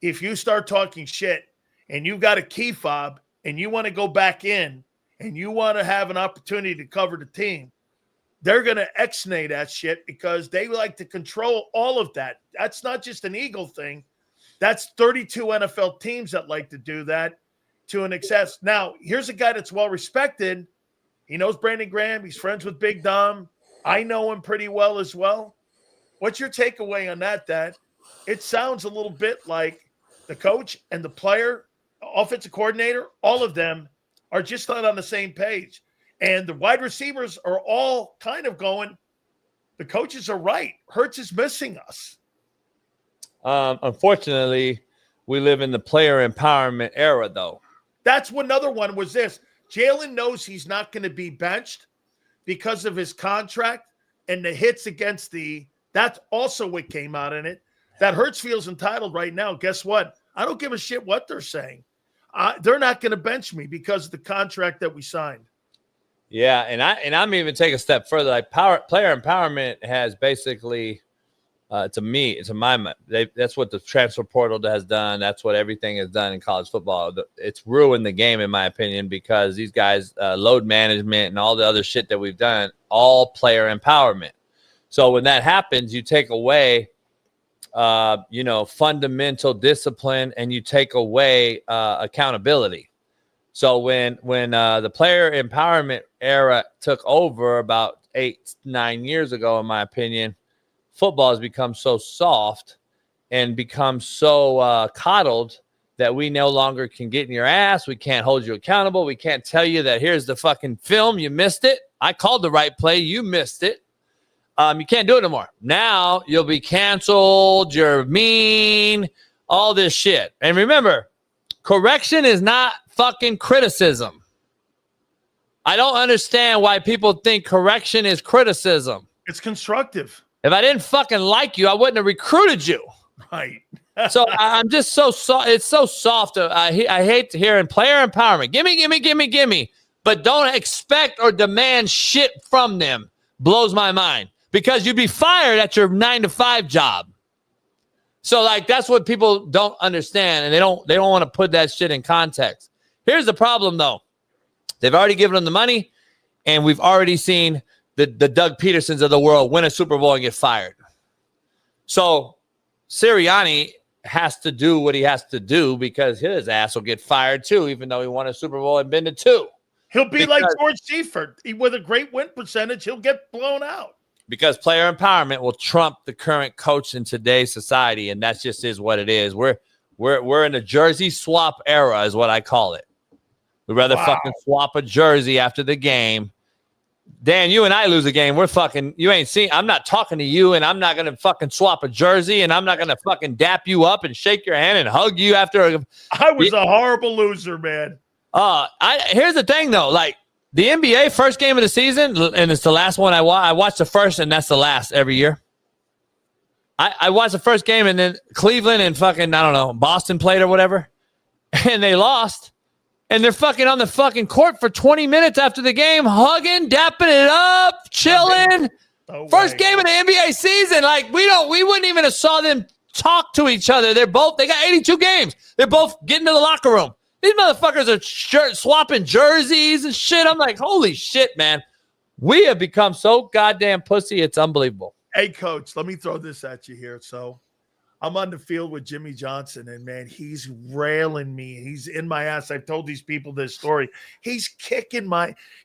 If you start talking shit and you've got a key fob and you want to go back in and you want to have an opportunity to cover the team, they're going to ex-nay that shit because they like to control all of that. That's not just an Eagle thing. That's 32 NFL teams that like to do that to an excess. Now, here's a guy that's well-respected. He knows Brandon Graham. He's friends with Big Dom. I know him pretty well as well. What's your takeaway on that, Dad? It sounds a little bit like the coach and the player, offensive coordinator, all of them are just not on the same page. And the wide receivers are all kind of going, the coaches are right. Hurts is missing us. Unfortunately, we live in the player empowerment era, though. That's what another one was this. Jalen knows he's not going to be benched because of his contract and the hits against that's also what came out in it. That Hurts feels entitled right now. Guess what? I don't give a shit what they're saying. they're not going to bench me because of the contract that we signed. Yeah, and I'm even take a step further. Like player empowerment has basically, to my mind, that's what the transfer portal has done. That's what everything has done in college football. It's ruined the game, in my opinion, because these guys, load management and all the other shit that we've done, all player empowerment. So when that happens, you take away, fundamental discipline, and you take away accountability. So when the player empowerment era took over about 8-9 years ago, in my opinion, football has become so soft and become so coddled that we no longer can get in your ass. We can't hold you accountable. We can't tell you that here's the fucking film. You missed it. I called the right play. You missed it. You can't do it anymore. Now you'll be canceled. You're mean, all this shit. And remember, correction is not fucking criticism. I don't understand why people think correction is criticism. It's constructive. If I didn't fucking like you, I wouldn't have recruited you. Right. So I'm just so soft. It's so soft. I hate hearing player empowerment. Gimme. But don't expect or demand shit from them. Blows my mind. Because you'd be fired at your 9-to-5 job. So like that's what people don't understand, and they don't want to put that shit in context. Here's the problem though. They've already given them the money, and we've already seen the Doug Petersons of the world win a Super Bowl and get fired. So Sirianni has to do what he has to do because his ass will get fired too, even though he won a Super Bowl and been to 2. He'll be like George Seifert. With a great win percentage, he'll get blown out. Because player empowerment will trump the current coach in today's society, and that just is what it is. We're in a jersey swap era, is what I call it. We'd rather fucking swap a jersey after the game. Dan, you and I lose a game. We're fucking. You ain't seen. I'm not talking to you, and I'm not gonna fucking swap a jersey, and I'm not gonna fucking dap you up and shake your hand and hug you after. I was a horrible loser, man. Here's the thing though, like. The NBA first game of the season, and it's the last one I watched the first, and that's the last every year. I watched the first game, and then Cleveland and fucking, I don't know, Boston played or whatever, and they lost. And they're fucking on the fucking court for 20 minutes after the game, hugging, dapping it up, chilling. First game of the NBA season. Like, we wouldn't even have saw them talk to each other. They got 82 games. They're both getting to the locker room. These motherfuckers are swapping jerseys and shit. I'm like, holy shit, man. We have become so goddamn pussy. It's unbelievable. Hey, Coach, let me throw this at you here. So I'm on the field with Jimmy Johnson, and, man, he's railing me. He's in my ass. I've told these people this story. He's kicking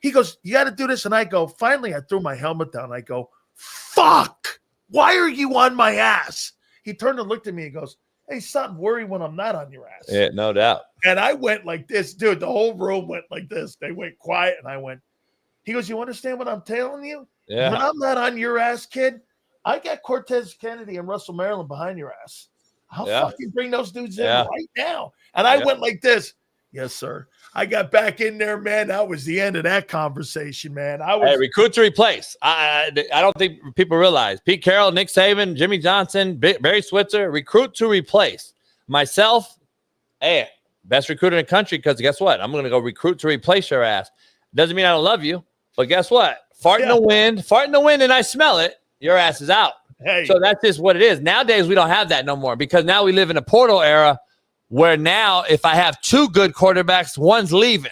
he goes, you got to do this. And I go, finally, I threw my helmet down. I go, fuck. Why are you on my ass? He turned and looked at me and goes, hey, son, worry when I'm not on your ass. Yeah, no doubt. And I went like this, dude. The whole room went like this. They went quiet, and I went. He goes, you understand what I'm telling you? Yeah. When I'm not on your ass, kid, I got Cortez Kennedy and Russell Maryland behind your ass. I'll fucking bring those dudes in right now. And I went like this. Yes, sir. I got back in there, man. That was the end of that conversation, man. Hey, recruit to replace. I don't think people realize. Pete Carroll, Nick Saban, Jimmy Johnson, Barry Switzer, recruit to replace. Myself, hey, best recruiter in the country because guess what? I'm going to go recruit to replace your ass. Doesn't mean I don't love you, but guess what? Fart in the wind, and I smell it. Your ass is out. Hey. So that's just what it is. Nowadays, we don't have that no more because now we live in a portal era where now if I have 2 good quarterbacks, one's leaving.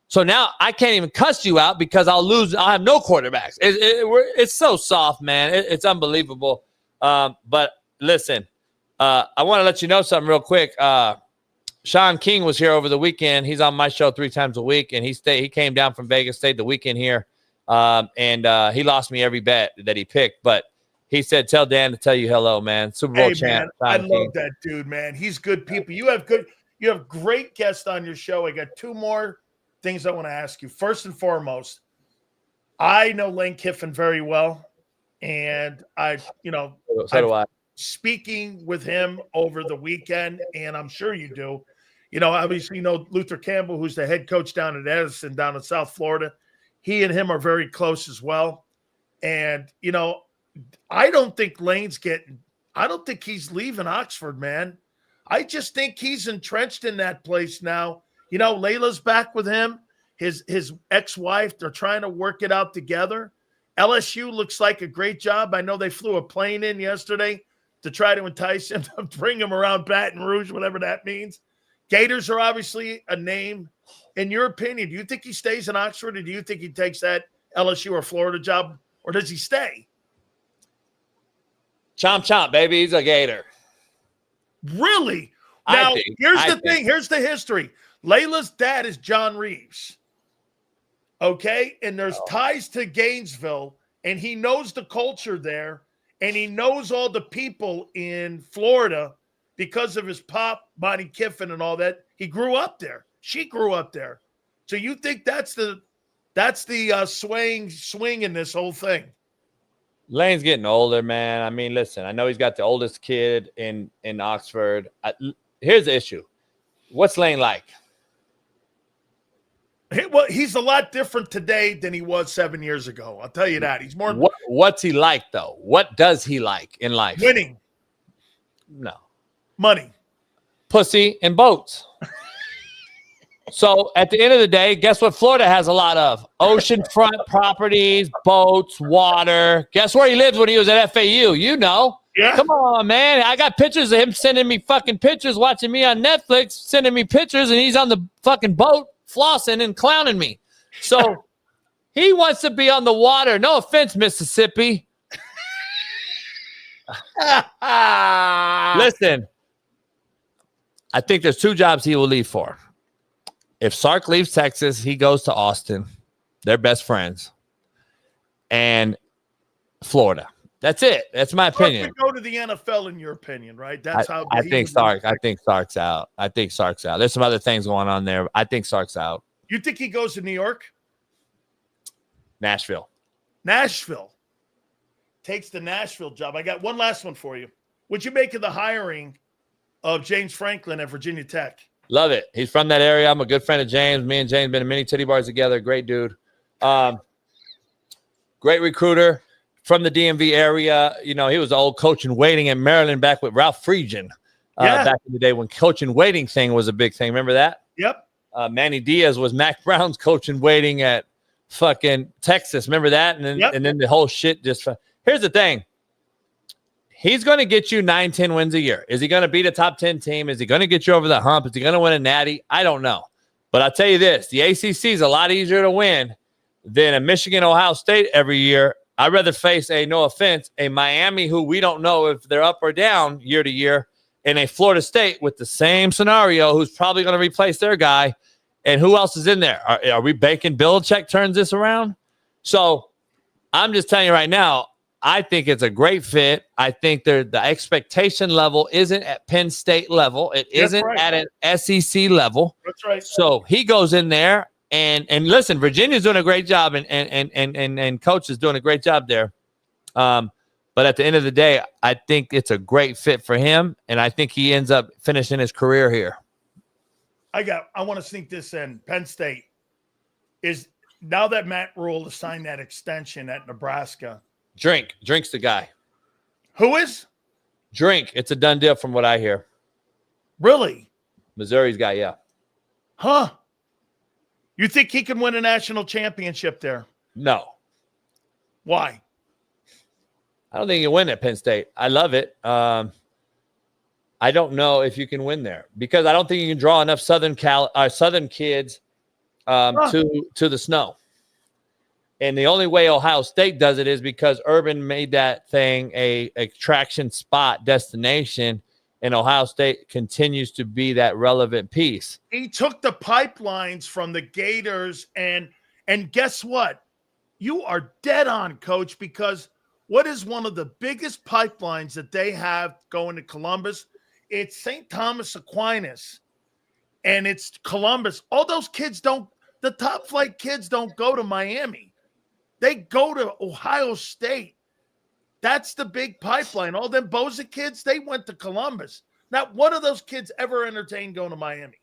So now I can't even cuss you out because I'll lose. I'll have no quarterbacks. It's so soft, man. It's unbelievable. But listen, I want to let you know something real quick. Sean King was here over the weekend. He's on my show 3 times a week, and he came down from Vegas, stayed the weekend here, and he lost me every bet that he picked. But he said, tell Dan to tell you hello, man. Super Bowl champ. Man, I love that dude, man. He's good people. You have great guests on your show. I got 2 more things I want to ask you. First and foremost, I know Lane Kiffin very well, and speaking with him over the weekend, and I'm sure you do. Obviously, Luther Campbell, who's the head coach down at Edison, down in South Florida. He and him are very close as well. And, I don't think he's leaving Oxford, man. I just think he's entrenched in that place now. You know, Layla's back with him. His ex-wife, they're trying to work it out together. LSU looks like a great job. I know they flew a plane in yesterday to try to entice him to bring him around Baton Rouge, whatever that means. Gators are obviously a name. In your opinion, do you think he stays in Oxford, or do you think he takes that LSU or Florida job, or does he stay? Chomp, chomp, baby. He's a Gator. Really? Now, here's the thing. think. Here's the history. Layla's dad is John Reeves. Okay? And there's ties to Gainesville, and he knows the culture there, and he knows all the people in Florida because of his pop, Bonnie Kiffin, and all that. He grew up there. She grew up there. So you think that's the swing in this whole thing? Lane's getting older, man. I mean, listen, I know he's got the oldest kid in Oxford. Here's the issue. What's Lane like? Well, he's a lot different today than he was 7 years ago. I'll tell you that. He's more. What's he like, though? What does he like in life? Winning. No. Money. Pussy and boats. So at the end of the day, guess what Florida has a lot of? Oceanfront properties, boats, water. Guess where he lived when he was at FAU? You know. Yeah. Come on, man. I got pictures of him sending me fucking pictures, watching me on Netflix, sending me pictures, and he's on the fucking boat flossing and clowning me. So he wants to be on the water. No offense, Mississippi. Listen, I think there's two jobs he will leave for. If Sark leaves Texas, he goes to Austin. They're best friends. And Florida. That's it. That's my opinion. Sark would go to the NFL, in your opinion, right? That's how I think Sark's out. I think Sark's out. There's some other things going on there. I think Sark's out. You think he goes to New York? Nashville. Takes the Nashville job. I got one last one for you. What'd you make of the hiring of James Franklin at Virginia Tech? Love it. He's from that area. I'm a good friend of James. Me and James been in many titty bars together. Great dude. Great recruiter from the DMV area. You know, he was the old coach in waiting in Maryland back with Ralph Friedgen back in the day when coach in waiting thing was a big thing. Remember that? Yep. Manny Diaz was Mac Brown's coach in waiting at fucking Texas. Remember that? And then the whole shit just – here's the thing. He's going to get you 9-10 wins a year. Is he going to beat a top 10 team? Is he going to get you over the hump? Is he going to win a natty? I don't know. But I'll tell you this. The ACC is a lot easier to win than a Michigan, Ohio State every year. I'd rather face no offense, a Miami who we don't know if they're up or down year to year, and a Florida State with the same scenario who's probably going to replace their guy. And who else is in there? Are we baking Belichick turns this around? So I'm just telling you right now, I think it's a great fit. I think the expectation level isn't at Penn State level. It isn't at an SEC level. That's right. So he goes in there and listen, Virginia's doing a great job and coach is doing a great job there. But at the end of the day, I think it's a great fit for him, and I think he ends up finishing his career here. I want to sneak this in. Penn State is now that Matt Rule has signed that extension at Nebraska. Drink's the guy. Who is? Drink. It's a done deal from what I hear. Really? Missouri's guy, yeah. Huh? You think he can win a national championship there? No. Why? I don't think you win at Penn State. I love it. I don't know if you can win there because I don't think you can draw enough Southern kids to the snow. And the only way Ohio State does it is because Urban made that thing a attraction spot destination, and Ohio State continues to be that relevant piece. He took the pipelines from the Gators, and guess what? You are dead on, Coach, because what is one of the biggest pipelines that they have going to Columbus? It's St. Thomas Aquinas, and it's Columbus. All those kids the top flight kids don't go to Miami. They go to Ohio State. That's the big pipeline. All them Boza kids, they went to Columbus. Not one of those kids ever entertained going to Miami.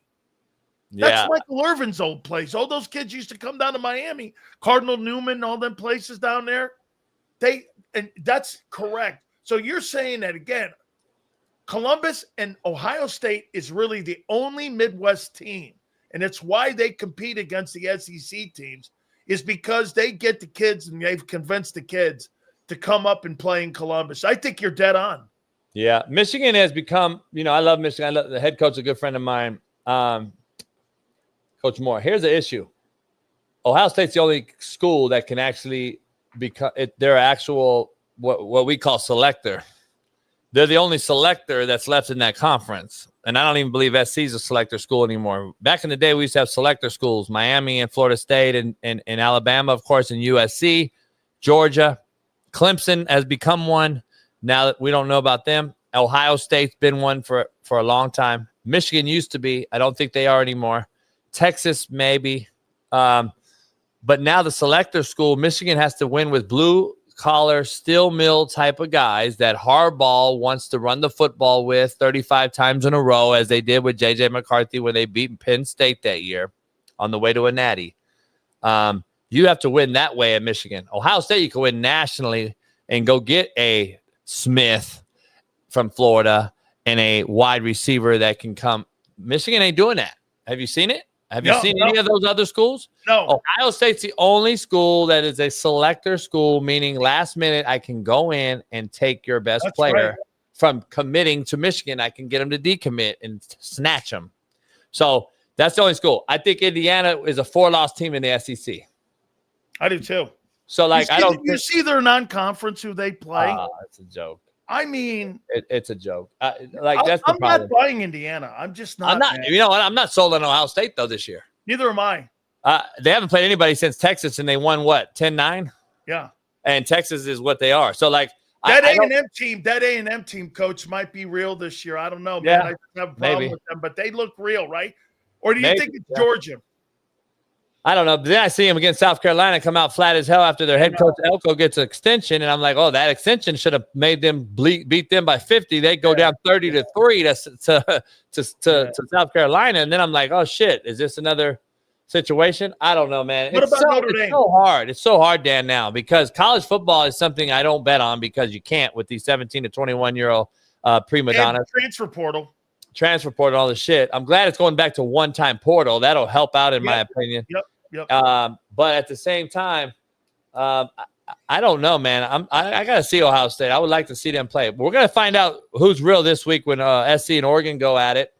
That's Michael Irvin's old place. All those kids used to come down to Miami. Cardinal Newman, all them places down there. And that's correct. So you're saying that again. Columbus and Ohio State is really the only Midwest team, and it's why they compete against the SEC teams, is because they get the kids and they've convinced the kids to come up and play in Columbus. I think you're dead on. Yeah, Michigan has become, I love Michigan. I love the head coach, a good friend of mine, Coach Moore. Here's the issue. Ohio State's the only school that can actually become their actual, what we call selector. They're the only selector that's left in that conference. And I don't even believe SC is a selector school anymore. Back in the day, we used to have selector schools, Miami and Florida State and Alabama, of course, and USC, Georgia. Clemson has become one. Now that we don't know about them. Ohio State's been one for a long time. Michigan used to be. I don't think they are anymore. Texas, maybe. But now the selector school, Michigan has to win with blue-collar, steel mill type of guys that Harbaugh wants to run the football with 35 times in a row, as they did with J.J. McCarthy when they beat Penn State that year on the way to a natty. You have to win that way at Michigan. Ohio State, you can win nationally and go get a Smith from Florida and a wide receiver that can come. Michigan ain't doing that. Have you seen it? Have you seen any of those other schools? No. Ohio State's the only school that is a selector school, meaning last minute I can go in and take your best player from committing to Michigan. I can get them to decommit and snatch them. So that's the only school. I think Indiana is a 4-loss team in the SEC. I do too. So, like, you see their non-conference who they play? It's a joke. I mean, it's a joke. That's the problem. I'm not buying Indiana. I'm just not. I'm not. Man. You know what? I'm not sold on Ohio State though this year. Neither am I. They haven't played anybody since Texas, and they won what 10-9. Yeah. And Texas is what they are. So, like, that A&M team, coach, might be real this year. I don't know, man. I just have a problem with them, but they look real, right? Or do you think it's Georgia? I don't know. But then I see him against South Carolina come out flat as hell after their head coach Elko gets an extension, and I'm like, oh, that extension should have made them beat them by 50. They go down 30-3 to South Carolina, and then I'm like, oh shit, is this another situation? I don't know, man. It's so hard. It's so hard, Dan, now, because college football is something I don't bet on because you can't with these 17 to 21-year-old prima donnas. Transfer portal, all this shit. I'm glad it's going back to one-time portal. That'll help out, in my opinion. Yep. But at the same time, I don't know, man. I got to see Ohio State. I would like to see them play. We're going to find out who's real this week when SC and Oregon go at it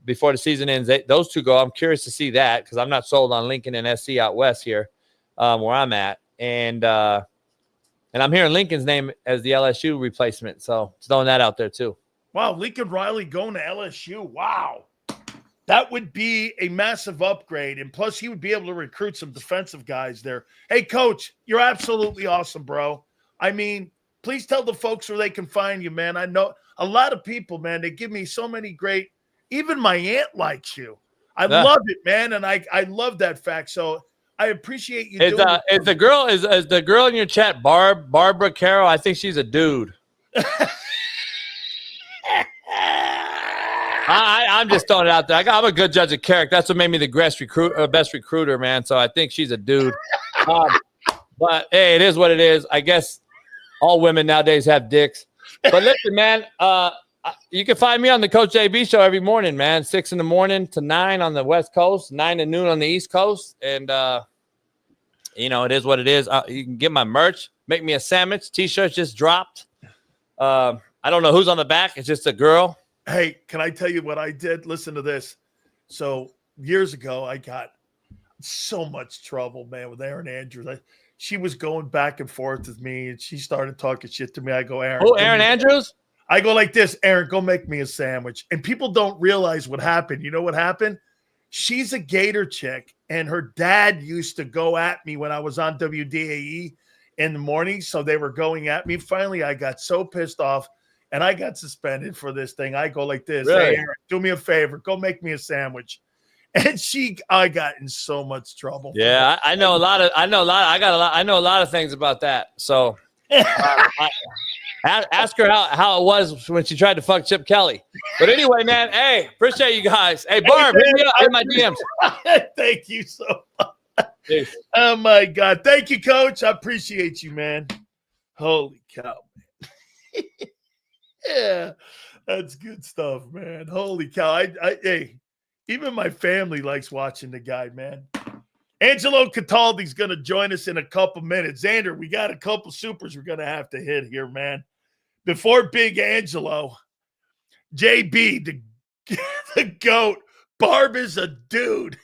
before the season ends. Those two go. I'm curious to see that because I'm not sold on Lincoln and SC out west here where I'm at. And I'm hearing Lincoln's name as the LSU replacement. So throwing that out there too. Wow, Lincoln Riley going to LSU. Wow. That would be a massive upgrade. And plus, he would be able to recruit some defensive guys there. Hey, Coach, you're absolutely awesome, bro. I mean, please tell the folks where they can find you, man. I know a lot of people, man, they give me so many great – even my aunt likes you. I love it, man, and I love that fact. So I appreciate you doing it. Is the girl in your chat Barbara Carroll? I think she's a dude. I'm just throwing it out there. I'm a good judge of character. That's what made me the best recruiter, man. So I think she's a dude. But, hey, it is what it is. I guess all women nowadays have dicks. But listen, man, you can find me on the Coach JB show every morning, man, 6 in the morning to 9 on the West Coast, 9 to noon on the East Coast. And, it is what it is. You can get my merch. Make me a sandwich. T-shirts just dropped. I don't know who's on the back. It's just a girl. Hey, can I tell you what I did? Listen to this. So years ago, I got so much trouble, man, with Erin Andrews. She was going back and forth with me, and she started talking shit to me. I go, Erin. Oh, Erin Andrews? I go like this, Erin, go make me a sandwich. And people don't realize what happened. You know what happened? She's a Gator chick, and her dad used to go at me when I was on WDAE in the morning, so they were going at me. Finally, I got so pissed off. And I got suspended for this thing. I go like this. Really? Hey, Erin, do me a favor. Go make me a sandwich. And I got in so much trouble. Yeah, I know a lot of things about that. So ask her how it was when she tried to fuck Chip Kelly. But anyway, man, hey, appreciate you guys. Hey, Barb, hit me up in my DMs. Thank you so much. Peace. Oh, my God. Thank you, Coach. I appreciate you, man. Holy cow, man. Yeah. That's good stuff, man. Holy cow. Hey, even my family likes watching the guy, man. Angelo Cataldi's going to join us in a couple minutes. Xander, we got a couple supers we're going to have to hit here, man. Before Big Angelo, JB, the GOAT, Barb is a dude.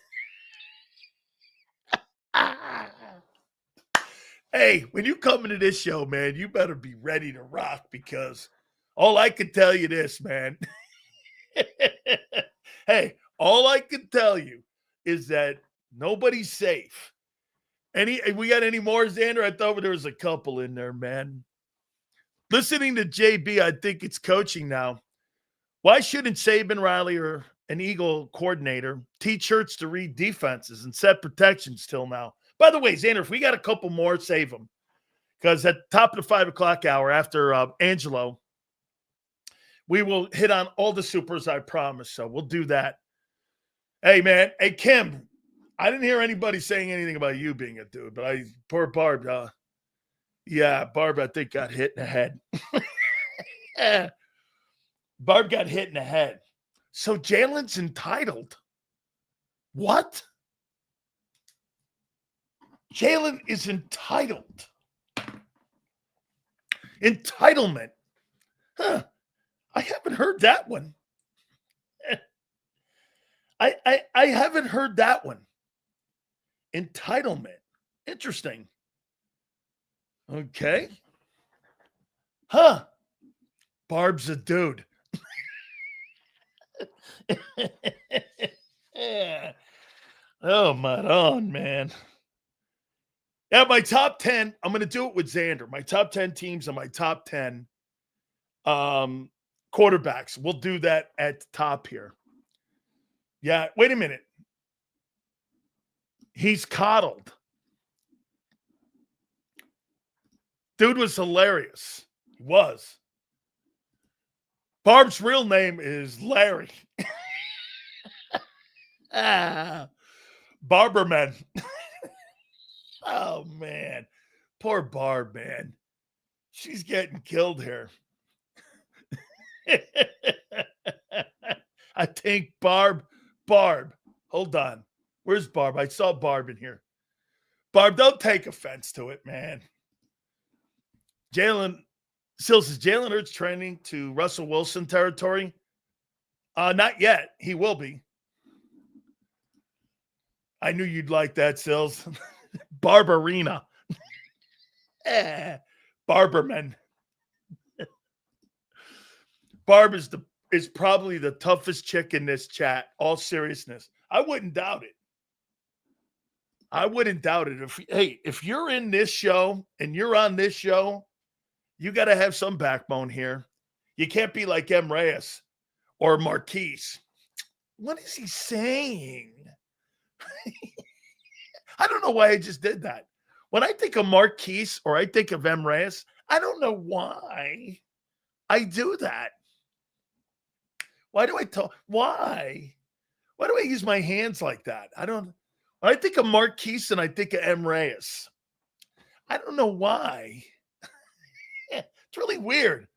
Hey, when you come into this show, man, you better be ready to rock because all I can tell you this, man. Hey, all I can tell you is that nobody's safe. We got any more, Xander? I thought there was a couple in there, man. Listening to JB, I think it's coaching now. Why shouldn't Saban, Riley, or an Eagle coordinator teach Hurts to read defenses and set protections till now? By the way, Xander, if we got a couple more, save them. Because at the top of the 5 o'clock hour after Angelo, we will hit on all the supers, I promise. So we'll do that. Hey, man. Hey, Kim, I didn't hear anybody saying anything about you being a dude, but poor Barb, Barb, I think, got hit in the head. Yeah. Barb got hit in the head. So Jalen's entitled. What? Jalen is entitled. Entitlement. Huh. I haven't heard that one. I haven't heard that one. Entitlement. Interesting. Okay. Huh. Barb's a dude. Yeah. Oh, man. Yeah, my top 10, I'm going to do it with Xander. My top 10 teams and my top 10 quarterbacks. We'll do that at the top here. Yeah, wait a minute. He's coddled. Dude was hilarious. He was. Barb's real name is Larry. Barberman. Oh, man. Poor Barb, man. She's getting killed here. I think Barb. Hold on. Where's Barb? I saw Barb in here. Barb, don't take offense to it, man. Jalen says Jalen Hurts trending to Russell Wilson territory? Not yet. He will be. I knew you'd like that, Sills. Barbarina. Barberman. Barb is probably the toughest chick in this chat. All seriousness. I wouldn't doubt it. If you're in this show and you're on this show, you got to have some backbone here. You can't be like M. Reyes or Marquise. What is he saying? I don't know why I just did that. When I think of Marquise or I think of M. Reyes, I don't know why I do that. Why do I talk? Why? Why do I use my hands like that? When I think of Marquise and I think of M. Reyes. I don't know why. It's really weird.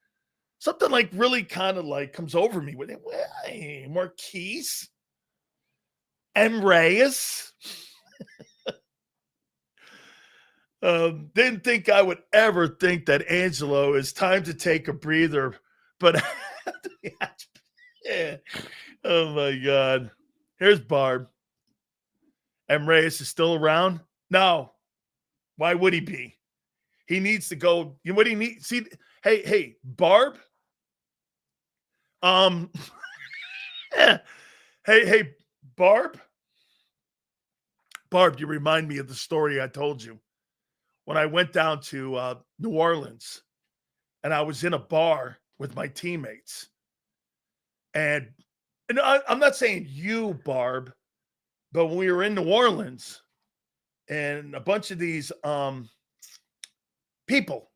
Something like really kind of like comes over me with it. Why? Marquise? M. Reyes? Didn't think I would ever think that Angelo is time to take a breather, but yeah. Oh my God. Here's Barb. M. Reyes is still around? No. Why would he be? He needs to go. You know what he needs? See, hey, Barb. Hey, Barb. Barb, you remind me of the story I told you when I went down to New Orleans and I was in a bar with my teammates. And I'm not saying you, Barb, but when we were in New Orleans and a bunch of these people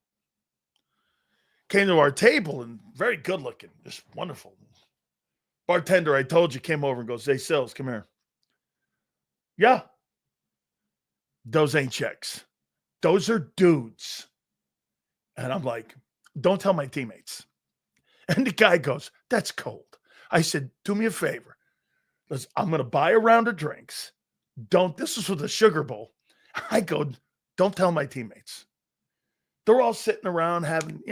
came to our table and very good looking, just wonderful. Bartender, I told you, came over and goes, "Hey, Sills, come here." Yeah. Those ain't chicks. Those are dudes. And I'm like, don't tell my teammates. And the guy goes, that's cold. I said, do me a favor. Listen, I'm going to buy a round of drinks. This is with a sugar bowl. I go, don't tell my teammates. They're all sitting around having,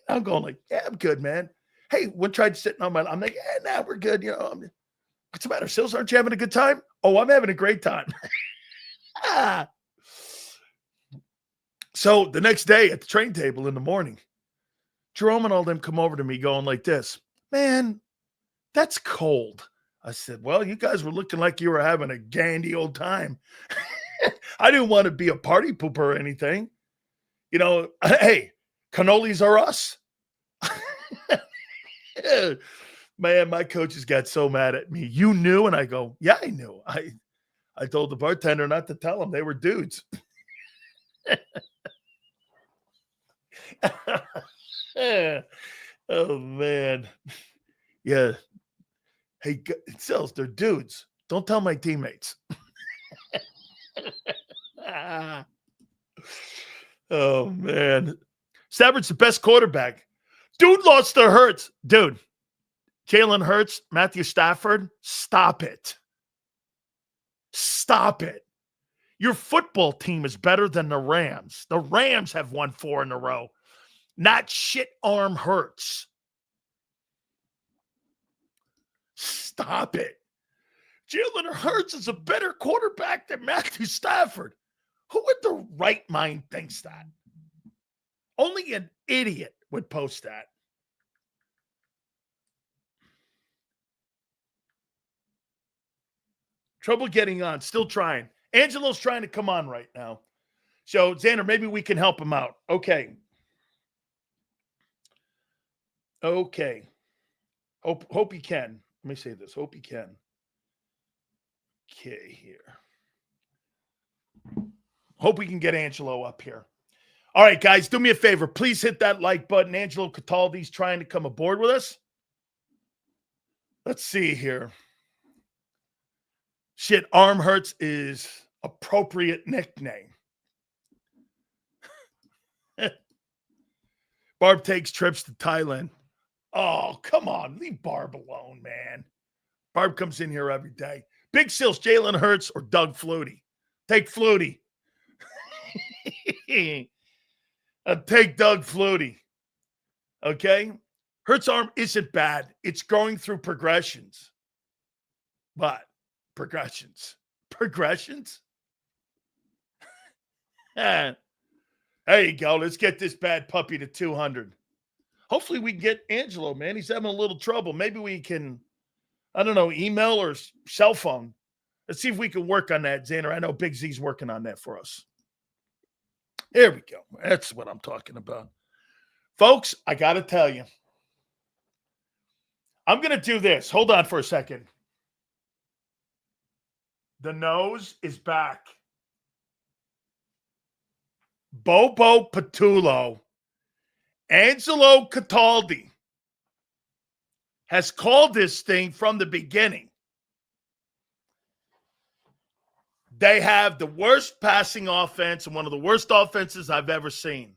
I'm going like, yeah, I'm good, man. Hey, one tried sitting on I'm like, yeah, nah, we're good. What's the matter, Sills? Aren't you having a good time? Oh, I'm having a great time. So the next day at the train table in the morning, Jerome and all them come over to me going like this, man, that's cold. I said, well, you guys were looking like you were having a gandy old time. I didn't want to be a party pooper or anything. Hey, cannolis are us. Man, my coaches got so mad at me. You knew? And I go, yeah, I knew. I told the bartender not to tell them they were dudes. Oh, man. Yeah. Hey, Sills, they're dudes. Don't tell my teammates. Oh, man. Stafford's the best quarterback. Dude lost to Hurts. Dude, Jalen Hurts, Matthew Stafford, stop it. Stop it. Your football team is better than the Rams. The Rams have won 4 in a row. Not shit arm Hurts. Stop it. Jalen Hurts is a better quarterback than Matthew Stafford. Who in the right mind thinks that? Only an idiot would post that. Trouble getting on. Still trying. Angelo's trying to come on right now. So, Xander, maybe we can help him out. Okay. Hope he can. Let me say this. Hope he can. Okay, here. Hope we can get Angelo up here. All right, guys, do me a favor. Please hit that like button. Angelo Cataldi's trying to come aboard with us. Let's see here. Shit, Arm Hurts is appropriate nickname. Barb takes trips to Thailand. Oh, come on. Leave Barb alone, man. Barb comes in here every day. Big Sills, Jalen Hurts, or Doug Flutie. Take Flutie. I'll take Doug Flutie. Okay? Hurts' arm isn't bad. It's going through progressions. But progressions. There you go. Let's get this bad puppy to 200. Hopefully we can get Angelo, man. He's having a little trouble. Maybe we can, I don't know, email or cell phone. Let's see if we can work on that, Xander. I know Big Z's working on that for us. There we go. That's what I'm talking about. Folks, I got to tell you. I'm going to do this. Hold on for a second. The nose is back. Bobo Patullo, Angelo Cataldi has called this thing from the beginning. They have the worst passing offense and one of the worst offenses I've ever seen.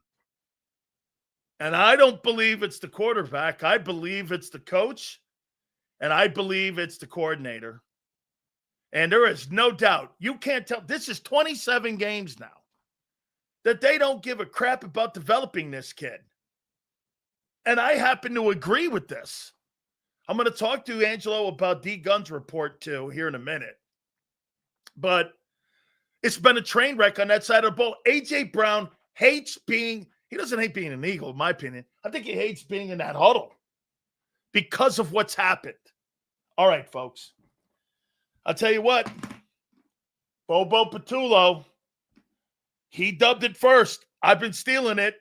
And I don't believe it's the quarterback. I believe it's the coach, and I believe it's the coordinator. And there is no doubt. You can't tell. This is 27 games now that they don't give a crap about developing this kid. And I happen to agree with this. I'm going to talk to Angelo about D. Gunn's report, too, here in a minute. But it's been a train wreck on that side of the ball. A.J. Brown hates being – he doesn't hate being an Eagle, in my opinion. I think he hates being in that huddle because of what's happened. All right, folks. I'll tell you what. Bobo Patullo, he dubbed it first. I've been stealing it.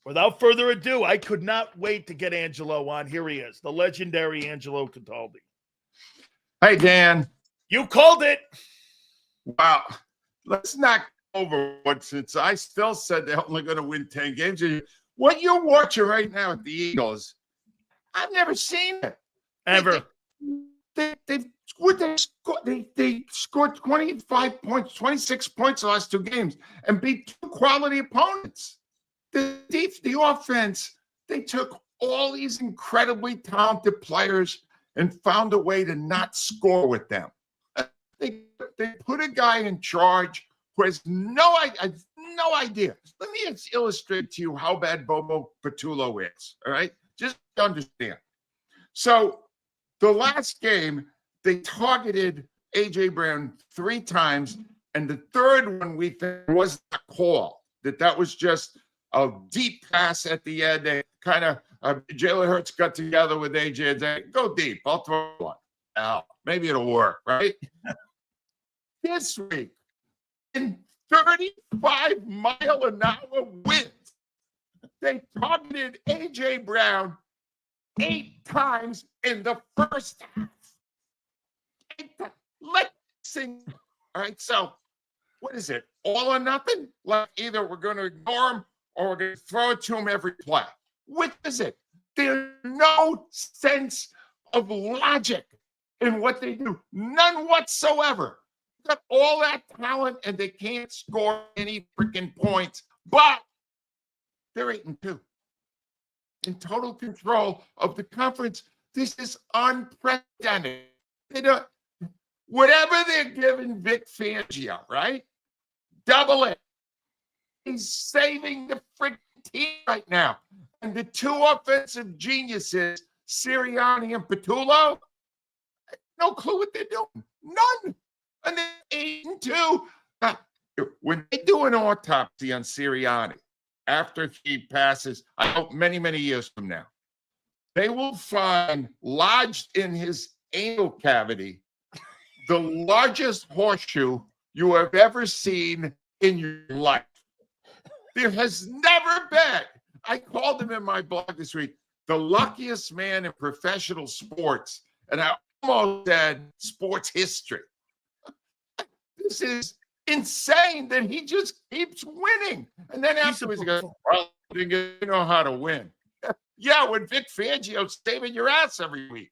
Without further ado, I could not wait to get Angelo on. Here he is, the legendary Angelo Cataldi. Hey, Dan. You called it. Wow. Let's not go over what, since I still said they're only going to win 10 games. What you're watching right now at the Eagles, I've never seen it. Ever. They scored 25 points, 26 points the last 2 games and beat 2 quality opponents. The offense, they took all these incredibly talented players and found a way to not score with them. They put a guy in charge who has no idea. Let me illustrate to you how bad Bobo Patullo is, all right? Just understand. So the last game, they targeted A.J. Brown 3 times, and the third one we think was a call, that was just a deep pass at the end. They kind of, Jalen Hurts got together with A.J. and said, go deep, I'll throw one. Oh, maybe it'll work, right? This week, in 35-mile-an-hour winds, they targeted A.J. Brown 8 times in the first half. 8 times. Let's sing. All right, so what is it? All or nothing? Like either we're going to ignore him or we're going to throw it to him every play. Which is it? There's no sense of logic in what they do. None whatsoever. Got all that talent and they can't score any freaking points, but they're 8-2. In total control of the conference. This is unprecedented. They don't, whatever they're giving Vic Fangio, right? Double it. He's saving the freaking team right now. And the 2 offensive geniuses, Sirriani and Patullo, no clue what they're doing. None. And they're 8-2. When they do an autopsy on Sirriani after he passes, I hope many, many years from now, they will find lodged in his anal cavity the largest horseshoe you have ever seen in your life. There has never been, I called him in my blog this week, the luckiest man in professional sports. And I almost said sports history. This is insane that he just keeps winning. And then afterwards he goes, well, you know how to win. Yeah, when Vic Fangio's saving your ass every week.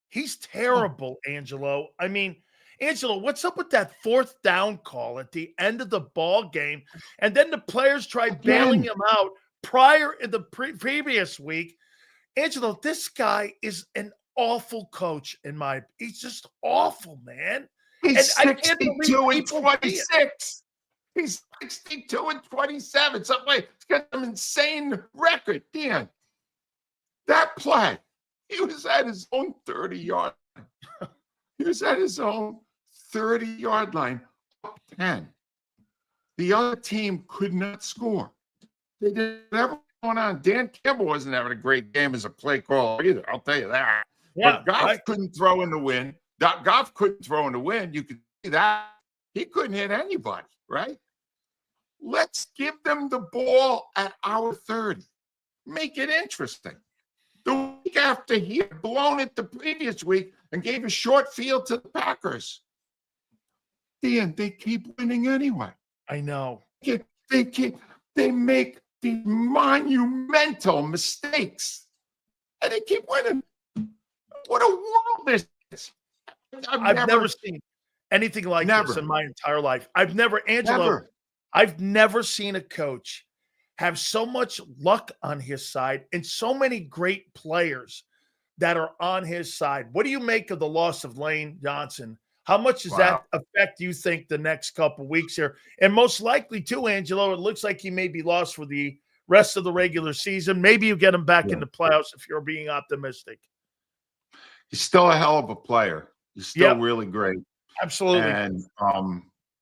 He's terrible, Angelo. I mean, Angelo, what's up with that 4th down call at the end of the ball game? And then the players tried bailing him out prior in the previous week. Angelo, this guy is an awful coach he's just awful, man. He's 62 and 26. He's 62 and 27. Something like he's got some insane record. Dan, that play, he was at his own 30-yard line. He was at his own 30-yard line, up 10. The other team could not score. They did whatever was going on. Dan Campbell wasn't having a great game as a play caller either. I'll tell you that. Yeah, but Goff couldn't throw in the win. Goff couldn't throw in the wind. You could see that. He couldn't hit anybody, right? Let's give them the ball at our 30. Make it interesting. The week after he had blown it the previous week and gave a short field to the Packers. Dan, they keep winning anyway. I know. They make these monumental mistakes. And they keep winning. What a world this is. I've never seen anything like this in my entire life. Angelo, I've never seen a coach have so much luck on his side and so many great players that are on his side. What do you make of the loss of Lane Johnson? How much does that affect, you think, the next couple weeks here? And most likely, too, Angelo, it looks like he may be lost for the rest of the regular season. Maybe you get him back in the playoffs if you're being optimistic. He's still a hell of a player. He's still really great. Absolutely. And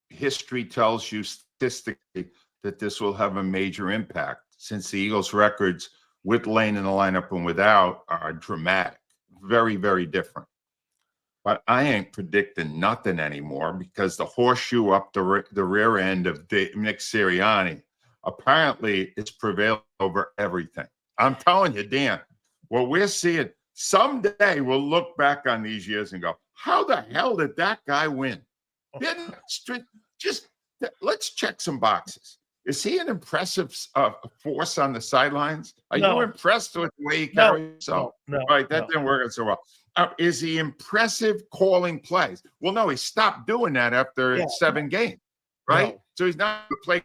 history tells you statistically that this will have a major impact since the Eagles' records with Lane in the lineup and without are dramatic. Very, very different. But I ain't predicting nothing anymore because the horseshoe up the rear end of Nick Sirianni apparently is prevailing over everything. I'm telling you, Dan, what we're seeing, someday we'll look back on these years and go, how the hell did that guy win? Let's check some boxes. Is he an impressive force on the sidelines? Are you impressed with the way he carries himself? No. Right, that didn't work out so well. Is he impressive calling plays? Well, no, he stopped doing that after 7 games, right? No. So he's not a play.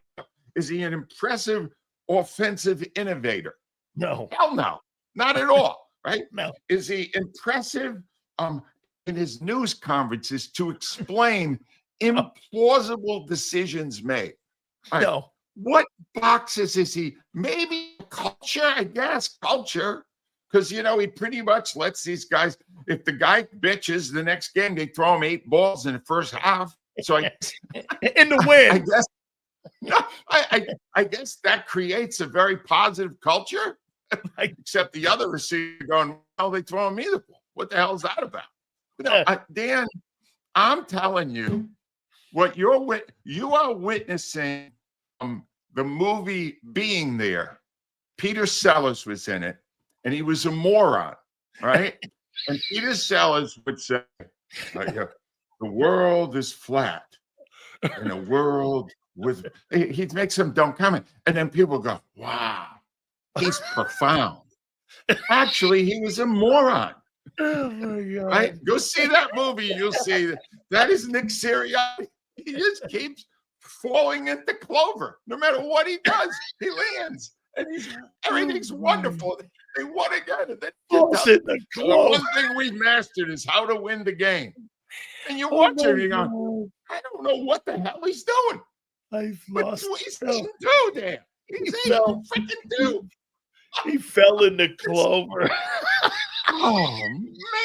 Is he an impressive offensive innovator? No. Hell no. Not at all, right? No. Is he impressive in his news conferences to explain implausible decisions made? All right. No. What boxes is he? Maybe culture, I guess, culture. Because, he pretty much lets these guys, if the guy bitches the next game, they throw him 8 balls in the first half. So in the win. I guess, no, I guess that creates a very positive culture. Except the other receiver going, well, they throwing me the ball. What the hell is that about? Dan, I'm telling you, what you are witnessing the movie Being There. Peter Sellers was in it, and he was a moron, right? And Peter Sellers would say, the world is flat, and a world with, he'd make some dumb comment, and then people go, wow, he's profound. Actually, he was a moron. Oh my God. Right? Go see that movie. You'll see that is Nick Sirianni. He just keeps falling into clover. No matter what he does, he lands. And everything's wonderful. They won again. And then the one thing we've mastered is how to win the game. And you watch it and you go, I don't know what the hell he's doing. I've lost. He's 8-2 there. He's 8-2. He fell in the clover. Oh,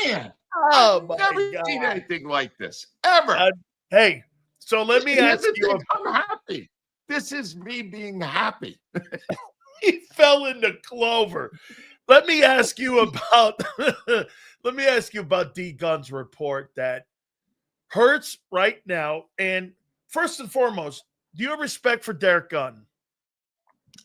man. Oh, my I've never God. seen anything like this, ever. Hey, so let me ask you. I'm happy. This is me being happy. He fell in the clover. Let me ask you about D Gunn's report that Hurts right now. And first and foremost, do you have respect for Derek Gunn?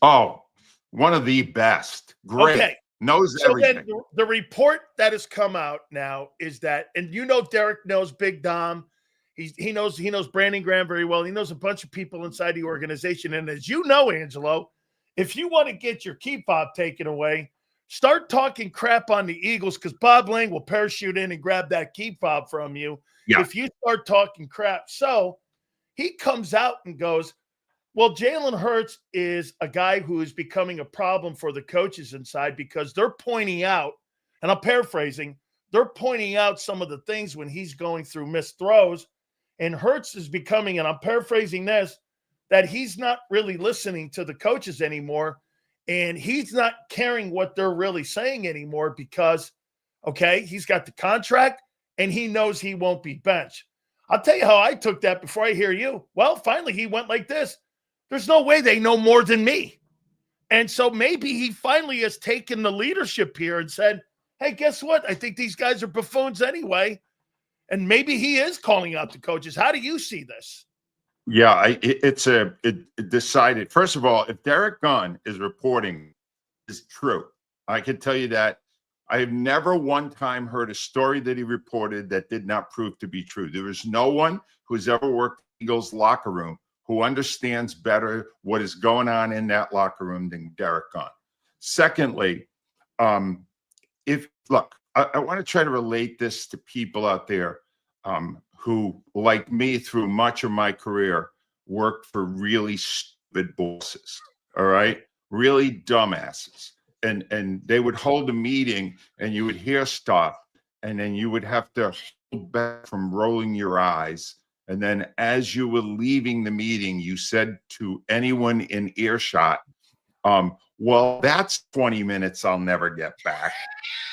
Oh, one of the best. Great. Okay. Knows So everything. then the report that has come out now is that, and Derek knows Big Dom. He knows Brandon Graham very well. He knows a bunch of people inside the organization. And as you know, Angelo, if you want to get your key fob taken away, start talking crap on the Eagles, because Bob Lang will parachute in and grab that key fob from you if you start talking crap. So he comes out and goes, well, Jalen Hurts is a guy who is becoming a problem for the coaches inside, because they're pointing out, and I'm paraphrasing, they're pointing out some of the things when he's going through missed throws, and Hurts is becoming, and I'm paraphrasing this, that he's not really listening to the coaches anymore, and he's not caring what they're really saying anymore because, okay, he's got the contract, and he knows he won't be benched. I'll tell you how I took that before I hear you. Well, finally, he went like this. There's no way they know more than me. And so maybe he finally has taken the leadership here and said, hey, guess what? I think these guys are buffoons anyway. And maybe he is calling out the coaches. How do you see this? Yeah, it decided. First of all, if Derek Gunn is reporting is true, I can tell you that I have never one time heard a story that he reported that did not prove to be true. There is no one who's ever worked in the Eagles locker room who understands better what is going on in that locker room than Derek Gunn. Secondly, I want to try to relate this to people out there who, like me, through much of my career, worked for really stupid bosses, all right? Really dumbasses. And they would hold a meeting and you would hear stuff, and then you would have to hold back from rolling your eyes. And then as you were leaving the meeting, you said to anyone in earshot, well, that's 20 minutes I'll never get back.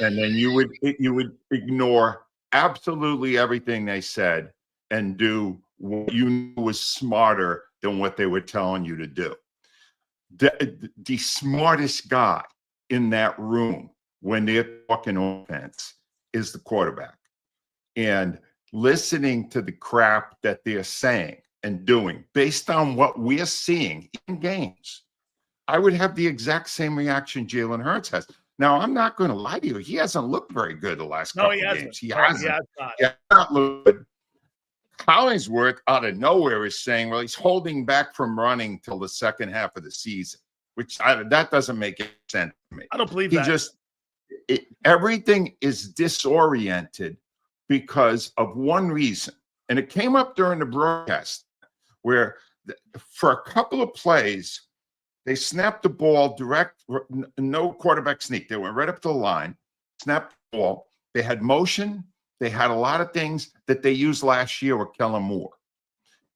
And then you would ignore absolutely everything they said and do what you knew was smarter than what they were telling you to do. The smartest guy in that room when they're talking offense is the quarterback. And listening to the crap that they're saying and doing based on what we're seeing in games, I would have the exact same reaction Jalen Hurts has. Now, I'm not going to lie to you. He hasn't looked very good the last couple of games. He hasn't. He has not looked good. Collinsworth out of nowhere is saying, well, he's holding back from running till the second half of the season, which that doesn't make any sense to me. I don't believe that. Everything is disoriented because of one reason. And it came up during the broadcast where for a couple of plays, They snapped the ball direct, no quarterback sneak. They went right up to the line, snapped the ball. They had motion. They had a lot of things that they used last year with Kellen Moore.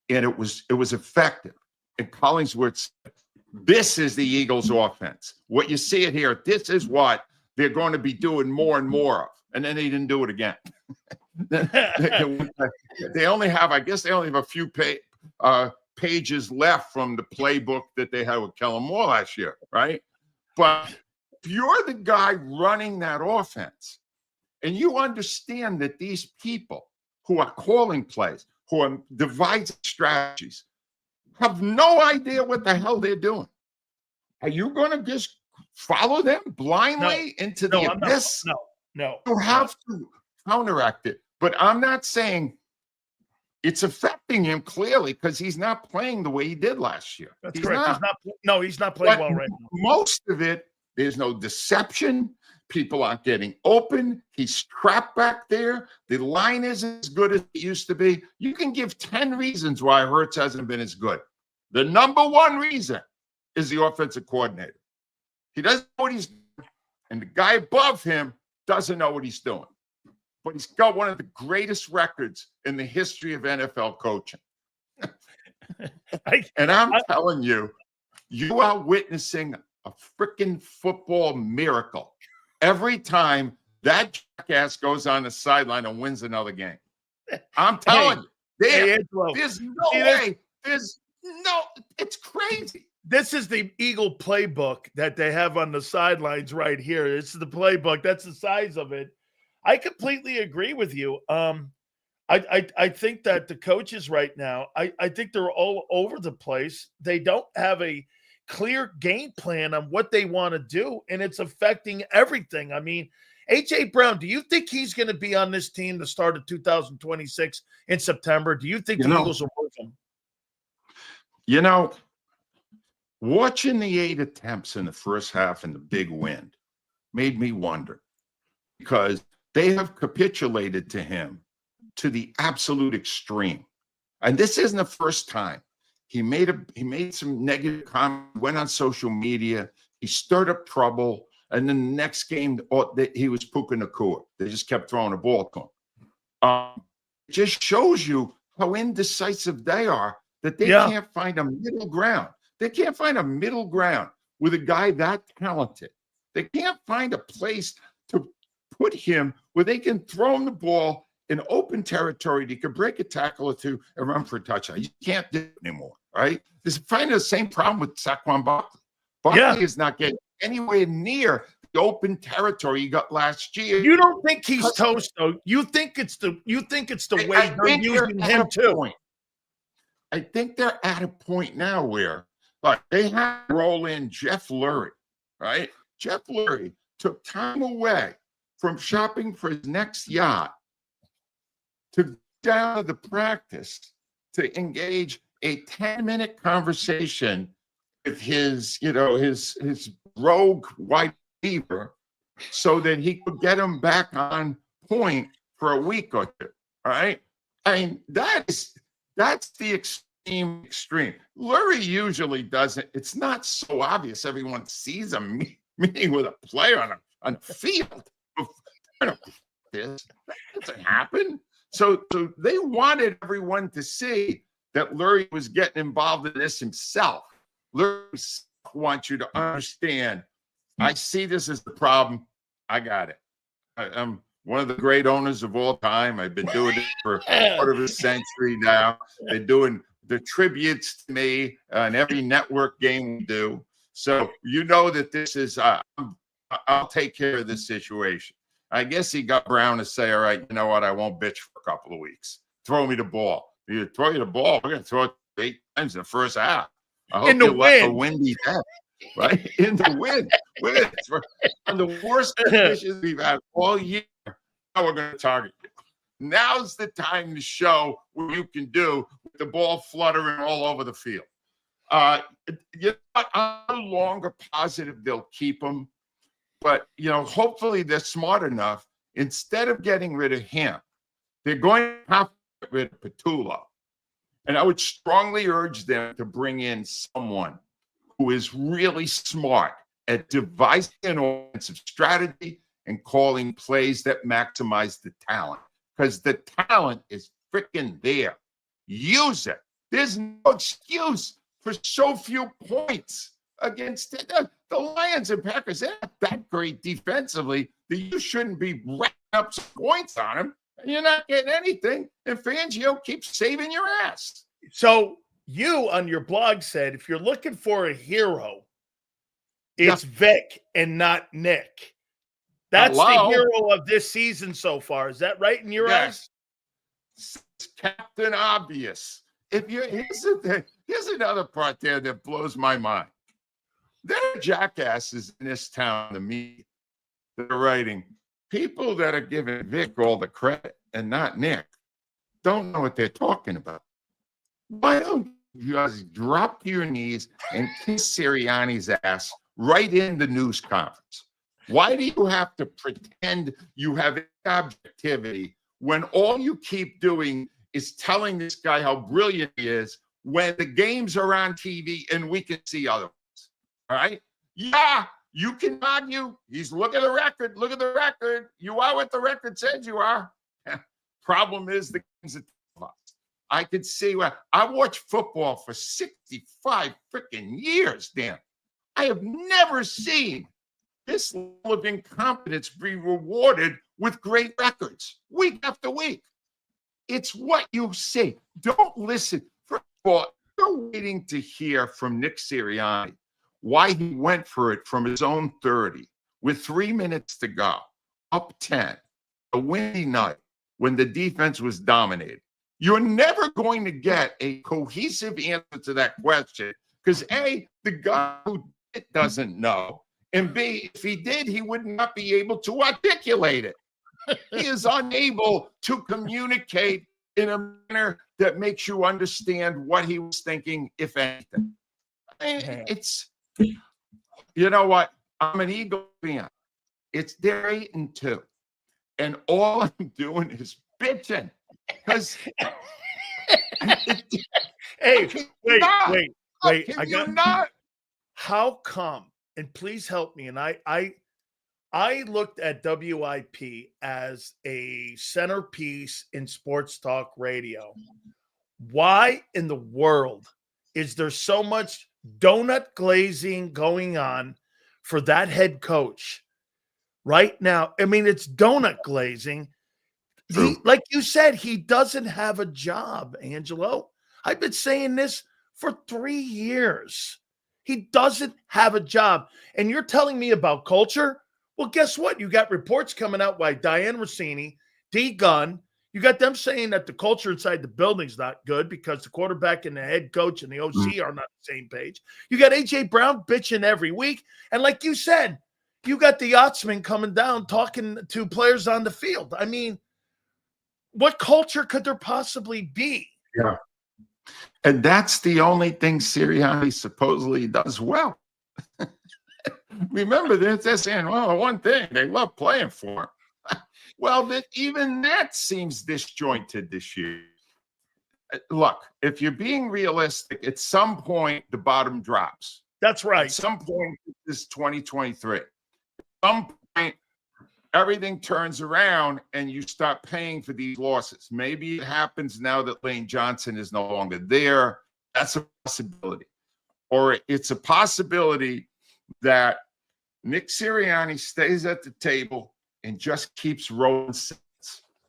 And it was effective. And Collingsworth said, this is the Eagles offense. What you see it here, this is what they're going to be doing more and more of. And then they didn't do it again. They only have a few pages left from the playbook that they had with Kellen Moore last year, right? But if you're the guy running that offense, and you understand that these people who are calling plays, who are devising strategies, have no idea what the hell they're doing, are you going to just follow them blindly into the abyss? No. You have to counteract it. But I'm not saying it's affecting him clearly because he's not playing the way he did last year. That's correct. He's not playing well right now. Most of it, there's no deception. People aren't getting open. He's trapped back there. The line isn't as good as it used to be. You can give 10 reasons why Hurts hasn't been as good. The number one reason is the offensive coordinator. He doesn't know what he's doing, and the guy above him doesn't know what he's doing. But he's got one of the greatest records in the history of NFL coaching. And I'm telling you, you are witnessing a freaking football miracle every time that jackass goes on the sideline and wins another game. I'm telling you, there's no way. It's crazy. This is the Eagle playbook that they have on the sidelines right here. This is the playbook. That's the size of it. I completely agree with you. I think that the coaches right now, I think they're all over the place. They don't have a clear game plan on what they want to do, and it's affecting everything. I mean, A.J. Brown, do you think he's going to be on this team the start of 2026 in September? Do you think the Eagles will move him? You know, watching the 8 attempts in the first half and the big win made me wonder, because they have capitulated to him to the absolute extreme. And this isn't the first time. He made some negative comments, went on social media. He stirred up trouble. And then the next game, he was Puka Nakua. They just kept throwing the ball to him. It just shows you how indecisive they are, that they can't find a middle ground. They can't find a middle ground with a guy that talented. They can't find a place to put him where they can throw him the ball in open territory. He could break a tackle or two and run for a touchdown. You can't do it anymore, right? This is finding the same problem with Saquon Barkley. Barkley is not getting anywhere near the open territory he got last year. You don't think he's toast, though? You think it's the way they're using him too? I think they're at a point now where, like, they have to roll in Jeff Lurie, right? Jeff Lurie took time away from shopping for his next yacht to go down to the practice to engage a 10-minute conversation with his rogue wide receiver so that he could get him back on point for a week or two. All right. I mean, that's the extreme. Lurie usually doesn't. It's not so obvious. Everyone sees him meeting with a player on a field. This doesn't happen. So they wanted everyone to see that Lurie was getting involved in this himself. Lurie wants you to understand, I see this as the problem. I got it. I'm one of the great owners of all time. I've been doing it for a quarter of a century now. They're doing the tributes to me on every network game we do. So you know that this is, I'll take care of this situation. I guess he got Brown to say, all right, you know what? I won't bitch for a couple of weeks. Throw me the ball. You throw you the ball. We're going to throw it 8 times in the first half. I hope you let a windy day, right? In the wind. On the worst conditions we've had all year, now we're going to target you. Now's the time to show what you can do with the ball fluttering all over the field. I'm no longer positive they'll keep him. But, hopefully they're smart enough. Instead of getting rid of him, they're going to have to get rid of Petullo. And I would strongly urge them to bring in someone who is really smart at devising an offensive strategy and calling plays that maximize the talent, because the talent is freaking there. Use it. There's no excuse for so few points against the Lions and Packers. They're not that great defensively that you shouldn't be racking up some points on them, and you're not getting anything. And Fangio keeps saving your ass. So you on your blog said if you're looking for a hero, it's Vic and not Nick. That's the hero of this season so far. Is that right in your eyes? It's Captain Obvious. Here's another part there that blows my mind. There are jackasses in this town, the media, that are writing, people that are giving Vic all the credit and not Nick don't know what they're talking about. Why don't you guys drop to your knees and kiss Sirriani's ass right in the news conference? Why do you have to pretend you have objectivity when all you keep doing is telling this guy how brilliant he is when the games are on TV and we can see otherwise? All right? Yeah, you can argue. Look at the record. Look at the record. You are what the record says you are. Problem is the games are tough. I could see I watched football for 65 freaking years, Dan. I have never seen this level of incompetence be rewarded with great records week after week. It's what you see. Don't listen. First of all, you're waiting to hear from Nick Sirianni why he went for it from his own 30 with 3 minutes to go, up 10, a windy night when the defense was dominated. You're never going to get a cohesive answer to that question because A, the guy who did it doesn't know, and B, if he did, he would not be able to articulate it. He is unable to communicate in a manner that makes you understand what he was thinking, if anything. It's, you know what? I'm an Eagle fan. They're 8-2. And all I'm doing is bitching. Because hey, wait. I got not. How come? And please help me. And I looked at WIP as a centerpiece in sports talk radio. Why in the world is there so much donut glazing going on for that head coach right now? I mean, it's donut glazing. Like you said, he doesn't have a job, Angelo. I've been saying this for 3 years. He doesn't have a job. And you're telling me about culture? Well, guess what? You got reports coming out by Diane Rossini, D. Gunn. You got them saying that the culture inside the building's not good because the quarterback and the head coach and the OC are not on the same page. You got A.J. Brown bitching every week. And like you said, you got the Yachtsman coming down talking to players on the field. I mean, what culture could there possibly be? Yeah. And that's the only thing Sirianni supposedly does well. Remember, they're saying, well, one thing, they love playing for him. Well, even that seems disjointed this year. Look, if you're being realistic, at some point, the bottom drops. That's right. At some point, this is 2023. At some point, everything turns around and you start paying for these losses. Maybe it happens now that Lane Johnson is no longer there. That's a possibility. Or it's a possibility that Nick Sirianni stays at the table and just keeps rolling sets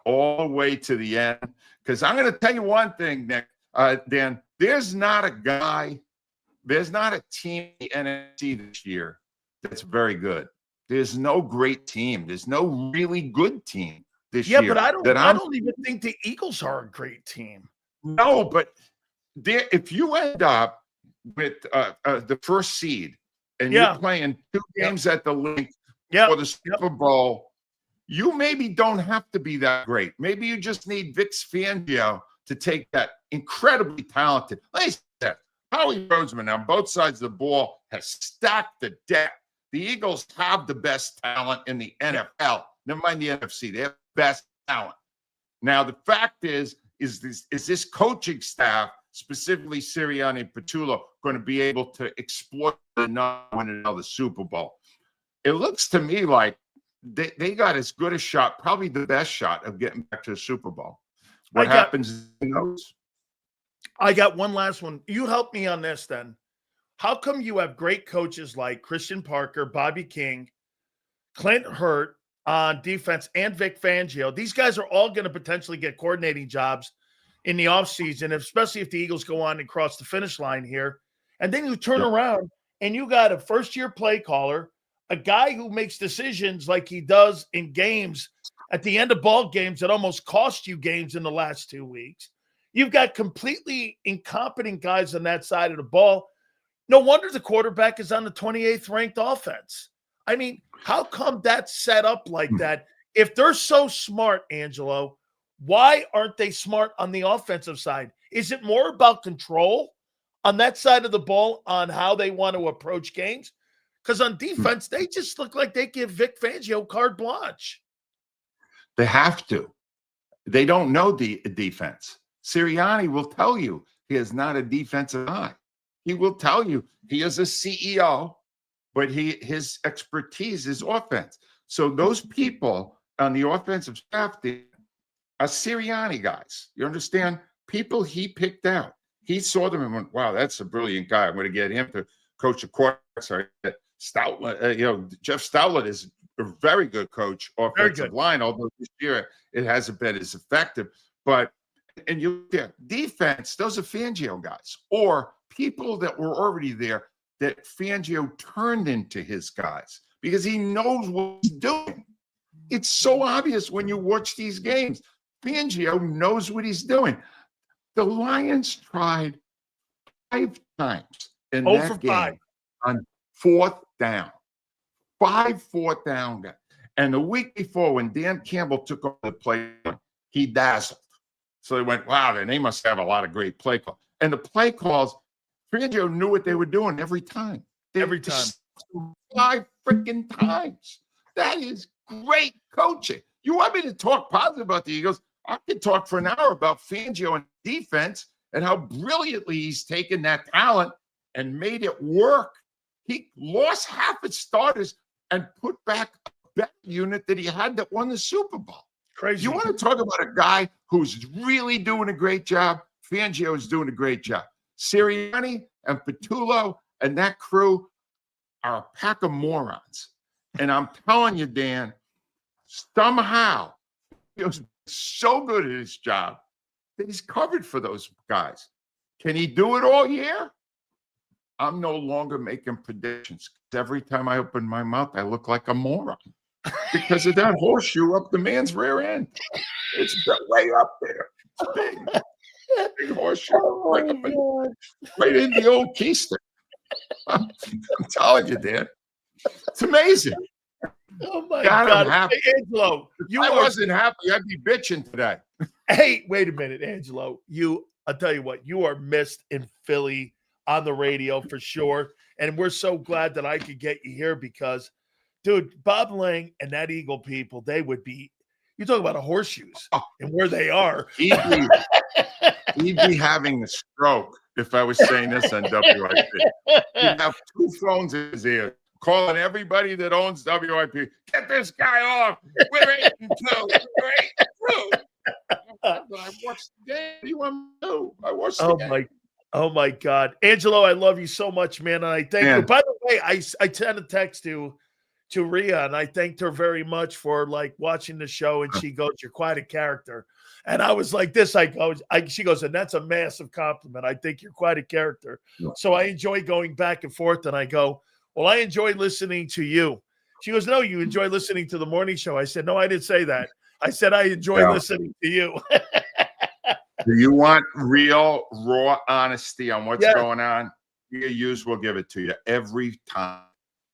all the way to the end. Because I'm going to tell you one thing, Nick, Dan, there's not a team in the NFC this year that's very good. There's no great team. There's no really good team this year. Yeah, but I don't even think the Eagles are a great team. No, but if you end up with the first seed and you're playing 2 games at the link for the Super Bowl, you maybe don't have to be that great. Maybe you just need Vic Fangio to take that incredibly talented. Like I said, Howie Roseman on both sides of the ball has stacked the deck. The Eagles have the best talent in the NFL. Never mind the NFC. They have the best talent. Now, the fact is this coaching staff specifically Sirriani and Petullo, going to be able to exploit and not win another Super Bowl. It looks to me like they got as good a shot, probably the best shot of getting back to the Super Bowl. What happens? Who knows? I got one last one. You help me on this then. How come you have great coaches like Christian Parker, Bobby King, Clint Hurt on defense, and Vic Fangio? These guys are all going to potentially get coordinating jobs in the offseason, especially if the Eagles go on and cross the finish line here. And then you turn around and you got a first-year play caller, a guy who makes decisions like he does in games at the end of ball games that almost cost you games in the last 2 weeks. You've got completely incompetent guys on that side of the ball. No wonder the quarterback is on the 28th ranked offense. I mean, how come that's set up like that? If they're so smart, Angelo, why aren't they smart on the offensive side? Is it more about control on that side of the ball on how they want to approach games? Because on defense, they just look like they give Vic Fangio carte blanche. They have to. They don't know the defense. Sirianni will tell you he is not a defensive guy. He will tell you he is a CEO, but his expertise is offense. So those people on the offensive staff are Sirianni guys. You understand? People he picked out. He saw them and went, wow, that's a brilliant guy. I'm going to get him to coach the quarterback. Sorry, Stoutland, Jeff Stoutland is a very good coach, offensive line, although this year it hasn't been as effective. But, and you there, defense, those are Fangio guys or people that were already there that Fangio turned into his guys because he knows what he's doing. It's so obvious when you watch these games. Fangio knows what he's doing. The Lions tried 5 times in that game on 4th down. 5 4th down. And the week before, when Dan Campbell took over the play, he dazzled. So they went, wow, then they must have a lot of great play calls. And the play calls, Fangio knew what they were doing every time. Every time. 5 freaking times. That is great coaching. You want me to talk positive about the Eagles? I could talk for an hour about Fangio and defense and how brilliantly he's taken that talent and made it work. He lost half his starters and put back a better unit that he had that won the Super Bowl. Crazy. You want to talk about a guy who's really doing a great job? Fangio is doing a great job. Sirianni and Petullo and that crew are a pack of morons. And I'm telling you, Dan, somehow he was so good at his job that he's covered for those guys. Can he do it all year? I'm no longer making predictions. Every time I open my mouth, I look like a moron because of that horseshoe up the man's rear end. It's way up there. It's big horseshoe. Right in the old keister. I'm telling you, Dan. It's amazing. Oh, my God. Hey, Angelo, I wasn't happy. I'd be bitching today. Hey, wait a minute, Angelo. I'll tell you what, you are missed in Philly on the radio for sure. And we're so glad that I could get you here because, dude, Bob Lang and that Eagle people, they would be, you talk about horseshoes and where they are. He'd be having a stroke if I was saying this on WIP. He'd have 2 phones in his ear, calling everybody that owns WIP, get this guy off. We're 8-2. We're 8-2. I watched the game. What do you want me to do? I watched the game. Oh my God. Angelo, I love you so much, man. And I thank you. By the way, I sent a text to Rhea, and I thanked her very much for like watching the show. And she goes, "You're quite a character." And I was like this, she goes, "And that's a massive compliment. I think you're quite a character." Yeah. So I enjoy going back and forth. And I go, "Well, I enjoy listening to you." She goes, "No, you enjoy listening to the morning show." I said, "No, I didn't say that. I said, I enjoy listening to you." Do you want real, raw honesty on what's going on? We'll give it to you every time.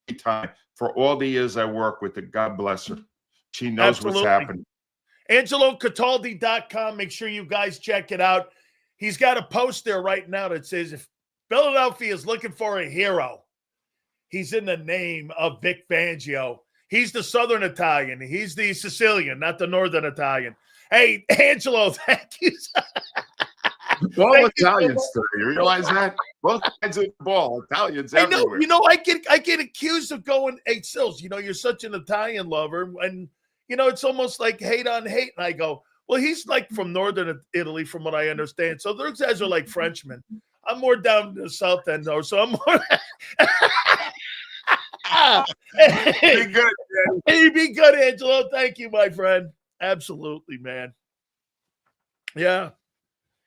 Every time. For all the years I work with her, God bless her. She knows what's happening. AngeloCataldi.com. Make sure you guys check it out. He's got a post there right now that says, if Philadelphia is looking for a hero, he's in the name of Vic Fangio. He's the Southern Italian. He's the Sicilian, not the Northern Italian. Hey, Angelo, thank you. All Thank you so Italians today. You realize that? Both sides of the ball. Italians I know, everywhere. I get accused of going, hey, Sills, you're such an Italian lover. And, it's almost like hate on hate. And I go, well, he's like from northern Italy, from what I understand. So those guys are like Frenchmen. I'm more down to the south end, though. So I'm more. Be good, man. Hey, be good, Angelo. Thank you, my friend. Absolutely, man. Yeah.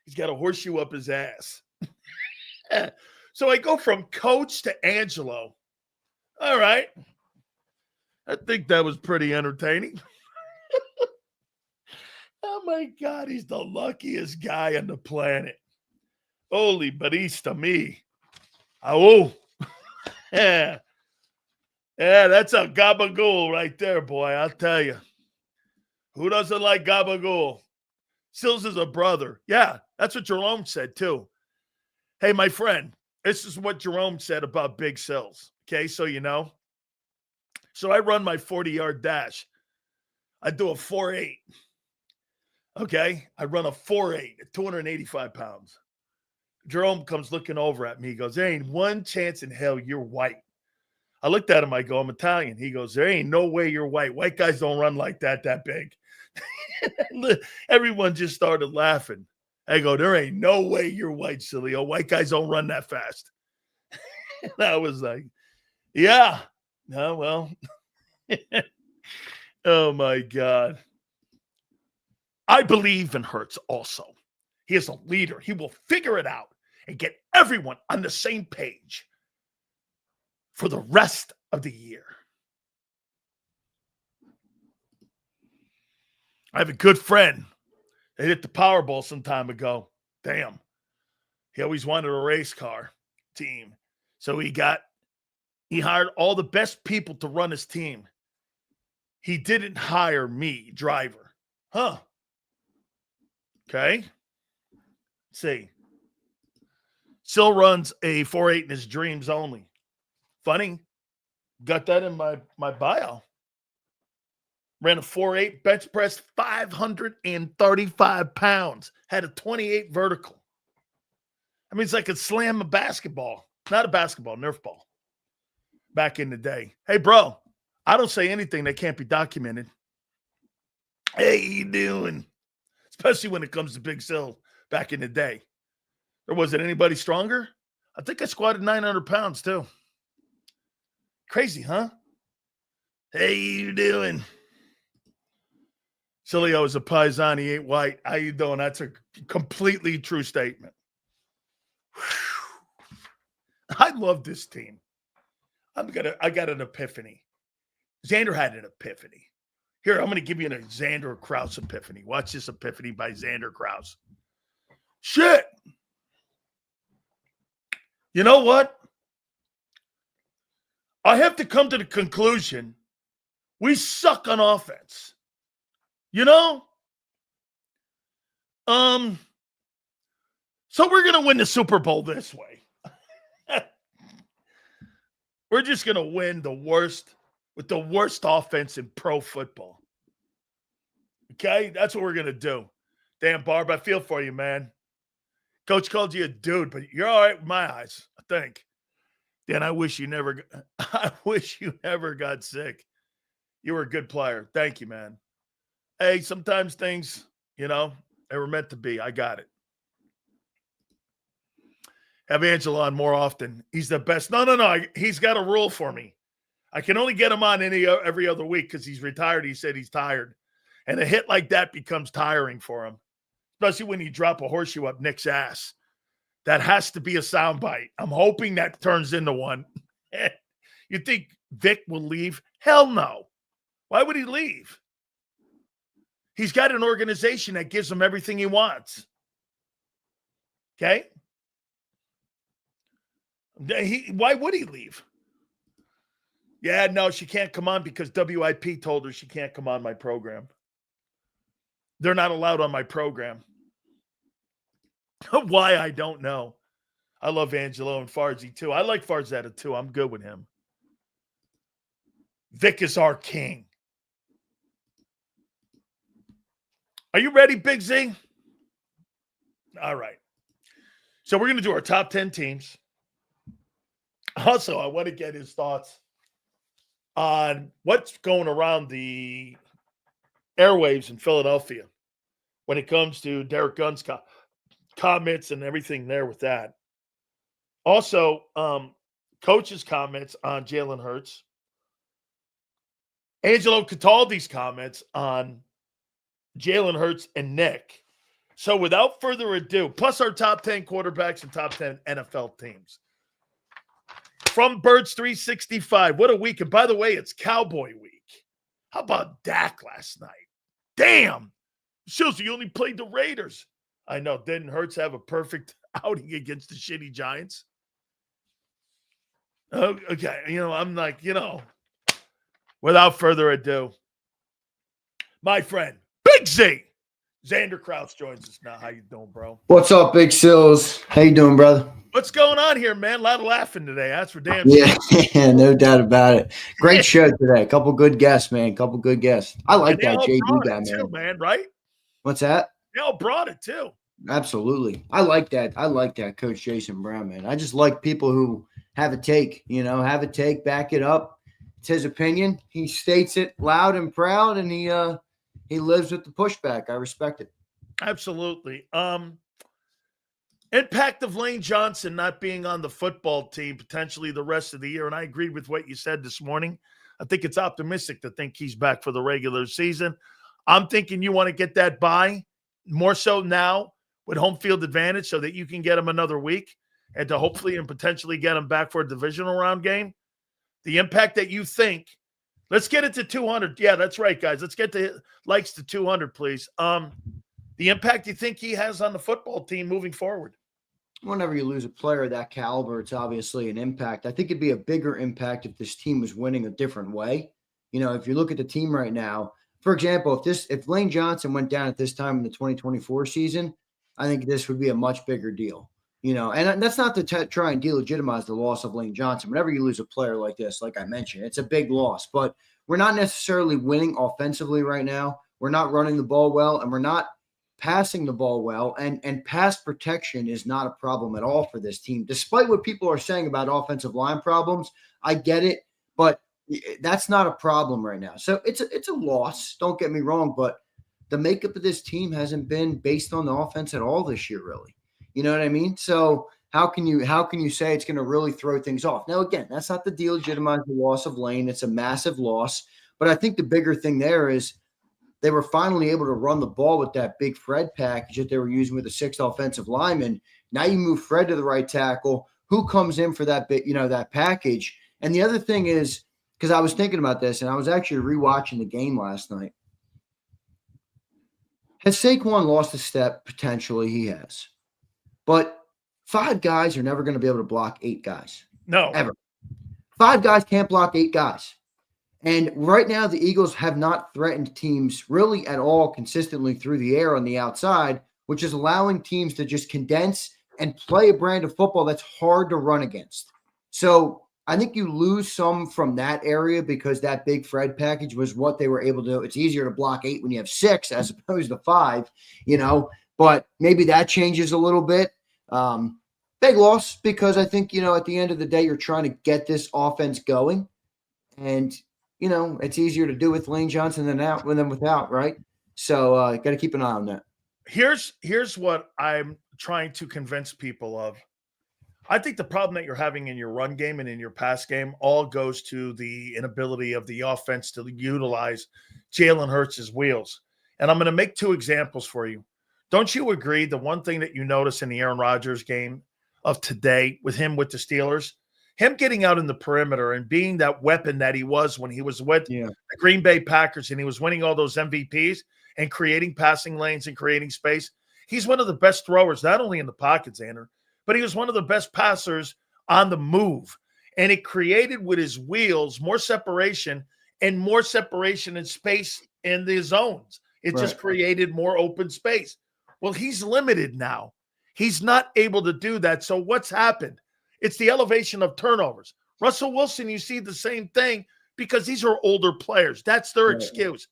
He's got a horseshoe up his ass. So I go from coach to Angelo. All right. I think that was pretty entertaining. Oh, my God. He's the luckiest guy on the planet. Holy Batista me. Oh. Yeah. Yeah, that's a gabagool right there, boy. I'll tell you. Who doesn't like gabagool? Sills is a brother. Yeah, that's what Jerome said, too. Hey, my friend, this is what Jerome said about Big Sills. Okay, so you know. So I run my 40-yard dash. I do a 4.8. Okay, I run a 4.8 at 285 pounds. Jerome comes looking over at me. He goes, there ain't one chance in hell you're white. I looked at him. I go, I'm Italian. He goes, there ain't no way you're white. White guys don't run like that big. Everyone just started laughing. I go, there ain't no way you're white, Sileo. White guys don't run that fast. And I was like, yeah. Oh, well. Oh, my God. I believe in Hurts also. He is a leader. He will figure it out and get everyone on the same page for the rest of the year. I have a good friend. They hit the Powerball some time ago. Damn. He always wanted a race car team. So he hired all the best people to run his team. He didn't hire me, driver. Huh. Okay. Let's see. Still runs a 4.8 in his dreams only. Funny. Got that in my bio. Ran a 4.8, bench press 535 pounds. Had a 28 vertical. I mean, it's like a slam a basketball. Not a basketball, Nerf ball. Back in the day. Hey, bro, I don't say anything that can't be documented. Hey, you doing? Especially when it comes to Big Sill back in the day. There wasn't anybody stronger. I think I squatted 900 pounds, too. Crazy, huh? Hey, you doing? Sileo is a Paisan. He ain't white. How you doing? That's a completely true statement. Whew. I love this team. I got an epiphany. Xander had an epiphany. Here, I'm going to give you an Xander Krause epiphany. Watch this epiphany by Xander Krause. Shit. You know what? I have to come to the conclusion we suck on offense. You know? So we're going to win the Super Bowl this way. We're just going to win with the worst offense in pro football. Okay? That's what we're going to do. Damn, Barb, I feel for you, man. Coach called you a dude, but you're all right with my eyes, I think. Dan, I wish you never got sick. You were a good player. Thank you, man. Hey, sometimes things, they were meant to be. I got it. Have Angelo on more often. He's the best. No. He's got a rule for me. I can only get him on every other week because he's retired. He said he's tired. And a hit like that becomes tiring for him, especially when you drop a horseshoe up Nick's ass. That has to be a soundbite. I'm hoping that turns into one. You think Vic will leave? Hell no. Why would he leave? He's got an organization that gives him everything he wants. Okay? Why would he leave? Yeah, no, she can't come on because WIP told her she can't come on my program. They're not allowed on my program. Why, I don't know. I love Angelo and Farzy, too. I like Farzetta, too. I'm good with him. Vic is our king. Are you ready, Big Z? All right. So we're going to do our top 10 teams. Also, I want to get his thoughts on what's going around the airwaves in Philadelphia when it comes to Derek Gunn's comments and everything there with that. Also, coach's comments on Jalen Hurts. Angelo Cataldi's comments on Jalen Hurts and Nick. So without further ado, plus our top 10 quarterbacks and top 10 NFL teams. From Birds 365, what a week. And by the way, it's Cowboy week. How about Dak last night? Damn. Shows you only played the Raiders. I know. Didn't Hurts have a perfect outing against the shitty Giants? Okay. I'm like, without further ado, my friend, Big Z, Xander Krause joins us now. How you doing, bro? What's up, Big Sills? How you doing, brother? What's going on here, man? A lot of laughing today. That's for damn sure. Yeah, yeah, no doubt about it. Great show today. A couple good guests, man. Couple good guests. I like that JD guy, man. Right? What's that? They all brought it too. Absolutely. I like that. I like that, Coach Jason Brown, man. I just like people who have a take, have a take, back it up. It's his opinion. He states it loud and proud, and he lives with the pushback. I respect it. Absolutely. Impact of Lane Johnson not being on the football team potentially the rest of the year, and I agreed with what you said this morning. I think it's optimistic to think he's back for the regular season. I'm thinking you want to get that bye more so now with home field advantage so that you can get him another week and to hopefully and potentially get him back for a divisional round game. The impact that you think, let's get it to 200. Yeah, that's right, guys. Let's get the likes to 200, please. The impact you think he has on the football team moving forward. Whenever you lose a player of that caliber, it's obviously an impact. I think it'd be a bigger impact if this team was winning a different way. If you look at the team right now, for example, if Lane Johnson went down at this time in the 2024 season, I think this would be a much bigger deal. And that's not to try and delegitimize the loss of Lane Johnson. Whenever you lose a player like this, like I mentioned, it's a big loss. But we're not necessarily winning offensively right now. We're not running the ball well, and we're not passing the ball well. And pass protection is not a problem at all for this team. Despite what people are saying about offensive line problems, I get it, but that's not a problem right now. So it's a loss. Don't get me wrong, but the makeup of this team hasn't been based on the offense at all this year, really. You know what I mean? So how can you say it's going to really throw things off? Now, again, that's not the delegitimize the loss of Lane. It's a massive loss. But I think the bigger thing there is they were finally able to run the ball with that big Fred package that they were using with the sixth offensive lineman. Now you move Fred to the right tackle. Who comes in for that bit, that package? And the other thing is, because I was thinking about this, and I was actually rewatching the game last night. Has Saquon lost a step? Potentially he has. But 5 guys are never going to be able to block 8 guys. No. Ever. 5 guys can't block 8 guys. And right now the Eagles have not threatened teams really at all consistently through the air on the outside, which is allowing teams to just condense and play a brand of football that's hard to run against. So I think you lose some from that area because that big Fred package was what they were able to do. It's easier to block 8 when you have 6 as opposed to 5, but maybe that changes a little bit. Big loss because I think, at the end of the day, you're trying to get this offense going. And, it's easier to do with Lane Johnson than without, right? So got to keep an eye on that. Here's what I'm trying to convince people of. I think the problem that you're having in your run game and in your pass game all goes to the inability of the offense to utilize Jalen Hurts' wheels. And I'm going to make 2 examples for you. Don't you agree the one thing that you notice in the Aaron Rodgers game of today with him with the Steelers, him getting out in the perimeter and being that weapon that he was when he was with the Green Bay Packers and he was winning all those MVPs and creating passing lanes and creating space. He's one of the best throwers, not only in the pocket, Xander, but he was one of the best passers on the move. And it created with his wheels more separation and in space in the zones. It just created more open space. Well, he's limited now. He's not able to do that. So what's happened? It's the elevation of turnovers. Russell Wilson, you see the same thing because these are older players. That's their excuse.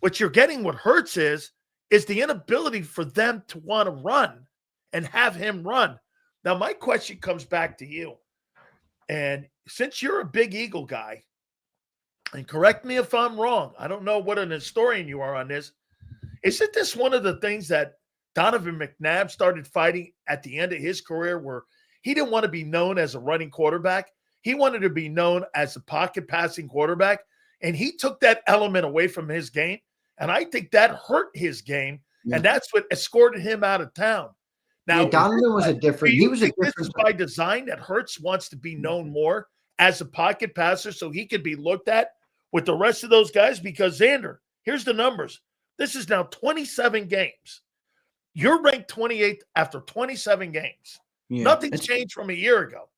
What you're getting with Hurts is the inability for them to want to run and have him run. Now, my question comes back to you. And since you're a big Eagle guy, and correct me if I'm wrong, I don't know what an historian you are on this. Isn't this one of the things that Donovan McNabb started fighting at the end of his career, where he didn't want to be known as a running quarterback? He wanted to be known as a pocket passing quarterback, and he took that element away from his game. And I think that hurt his game, and that's what escorted him out of town. Now, Donovan was a different. He was a different. This is by design that Hurts wants to be known more as a pocket passer, so he could be looked at with the rest of those guys. Because Xander, here's the numbers. This is now 27 games. You're ranked 28th after 27 games. Yeah. Nothing's changed from a year ago.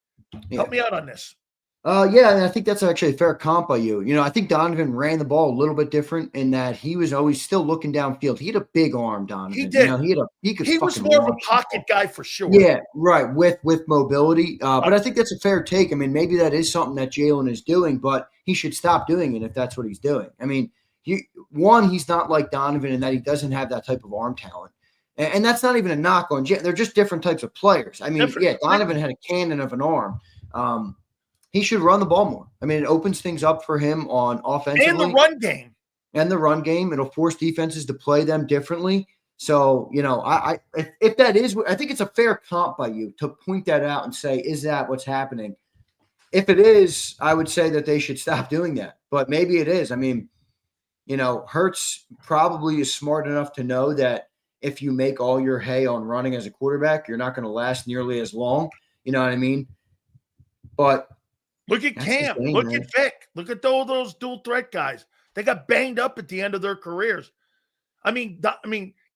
Help me out on this. Yeah, and I think that's actually a fair comp by you. I think Donovan ran the ball a little bit different in that he was always still looking downfield. He had a big arm, Donovan. He did. He was more of a pocket guy for sure. Yeah, right, with mobility. But I think that's a fair take. I mean, maybe that is something that Jalen is doing, but he should stop doing it if that's what he's doing. I mean, he's not like Donovan in that he doesn't have that type of arm talent. And that's not even a knock on Jalen. They're just different types of players. I mean, Donovan had a cannon of an arm. He should run the ball more. I mean, it opens things up for him on offensively. And the run game. It'll force defenses to play them differently. So, if that is, I think it's a fair comp by you to point that out and say, is that what's happening? If it is, I would say that they should stop doing that. But maybe it is. I mean, Hurts probably is smart enough to know that if you make all your hay on running as a quarterback, you're not going to last nearly as long. You know what I mean? But look at Cam. Look at Vic. Look at all those dual threat guys. They got banged up at the end of their careers. I mean,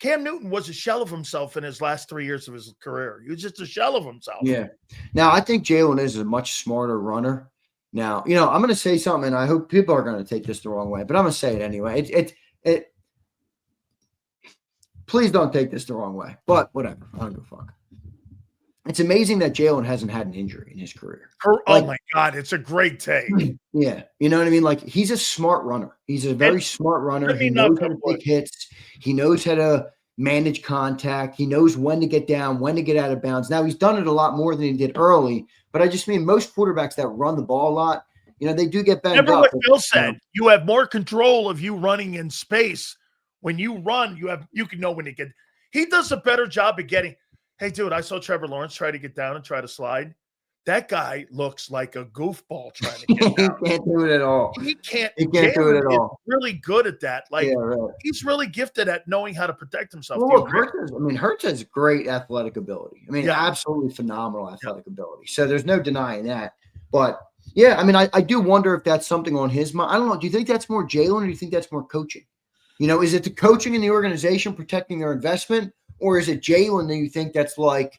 Cam Newton was a shell of himself in his last 3 years of his career. He was just a shell of himself. Yeah. Now, I think Jalen is a much smarter runner. Now, I'm going to say something, and I hope people are going to take this the wrong way, but I'm going to say it anyway. Please don't take this the wrong way, but whatever. I don't give a fuck. It's amazing that Jalen hasn't had an injury in his career. Oh, my God. It's a great take. Yeah. You know what I mean? Like, he's a smart runner. He's a very smart runner. He knows how to take hits. He knows how to manage contact. He knows when to get down, when to get out of bounds. Now, he's done it a lot more than he did early, but I just mean most quarterbacks that run the ball a lot, they do get banged up. Remember what Phil said. You have more control of you running in space. When you run, you can know when to get. He does a better job of getting. Hey, dude, I saw Trevor Lawrence try to get down and try to slide. That guy looks like a goofball trying to get down. He can't do it at all. He can't do it at all. Really good at that. Like, he's really gifted at knowing how to protect himself. Well, Hurts has great athletic ability. I mean, absolutely phenomenal athletic ability. So there's no denying that. But, yeah, I mean, I do wonder if that's something on his mind. I don't know. Do you think that's more Jalen or do you think that's more coaching? Is it the coaching in the organization protecting their investment? Or is it Jalen that you think that's like,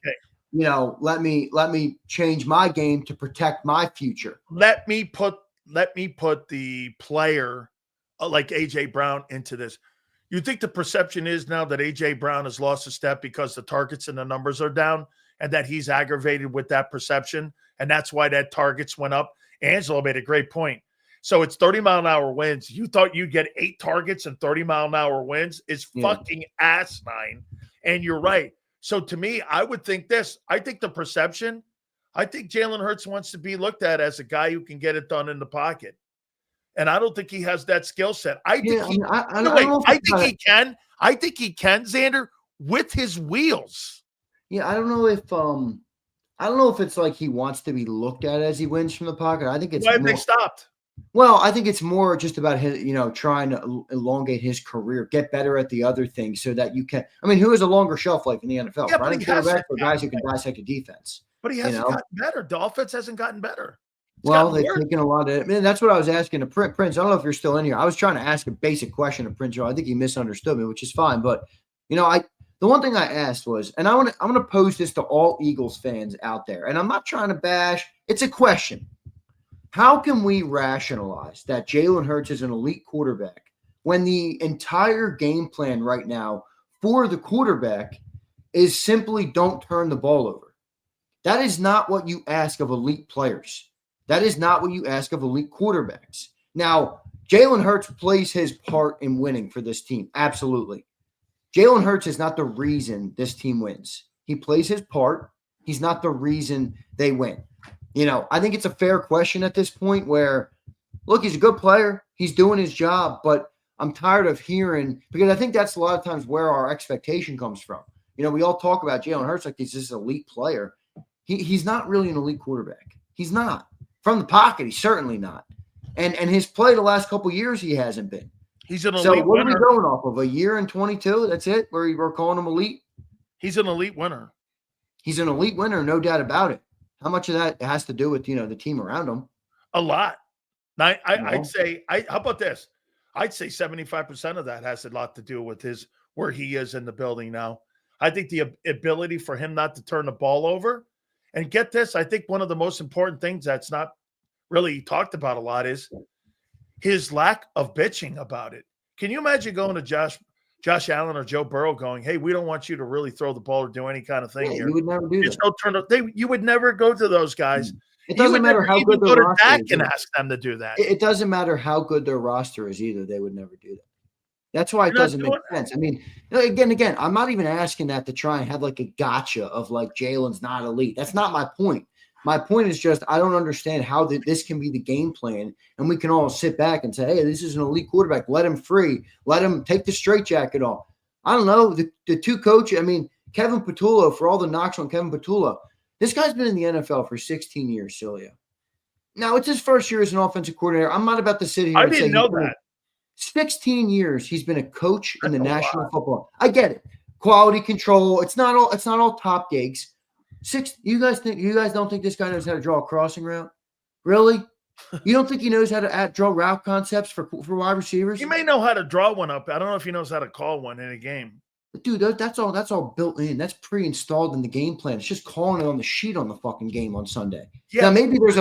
let me change my game to protect my future? Let me put the player like AJ Brown into this. You think the perception is now that AJ Brown has lost a step because the targets and the numbers are down, and that he's aggravated with that perception, and that's why that targets went up? Angelo made a great point. So it's 30-mile-an-hour winds. You thought you'd get 8 targets and 30-mile-an-hour winds? It's fucking asinine. And you're right. So to me, I would think this. I think the perception, I think Jalen Hurts wants to be looked at as a guy who can get it done in the pocket. And I don't think he has that skill set. I think he can. I think he can, Xander, with his wheels. Yeah, I don't know if it's like he wants to be looked at as he wins from the pocket. I think it's why have they stopped? Well, I think it's more just about his, trying to elongate his career, get better at the other things so that you can. I mean, who has a longer shelf life in the NFL? Yeah, running quarterback or guys who can dissect a defense. But he hasn't gotten better. The offense hasn't gotten better. Well, they've taken a lot of. I mean, that's what I was asking to Prince. I don't know if you're still in here. I was trying to ask a basic question to Prince. I think he misunderstood me, which is fine. But the one thing I asked was, and I'm gonna pose this to all Eagles fans out there, and I'm not trying to bash. It's a question. How can we rationalize that Jalen Hurts is an elite quarterback when the entire game plan right now for the quarterback is simply don't turn the ball over? That is not what you ask of elite players. That is not what you ask of elite quarterbacks. Now, Jalen Hurts plays his part in winning for this team. Absolutely. Jalen Hurts is not the reason this team wins. He plays his part. He's not the reason they win. I think it's a fair question at this point where, look, he's a good player. He's doing his job, but I'm tired of hearing, because I think that's a lot of times where our expectation comes from. We all talk about Jalen Hurts like he's this elite player. He's not really an elite quarterback. He's not. From the pocket, he's certainly not. And his play the last couple of years, he hasn't been. He's an elite So what winner. are we going off of? A year and 22? That's it? We're calling him elite? He's an elite winner. He's an elite winner, no doubt about it. How much of that has to do with, the team around him? A lot. Now, I'd say, how about this? I'd say 75% of that has a lot to do with where he is in the building now. I think the ability for him not to turn the ball over. And get this, I think one of the most important things that's not really talked about a lot is his lack of bitching about it. Can you imagine going to Josh Allen or Joe Burrow going, hey, we don't want you to really throw the ball or do any kind of thing here. You would never do that. You would never go to those guys. It doesn't matter how good their roster is. Dak and ask them to do that. It doesn't matter how good their roster is either. They would never do that. That's why it doesn't make sense. I mean, again, I'm not even asking that to try and have like a gotcha of like Jalen's not elite. That's not my point. My point is just I don't understand how this can be the game plan, and we can all sit back and say, hey, this is an elite quarterback. Let him free. Let him take the straitjacket off. I don't know. The two coaches, Kevin Patullo, for all the knocks on Kevin Patullo, this guy's been in the NFL for 16 years, Sileo. Now, it's his first year as an offensive coordinator. I'm not about to sit here I and didn't say know that. 16 years he's been a coach in the National Football. I get it. Quality control. It's not all top gigs. You guys don't think this guy knows how to draw a crossing route? Really? You don't think he knows how to draw route concepts for wide receivers? He may know how to draw one up. I don't know if he knows how to call one in a game. Dude, that's all built in. That's pre-installed in the game plan. It's just calling it on the sheet on the fucking game on Sunday. Yeah. Now maybe there's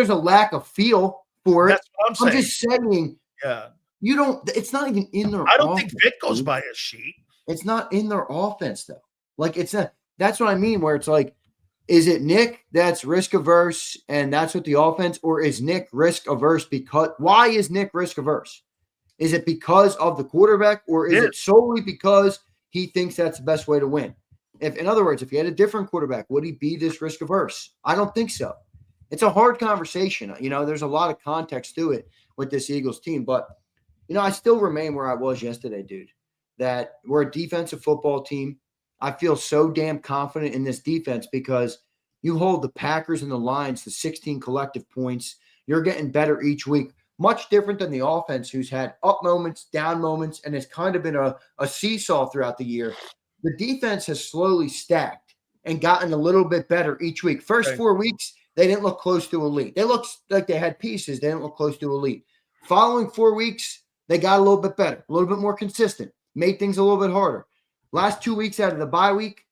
a lack of feel for it. That's what I'm just saying. Yeah. It's not even in their I don't offense, think Vic goes by a sheet. It's not in their offense, though. Like, it's not. That's what I mean, where it's like, is it Nick that's risk averse and that's what the offense, or is Nick risk averse why is Nick risk averse? Is it because of the quarterback, or is it solely because he thinks that's the best way to win? In other words, if he had a different quarterback, would he be this risk averse? I don't think so. It's a hard conversation. There's a lot of context to it with this Eagles team, but I still remain where I was yesterday, dude, that we're a defensive football team. I feel so damn confident in this defense because you hold the Packers and the Lions to 16 collective points. You're getting better each week. Much different than the offense, who's had up moments, down moments, and has kind of been a seesaw throughout the year. The defense has slowly stacked and gotten a little bit better each week. First 4 weeks, they didn't look close to elite. They looked like they had pieces. They didn't look close to elite. Following 4 weeks, they got a little bit better, a little bit more consistent, made things a little bit harder. Last 2 weeks out of the bye week,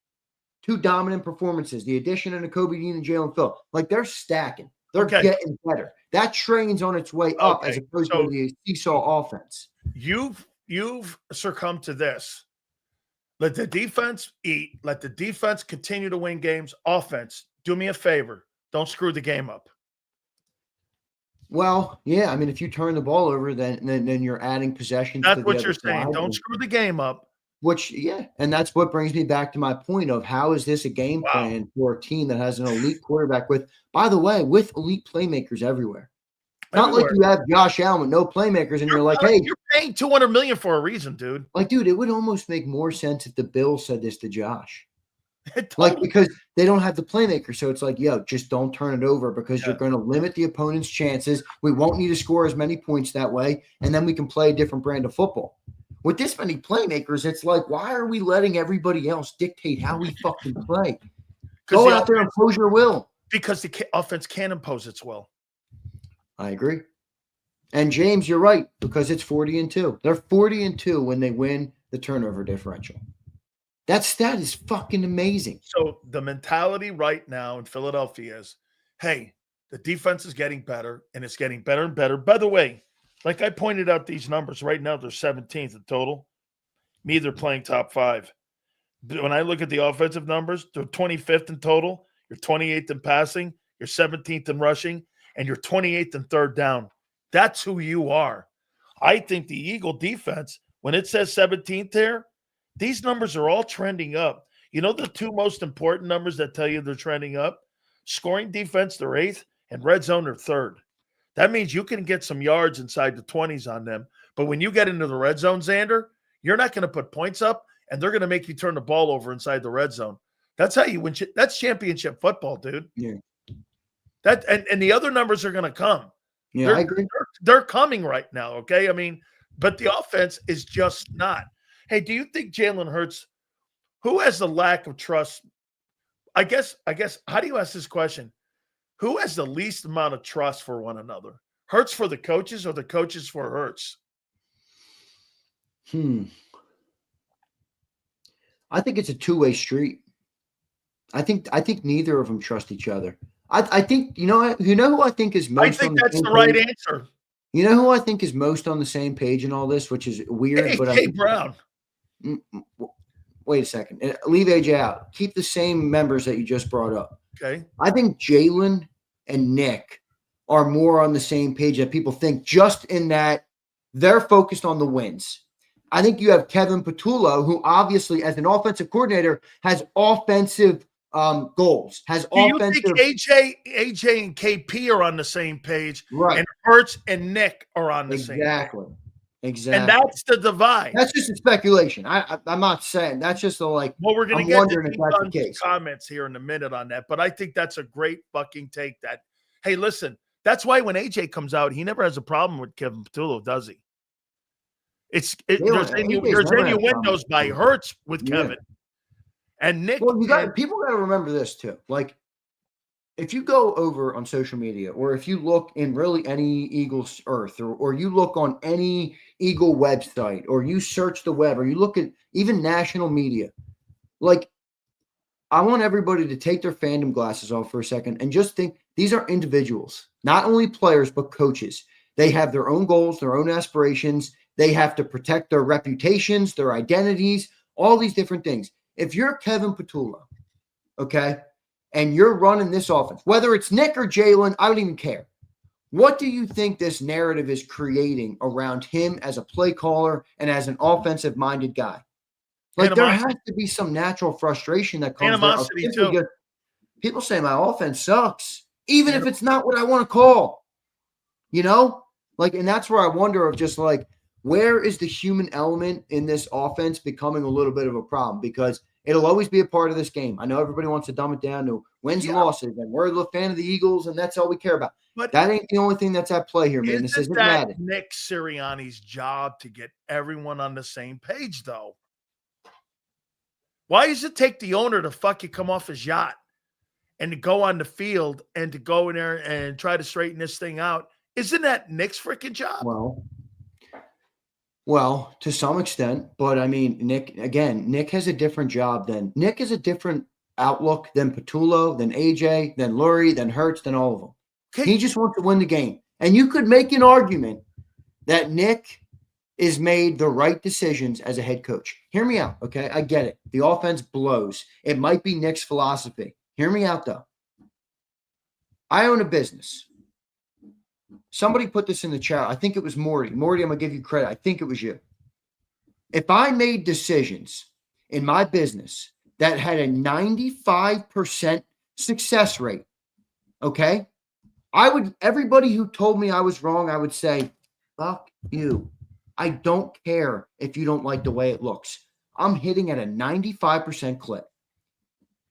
2 dominant performances, the addition of Nakobe Dean and Jalen Phil. Like, they're stacking. They're getting better. That train's on its way up as opposed to the seesaw offense. You've succumbed to this. Let the defense eat. Let the defense continue to win games. Offense, do me a favor. Don't screw the game up. Well, yeah. If you turn the ball over, then you're adding possession. That's what you're saying. Don't screw the game up. And that's what brings me back to my point of how is this a game plan for a team that has an elite quarterback with elite playmakers everywhere. Not like you have Josh Allen with no playmakers and you're like, hey. You're paying $200 million for a reason, dude. Like, dude, it would almost make more sense if the Bills said this to Josh. Like, because they don't have the playmaker. So it's like, yo, just don't turn it over because you're going to limit the opponent's chances. We won't need to score as many points that way. And then we can play a different brand of football. With this many playmakers, it's like, why are we letting everybody else dictate how we fucking play? Go out there and impose your will. Because the offense can impose its will. I agree. And James, you're right, because it's 40-2. They're 40-2 when they win the turnover differential. That stat is fucking amazing. So the mentality right now in Philadelphia is, hey, the defense is getting better, and it's getting better and better. By the way, like I pointed out these numbers, right now they're 17th in total. Me, they're playing top 5. When I look at the offensive numbers, they're 25th in total. You're 28th in passing. You're 17th in rushing. And you're 28th in third down. That's who you are. I think the Eagle defense, when it says 17th there, these numbers are all trending up. You know the two most important numbers that tell you they're trending up? Scoring defense, they're 8th, and red zone, they're 3rd. That means you can get some yards inside the 20s on them. But when you get into the red zone, Xander, you're not going to put points up, and they're going to make you turn the ball over inside the red zone. That's how you win. That's championship football, dude. Yeah. That and the other numbers are going to come. Yeah, I agree. They're coming right now, okay? I mean, but the offense is just not. Hey, do you think Jalen Hurts, who has the lack of trust? I guess, how do you ask this question? Who has the least amount of trust for one another? Hurts for the coaches or the coaches for Hurts? I think it's a two-way street. I think neither of them trust each other. I think who I think is most. I think that's the right answer. You know who I think is most on the same page in all this, which is weird. AJ Brown. Wait a second. Leave AJ out. Keep the same members that you just brought up. Okay. I think Jalen and Nick are more on the same page that people think, just in that they're focused on the wins. I think you have Kevin Patullo, who obviously, as an offensive coordinator, has offensive goals. Do you think AJ and KP are on the same page? Right. And Hurts and Nick are on the same page? Exactly. And that's the divide. That's just a speculation. I'm not saying that's just a like. Well, we're going to get to the comments here in a minute on that, but I think that's a great fucking take. That, hey, listen, that's why when AJ comes out, he never has a problem with Kevin Patullo, does he? There's innuendos by Hurts with Kevin and Nick. Well, people got to remember this too. Like, if you go over on social media, or if you look in really any Eagles earth, or you look on any Eagle website, or you search the web, or you look at even national media, like, I want everybody to take their fandom glasses off for a second and just think these are individuals, not only players, but coaches. They have their own goals, their own aspirations. They have to protect their reputations, their identities, all these different things. If you're Kevin Patullo, okay, and you're running this offense, whether it's Nick or Jalen, I don't even care. What do you think this narrative is creating around him as a play caller and as an offensive-minded guy? Like, there has to be some natural frustration that comes animosity too. People say my offense sucks, even if it's not what I want to call. Like, and that's where I wonder of just like, where is the human element in this offense becoming a little bit of a problem? Because it'll always be a part of this game. I know everybody wants to dumb it down to wins and losses, and we're a fan of the Eagles, and that's all we care about. But that ain't the only thing that's at play here, man. This isn't Madden. Nick Sirianni's job to get everyone on the same page, though. Why does it take the owner to fucking come off his yacht and to go on the field and to go in there and try to straighten this thing out? Isn't that Nick's freaking job? Well, to some extent, but I mean, Nick has a different job Nick has a different outlook than Patullo, than AJ, than Lurie, than Hurts, than all of them. Okay. He just wants to win the game. And you could make an argument that Nick is made the right decisions as a head coach. Hear me out, okay? I get it. The offense blows. It might be Nick's philosophy. Hear me out, though. I own a business. Somebody put this in the chat. I think it was Morty. Morty, I'm going to give you credit. I think it was you. If I made decisions in my business that had a 95% success rate, okay, everybody who told me I was wrong, I would say, fuck you. I don't care if you don't like the way it looks. I'm hitting at a 95% clip.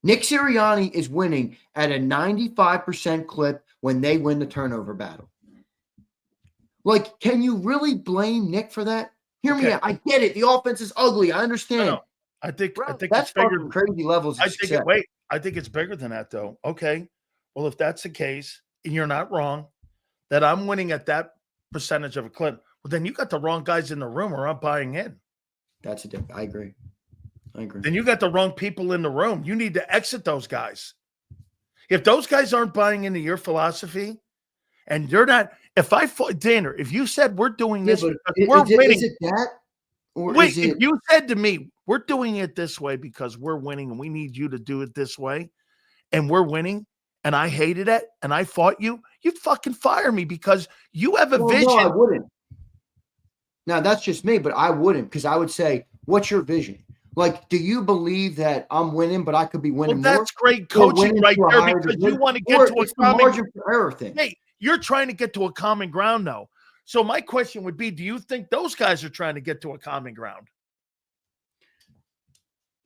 Nick Sirianni is winning at a 95% clip when they win the turnover battle. Like, can you really blame Nick for that? Hear me out. I get it. The offense is ugly. I understand. No. I think that's it's bigger. Crazy levels. I think it's bigger than that, though. Okay. Well, if that's the case, and you're not wrong, that I'm winning at that percentage of a clip, well, then you got the wrong guys in the room, or I'm buying in. I agree. Then you got the wrong people in the room. You need to exit those guys. If those guys aren't buying into your philosophy, and you're not, Danner, if you said we're doing this, we're winning. Is it that? Or wait, if you said to me, we're doing it this way because we're winning and we need you to do it this way, and we're winning, and I hated it and I fought you, you'd fucking fire me because you have a vision. No, I wouldn't. Now, that's just me, but I wouldn't, because I would say, what's your vision? Like, do you believe that I'm winning, but I could be winning more? That's great Or coaching winning right to a there higher because degree? you want to Or get to a it's the common. margin for error thing. Hey, you're trying to get to a common ground now. So my question would be, do you think those guys are trying to get to a common ground?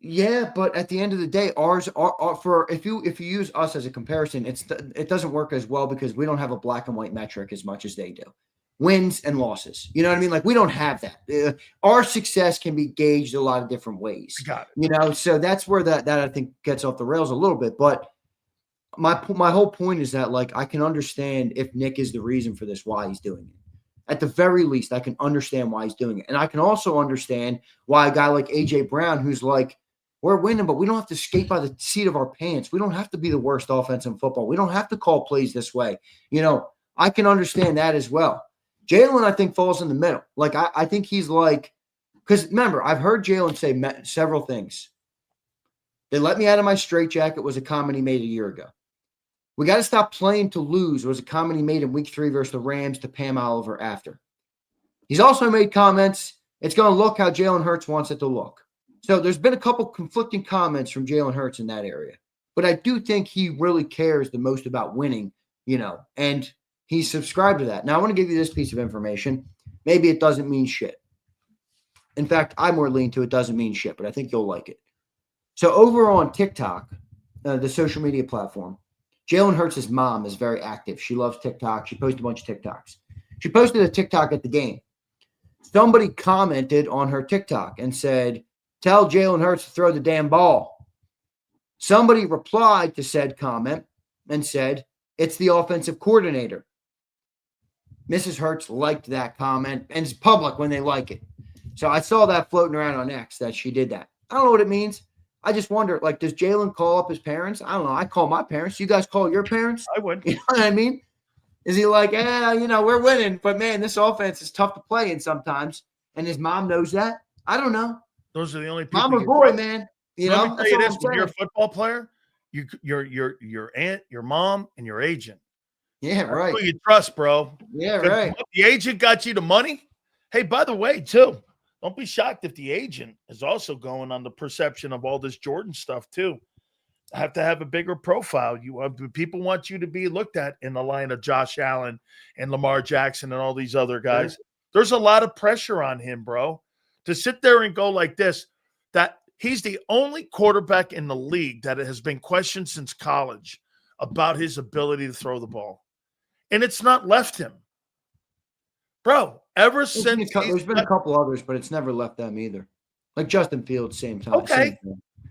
Yeah, but at the end of the day, ours are for if you use us as a comparison, it doesn't work as well because we don't have a black and white metric as much as they do. Wins and losses. You know what I mean? Like we don't have that. Our success can be gauged a lot of different ways. Got it. You know, so that's where that I think gets off the rails a little bit. But my whole point is that like I can understand if Nick is the reason for this, why he's doing it. At the very least, I can understand why he's doing it. And I can also understand why a guy like AJ Brown, who's like, we're winning, but we don't have to skate by the seat of our pants. We don't have to be the worst offense in football. We don't have to call plays this way. You know, I can understand that as well. Jalen, I think, falls in the middle. Like, I think he's like, because remember, I've heard Jalen say several things. They let me out of my straitjacket was a comment he made a year ago. We got to stop playing to lose was a comment he made in week 3 versus the Rams to Pam Oliver after. He's also made comments, it's going to look how Jalen Hurts wants it to look. So there's been a couple conflicting comments from Jalen Hurts in that area. But I do think he really cares the most about winning, you know, and he's subscribed to that. Now, I want to give you this piece of information. Maybe it doesn't mean shit. In fact, I more lean to it doesn't mean shit, but I think you'll like it. So over on TikTok, the social media platform, Jalen Hurts' mom is very active. She loves TikTok. She posted a bunch of TikToks. She posted a TikTok at the game. Somebody commented on her TikTok and said, tell Jalen Hurts to throw the damn ball. Somebody replied to said comment and said, it's the offensive coordinator. Mrs. Hurts liked that comment, and it's public when they like it. So I saw that floating around on X that she did that. I don't know what it means. I just wonder, like, does Jalen call up his parents? I don't know. I call my parents. You guys call your parents? I would. You know what I mean? Is he like, you know, we're winning, but man, this offense is tough to play in sometimes. And his mom knows that? I don't know. Those are the only people. Mom or boy, man. You know, Let me tell you this: when you're a football player, your aunt, your mom, and your agent. Yeah, right. Who you trust, bro? Yeah, right. The agent got you the money. Hey, by the way, too, don't be shocked if the agent is also going on the perception of all this Jordan stuff too. I have to have a bigger profile. People want you to be looked at in the line of Josh Allen and Lamar Jackson and all these other guys. Sure. There's a lot of pressure on him, bro, to sit there and go like this. That he's the only quarterback in the league that has been questioned since college about his ability to throw the ball. And it's not left him. Bro, since there's been a couple others, but it's never left them either. Like Justin Fields, same time. Okay.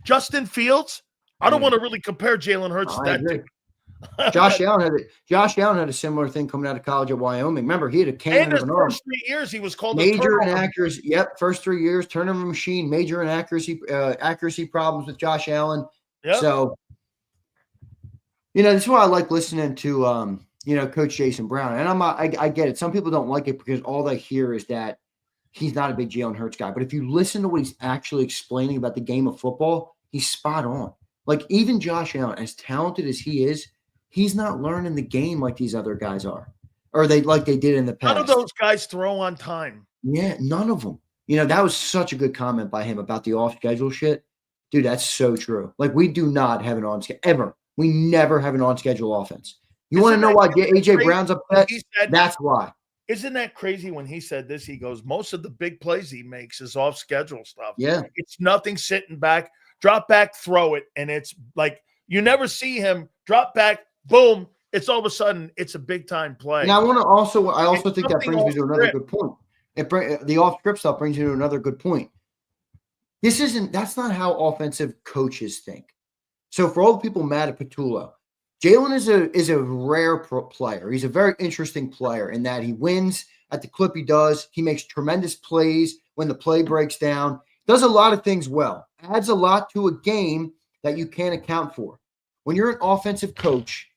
Justin Fields. I don't want to really compare Jalen Hurts to that. Josh Allen had a similar thing coming out of college at Wyoming. Remember, he had a cannon of an arm. First 3 years, he was called major inaccuracy. Yep, first 3 years, turnover machine, major inaccuracy, accuracy problems with Josh Allen. Yep. So, you know, this is why I like listening to Coach Jason Brown. And I get it. Some people don't like it because all they hear is that he's not a big Jalen Hurts guy. But if you listen to what he's actually explaining about the game of football, he's spot on. Like even Josh Allen, as talented as he is, he's not learning the game like these other guys are, or they did in the past. None of those guys throw on time. Yeah, none of them. You know, that was such a good comment by him about the off-schedule shit. Dude, that's so true. Like we do not have an on-schedule ever. We never have an on-schedule offense. You want to know why AJ Brown's upset? That's why. Isn't that crazy when he said this? He goes, most of the big plays he makes is off-schedule stuff. Yeah. It's nothing sitting back, drop back, throw it. And it's like you never see him drop back, boom. It's all of a sudden it's a big-time play. And I also think that brings me to another good point. The off-script stuff brings you to another good point. That's not how offensive coaches think. So for all the people mad at Patullo, Jalen is a rare player. He's a very interesting player in that he wins at the clip he does. He makes tremendous plays when the play breaks down. Does a lot of things well. Adds a lot to a game that you can't account for. When you're an offensive coach,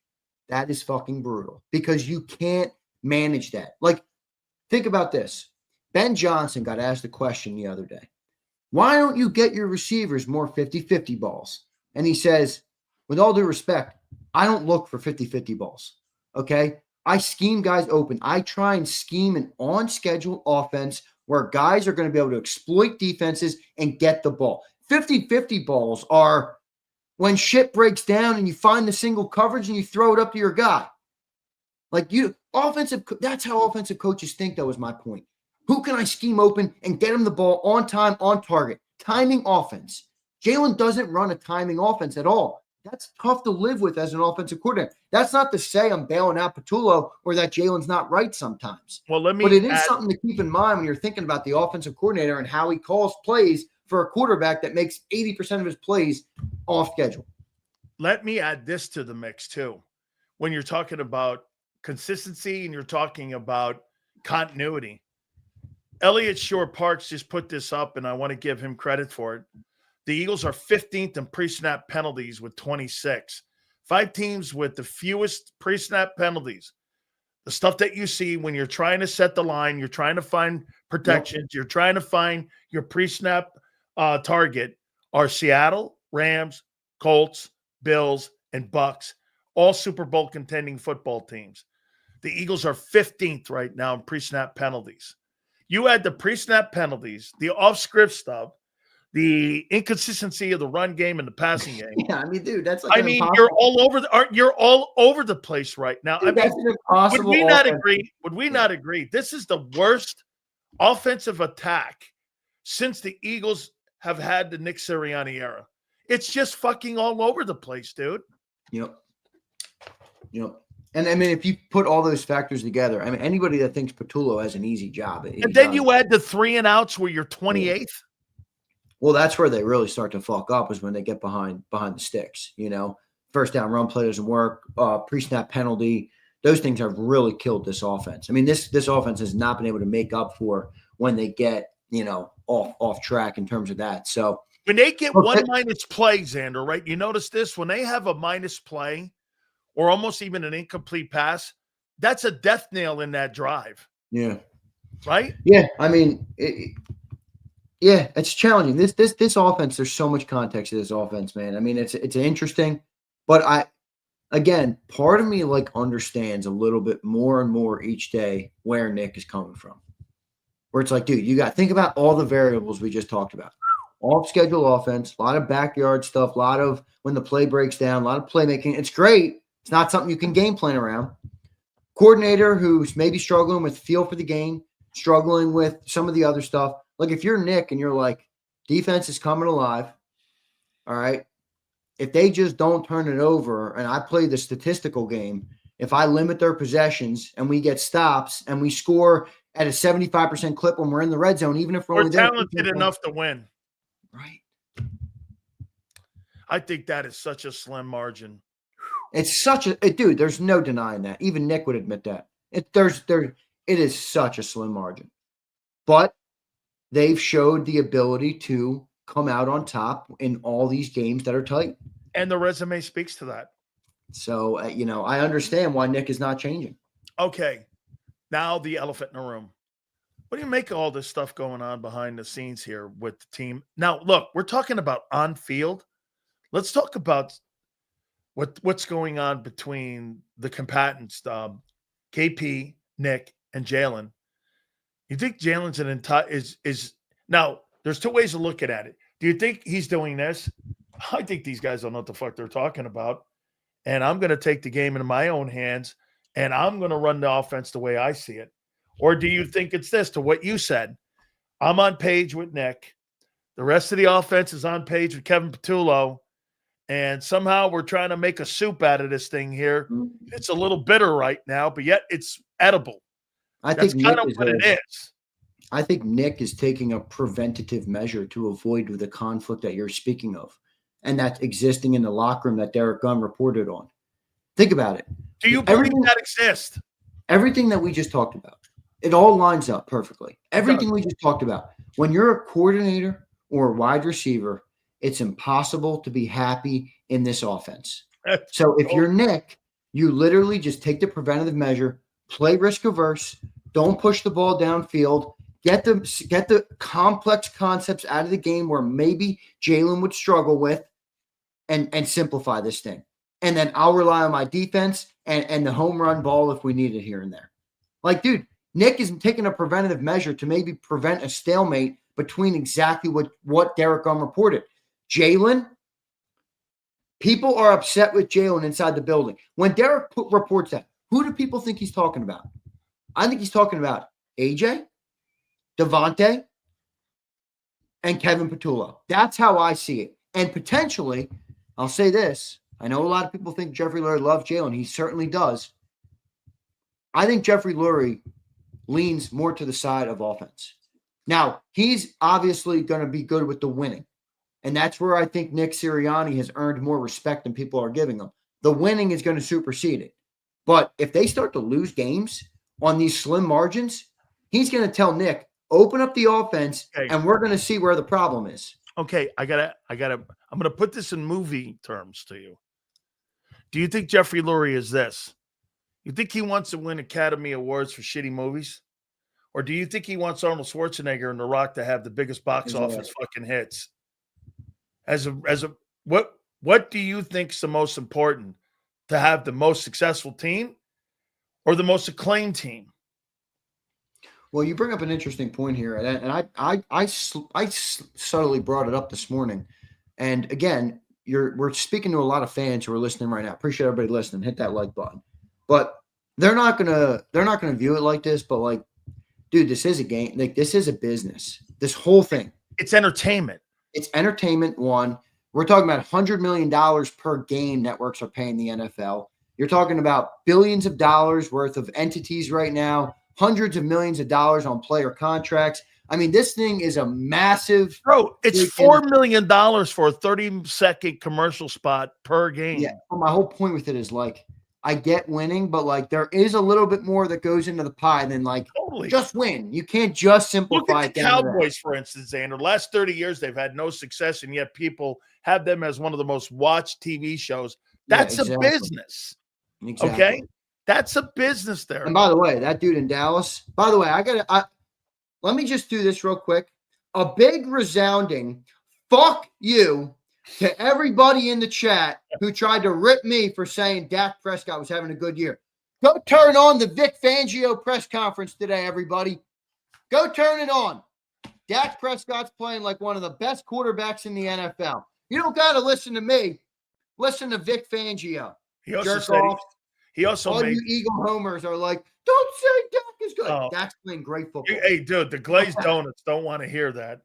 that is fucking brutal because you can't manage that. Like, think about this. Ben Johnson got asked a question the other day. Why don't you get your receivers more 50-50 balls? And he says, with all due respect, I don't look for 50-50 balls, okay? I scheme guys open. I try and scheme an on-schedule offense where guys are going to be able to exploit defenses and get the ball. 50-50 balls are when shit breaks down and you find the single coverage and you throw it up to your guy. Like that's how offensive coaches think, though, is my point. Who can I scheme open and get him the ball on time, on target? Timing offense. Jalen doesn't run a timing offense at all. That's tough to live with as an offensive coordinator. That's not to say I'm bailing out Patullo or that Jalen's not right sometimes. Well, but it is something to keep in mind when you're thinking about the offensive coordinator and how he calls plays for a quarterback that makes 80% of his plays off schedule. Let me add this to the mix, too. When you're talking about consistency and you're talking about continuity, Elliott Shore-Parks just put this up, and I want to give him credit for it. The Eagles are 15th in pre-snap penalties with 26. 5 teams with the fewest pre-snap penalties. The stuff that you see when you're trying to set the line, you're trying to find protections, you're trying to find your pre-snap target are Seattle, Rams, Colts, Bills, and Bucks, all Super Bowl contending football teams. The Eagles are 15th right now in pre-snap penalties. You add the pre-snap penalties, the off-script stuff, the inconsistency of the run game and the passing game. Yeah, I mean, dude, that's like you're all over the place right now. Dude, that's an impossible. Would we not agree? Would we not agree? This is the worst offensive attack since the Eagles have had the Nick Sirianni era. It's just fucking all over the place, dude. Yep. And I mean, if you put all those factors together, I mean, anybody that thinks Patullo has an easy job. And then you add the 3 and outs where you're 28th. Well, that's where they really start to fuck up, is when they get behind the sticks. First down run play doesn't work, pre-snap penalty. Those things have really killed this offense. I mean, this offense has not been able to make up for when they get, off track in terms of that. So when they get one minus play, Xander, right? You notice this, when they have a minus play or almost even an incomplete pass, that's a death nail in that drive. Yeah. Right? Yeah. I mean, it's challenging. This offense, there's so much context to this offense, man. I mean, it's interesting, but part of me understands a little bit more and more each day where Nick is coming from. Where it's like, dude, you got to think about all the variables we just talked about. Off-schedule offense, a lot of backyard stuff, a lot of when the play breaks down, a lot of playmaking. It's great. It's not something you can game plan around. Coordinator who's maybe struggling with feel for the game, struggling with some of the other stuff. Like, if you're Nick and you're like, defense is coming alive, all right, if they just don't turn it over and I play the statistical game, if I limit their possessions and we get stops and we score at a 75% clip when we're in the red zone, even if we're talented enough to win. Right. I think that is such a slim margin. It's dude, there's no denying that. Even Nick would admit that. It is such a slim margin. But they've showed the ability to come out on top in all these games that are tight. And the resume speaks to that. So, I understand why Nick is not changing. Okay. Now the elephant in the room. What do you make of all this stuff going on behind the scenes here with the team? Now, look, we're talking about on field. Let's talk about what's going on between the combatants, KP, Nick, and Jalen. You think Jalen's is now? There's 2 ways of looking at it. Do you think he's doing this? I think these guys don't know what the fuck they're talking about, and I'm going to take the game into my own hands, and I'm going to run the offense the way I see it. Or do you think it's this, to what you said? I'm on page with Nick. The rest of the offense is on page with Kevin Patullo, and somehow we're trying to make a soup out of this thing here. It's a little bitter right now, but yet it's edible. That's kind of what it is. I think Nick is taking a preventative measure to avoid the conflict that you're speaking of, and that's existing in the locker room that Derek Gunn reported on. Think about it. Do you believe that exists? Everything that we just talked about, it all lines up perfectly. Everything we just talked about. When you're a coordinator or a wide receiver, it's impossible to be happy in this offense. So if you're Nick, you literally just take the preventative measure, play risk averse, don't push the ball downfield, get the complex concepts out of the game where maybe Jalen would struggle with, and simplify this thing. And then I'll rely on my defense and the home run ball if we need it here and there. Like, dude, Nick is taking a preventative measure to maybe prevent a stalemate between exactly what Derek Gunn reported. Jalen, people are upset with Jalen inside the building. When Derek reports that, who do people think he's talking about? I think he's talking about AJ, Devontae, and Kevin Patullo. That's how I see it. And potentially, I'll say this. I know a lot of people think Jeffrey Lurie loves Jalen. He certainly does. I think Jeffrey Lurie leans more to the side of offense. Now, he's obviously going to be good with the winning. And that's where I think Nick Sirianni has earned more respect than people are giving him. The winning is going to supersede it. But if they start to lose games on these slim margins, he's going to tell Nick, open up the offense, and we're going to see where the problem is. Okay, I'm going to put this in movie terms to you. Do you think Jeffrey Lurie is this? You think he wants to win Academy Awards for shitty movies? Or do you think he wants Arnold Schwarzenegger and The Rock to have the biggest box office fucking hits? What do you think is the most important? To have the most successful team or the most acclaimed team? Well, you bring up an interesting point here, and I subtly brought it up this morning. And again, we're speaking to a lot of fans who are listening right now. Appreciate everybody listening. Hit that like button. But they're not gonna view it like this. But like, dude, this is a game. Like, this is a business. This whole thing. It's entertainment. It's entertainment. One, we're talking about $100 million per game networks are paying the NFL. You're talking about billions of dollars worth of entities right now. Hundreds of millions of dollars on player contracts. I mean, this thing is a massive. Bro, it's $4 million for a 30-second commercial spot per game. Yeah. Well, my whole point with it is like, I get winning, but like there is a little bit more that goes into the pie than like just win. You can't just simplify. Look at the Cowboys, for instance, Xander. The last 30 years, they've had no success, and yet people have them as one of the most watched TV shows. That's a business. Exactly. Okay? That's a business there. And by the way, that dude in Dallas, by the way, let me just do this real quick. A big resounding fuck you to everybody in the chat who tried to rip me for saying Dak Prescott was having a good year. Go turn on the Vic Fangio press conference today, everybody. Go turn it on. Dak Prescott's playing like one of the best quarterbacks in the NFL. You don't got to listen to me. Listen to Vic Fangio. He also said he also all made you Eagle homers are like, don't say Dak is good. Dak's playing great football. Hey, dude, the glazed donuts don't want to hear that.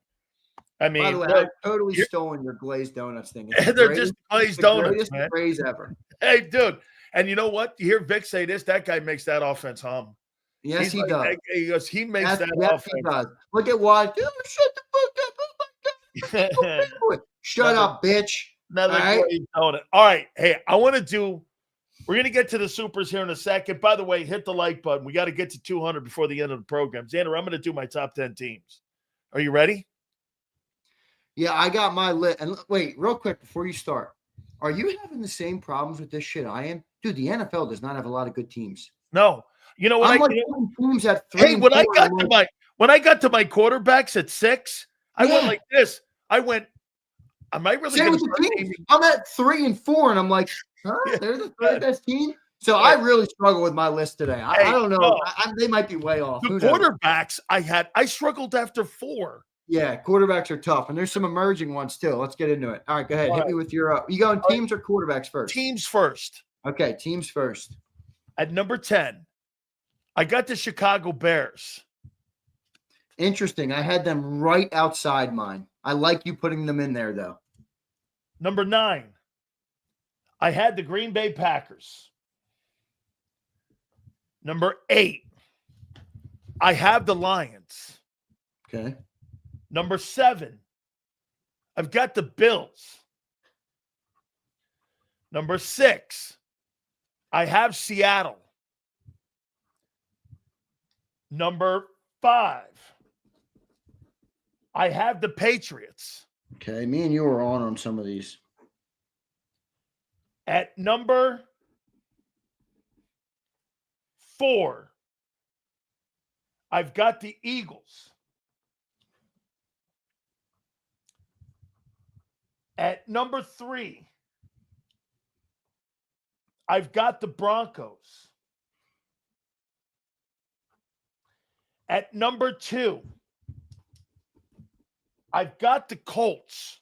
I mean, by the way, I've totally stolen your glazed donuts thing. They're just glazed donuts, greatest man. Phrase ever. Hey, dude, and you know what? You hear Vic say this. That guy makes that offense hum. Yes, he does. He makes that offense. He does. Look at what. Dude, shut the fuck up. Oh my God. Shut up, bitch. Another glazed donut. All right. Hey, we're going to get to the supers here in a second. By the way, hit the like button. We got to get to 200 before the end of the program. Xander, I'm going to do my top 10 teams. Are you ready? Yeah, I got my list. And wait, real quick before you start. Are you having the same problems with this shit I am? Dude, the NFL does not have a lot of good teams. No. You know what? Teams at 3 hey, when I got to my quarterbacks at 6, I went like this. Am I really going to I'm at 3 and 4, and I'm like, they're the third best team. So I really struggle with my list today. I don't know. No. They might be way off. The quarterbacks I struggled after 4. Yeah, quarterbacks are tough, and there's some emerging ones too. Let's get into it. All right, go ahead. Hit me with your. You going teams or quarterbacks first? Teams first. Okay, teams first. At number 10, I got the Chicago Bears. Interesting. I had them right outside mine. I like you putting them in there, though. Number 9, I had the Green Bay Packers. Number 8, I have the Lions. Okay. Number 7, I've got the Bills. Number 6, I have Seattle. Number 5, I have the Patriots. Okay, me and you are on some of these. At number 4, I've got the Eagles. At number 3, I've got the Broncos. At number 2, I've got the Colts.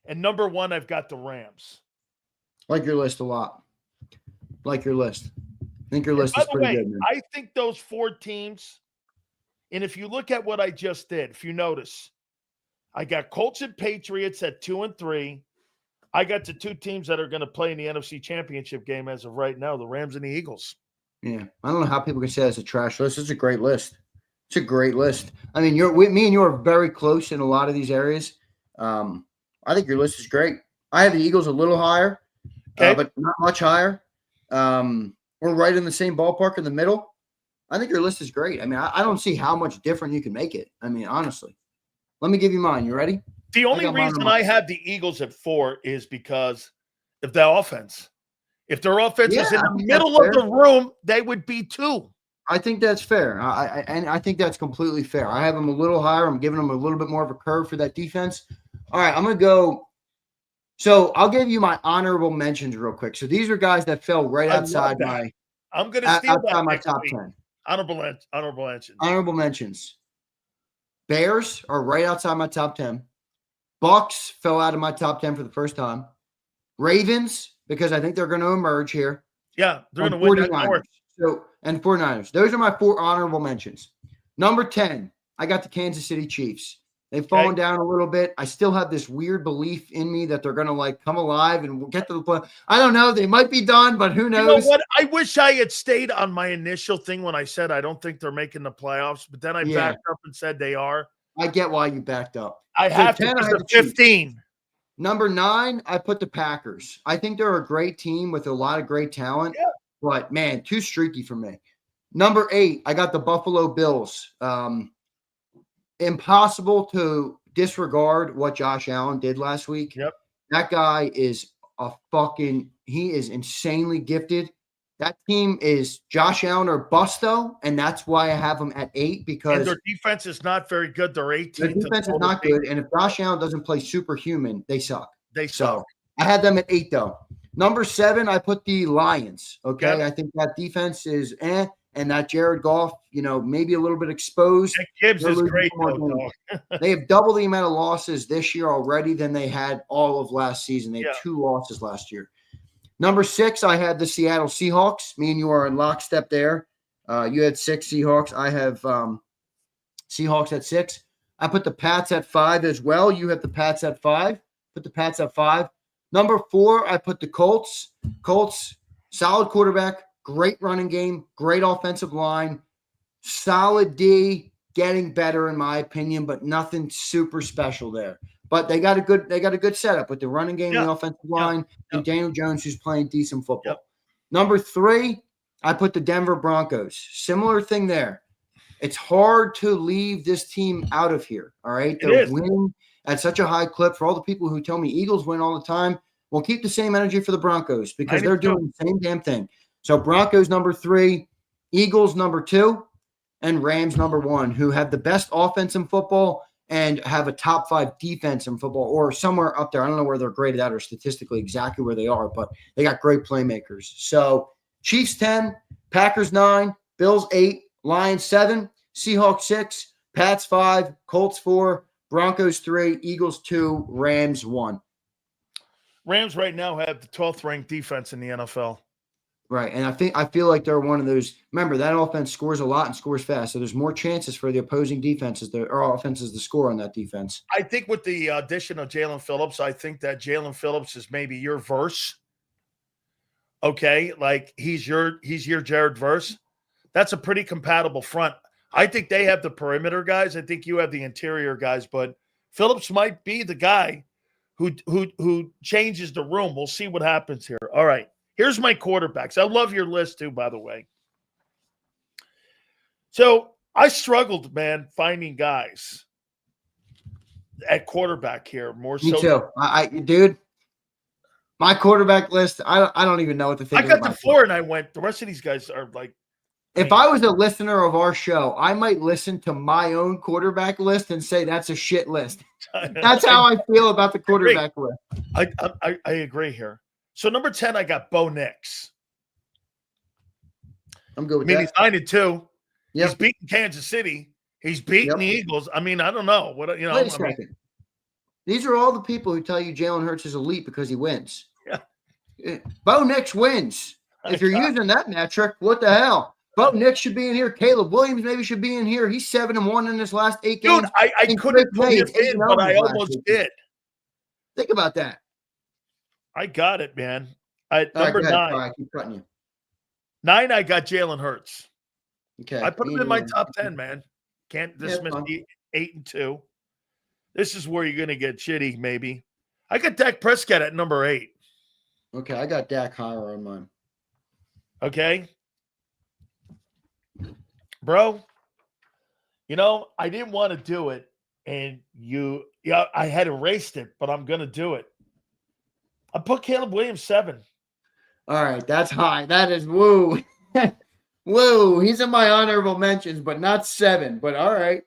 And number 1, I've got the Rams. Like your list a lot. Like your list. I think your list By is the pretty way, good, man. I think those 4 teams, and if you look at what I just did, if you notice, I got Colts and Patriots at 2 and 3. I got the 2 teams that are going to play in the NFC Championship game as of right now, the Rams and the Eagles. Yeah. I don't know how people can say it's a trash list. It's a great list. It's a great list. I mean, me and you are very close in a lot of these areas. I think your list is great. I have the Eagles a little higher, but not much higher. We're right in the same ballpark in the middle. I think your list is great. I mean, I don't see how much different you can make it. I mean, honestly. Let me give you mine. You ready? The only reason I have the Eagles at 4 is because of their offense. If their offense is in the middle of the room, they would be 2. I think that's fair. I think that's completely fair. I have them a little higher. I'm giving them a little bit more of a curve for that defense. All right, I'm going to go. So I'll give you my honorable mentions real quick. So these are guys that fell right outside I'm going to steal that my top 10. Honorable mentions. Honorable mentions. Bears are right outside my top 10. Bucks fell out of my top 10 for the first time. Ravens, because I think they're going to emerge here. Yeah, they're going to win that North. And 49ers. Those are my 4 honorable mentions. Number 10, I got the Kansas City Chiefs. They've fallen down a little bit. I still have this weird belief in me that they're going to come alive and get to the play. I don't know. They might be done, but who knows? You know what? I wish I had stayed on my initial thing when I said I don't think they're making the playoffs, but then I backed up and said they are. I get why you backed up. I have to because of 15. Number 9, I put the Packers. I think they're a great team with a lot of great talent, but man, too streaky for me. Number 8, I got the Buffalo Bills. Impossible disregard what Josh Allen did last week. Yep. That guy is he is insanely gifted. That team is Josh Allen or bust though, and that's why I have them at 8 because their defense is not very good. They're 18th. Their defense is not good, and if Josh Allen doesn't play superhuman, they suck. They suck. I had them at 8 though. Number 7, I put the Lions. Okay, yep. I think that defense is and that Jared Goff, maybe a little bit exposed. Gibbs is great, They have double the amount of losses this year already than they had all of last season. They had 2 losses last year. Number 6, I had the Seattle Seahawks. Me and you are in lockstep there. You had 6 Seahawks. I have Seahawks at 6. I put the Pats at 5 as well. You have the Pats at 5. Put the Pats at 5. Number 4, I put the Colts. Colts, solid quarterback. Great running game, great offensive line, solid D, getting better in my opinion, but nothing super special there. But they got a good setup with the running game, the offensive line, and Daniel Jones, who's playing decent football. Number 3, I put the Denver Broncos. Similar thing there. It's hard to leave this team out of here. All right, they're winning at such a high clip. For all the people who tell me Eagles win all the time, we'll keep the same energy for the Broncos because they're doing the same damn thing. So Broncos number 3, Eagles number 2, and Rams number 1, who have the best offense in football and have a top 5 defense in football or somewhere up there. I don't know where they're graded at or statistically exactly where they are, but they got great playmakers. So Chiefs 10, Packers 9, Bills 8, Lions 7, Seahawks 6, Pats 5, Colts 4, Broncos 3, Eagles 2, Rams 1. Rams right now have the 12th ranked defense in the NFL. Right, and I feel like they're one of those. Remember, that offense scores a lot and scores fast, so there's more chances for the opposing defenses or offenses to score on that defense. I think with the addition of Jalen Phillips, I think that Jalen Phillips is maybe your Verse. Okay, like he's your Jared Verse. That's a pretty compatible front. I think they have the perimeter guys. I think you have the interior guys, but Phillips might be the guy who changes the room. We'll see what happens here. All right. Here's my quarterbacks. I love your list too, by the way. So I struggled, man, finding guys at quarterback here more so. Me too. Dude, my quarterback list, I don't even know what to think. I got to 4 and I went, the rest of these guys are like. If I was a listener of our show, I might listen to my own quarterback list and say that's a shit list. That's how I feel about the quarterback list. I agree here. So number 10, I got Bo Nix. I'm good with that. He's 9-2. Yep. He's beating Kansas City. He's beating the Eagles. I mean, I don't know what Wait a second. These are all the people who tell you Jalen Hurts is elite because he wins. Yeah. Bo Nix wins. If you're using that metric, what the hell? Bo Nix should be in here. Caleb Williams maybe should be in here. He's 7-1 in his last 8 games. Dude, I couldn't put him in, but I almost did. Think about that. I got it, man. Number 9. Sorry, I keep cutting you. 9, I got Jalen Hurts. Okay. I put him in my top 10, man. Can't dismiss the 8 and 2. This is where you're going to get shitty, maybe. I got Dak Prescott at number 8. Okay, I got Dak higher on mine. Okay. Bro, I didn't want to do it, and I had erased it, but I'm going to do it. I put Caleb Williams 7. All right, that's high. That is woo. Woo. He's in my honorable mentions, but not 7. But all right.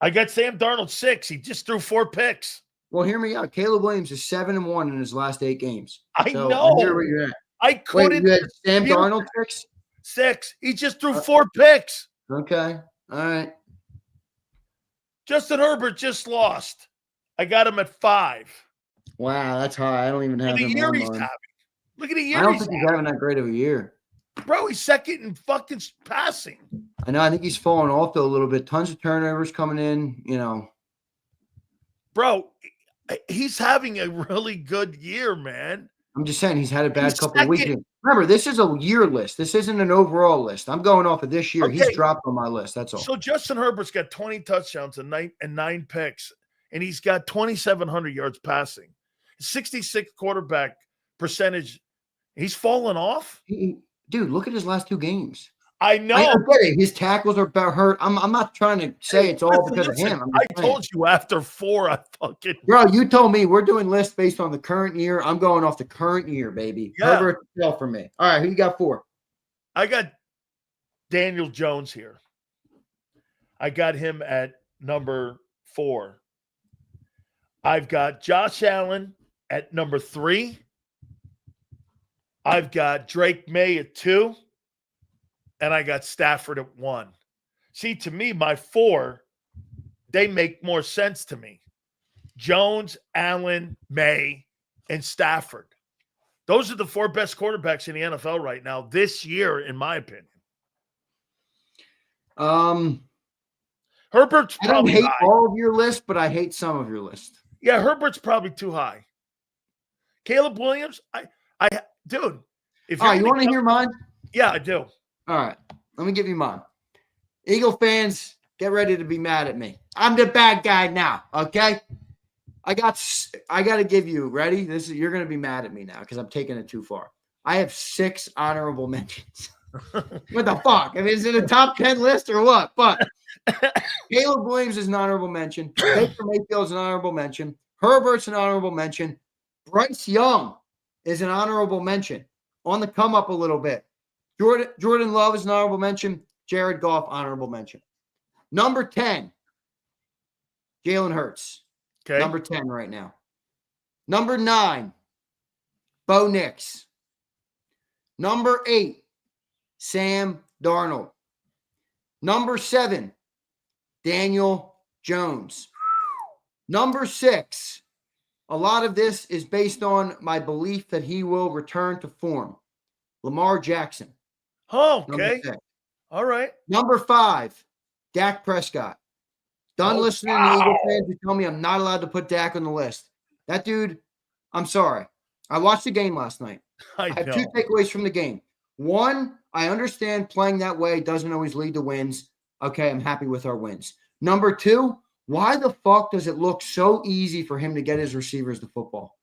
I got Sam Darnold 6. He just threw 4 picks. Well, hear me out. Caleb Williams is 7-1 in his last 8 games. I know. I hear where you're at. I couldn't. Wait, you had Sam Darnold 6? 6. He just threw 4 picks. Okay. All right. Justin Herbert just lost. I got him at 5. Wow, that's high. I don't even have Look at the him year on he's mine. having. Look at the year I don't he's think he's having that great of a year. Bro, he's second in fucking passing. I know. I think he's falling off though a little bit. Tons of turnovers coming in. Bro, he's having a really good year, man. I'm just saying he's had a bad couple of weeks. Remember, this is a year list. This isn't an overall list. I'm going off of this year. Okay. He's dropped on my list. That's all. So Justin Herbert's got 20 touchdowns and 9 picks, and he's got 2,700 yards passing. 66 quarterback percentage. He's fallen off. Dude, look at his last 2 games. I know. I get it. His tackles are hurt. I'm not trying to say it's all because of him. I told you after 4, I fucking. Bro, you told me we're doing lists based on the current year. I'm going off the current year, baby. Yeah. Herbert fell for me. All right, who you got 4? I got Daniel Jones here. I got him at number 4. I've got Josh Allen at number 3. I've got Drake May at 2. And I got Stafford at 1. See, to me, my 4, they make more sense to me. Jones, Allen, May, and Stafford. Those are the 4 best quarterbacks in the NFL right now this year, in my opinion. Herbert's I don't probably hate high. all of your list, but I hate some of your list. Yeah, Herbert's probably too high. Caleb Williams, dude. If All right, you want to hear mine? Yeah, I do. All right, let me give you mine. Eagle fans, get ready to be mad at me. I'm the bad guy now, okay? I got to give you, ready? You're going to be mad at me now because I'm taking it too far. I have 6 honorable mentions. What the fuck? I mean, is it a top 10 list or what? But Caleb Williams is an honorable mention. Baker Mayfield is an honorable mention. Herbert's an honorable mention. Bryce Young is an honorable mention. On the come up a little bit. Jordan Love is an honorable mention. Jared Goff, honorable mention. Number 10, Jalen Hurts. Okay. Number 10 right now. Number 9, Bo Nix. Number 8, Sam Darnold. Number 7, Daniel Jones. Number 6, a lot of this is based on my belief that he will return to form. Lamar Jackson. Oh, okay. All right. Number 5, Dak Prescott. Done listening to Eagle fans who tell me I'm not allowed to put Dak on the list. That dude, I'm sorry. I watched the game last night. I have 2 takeaways from the game. 1, I understand playing that way doesn't always lead to wins. Okay, I'm happy with our wins. Number 2, why the fuck does it look so easy for him to get his receivers the football?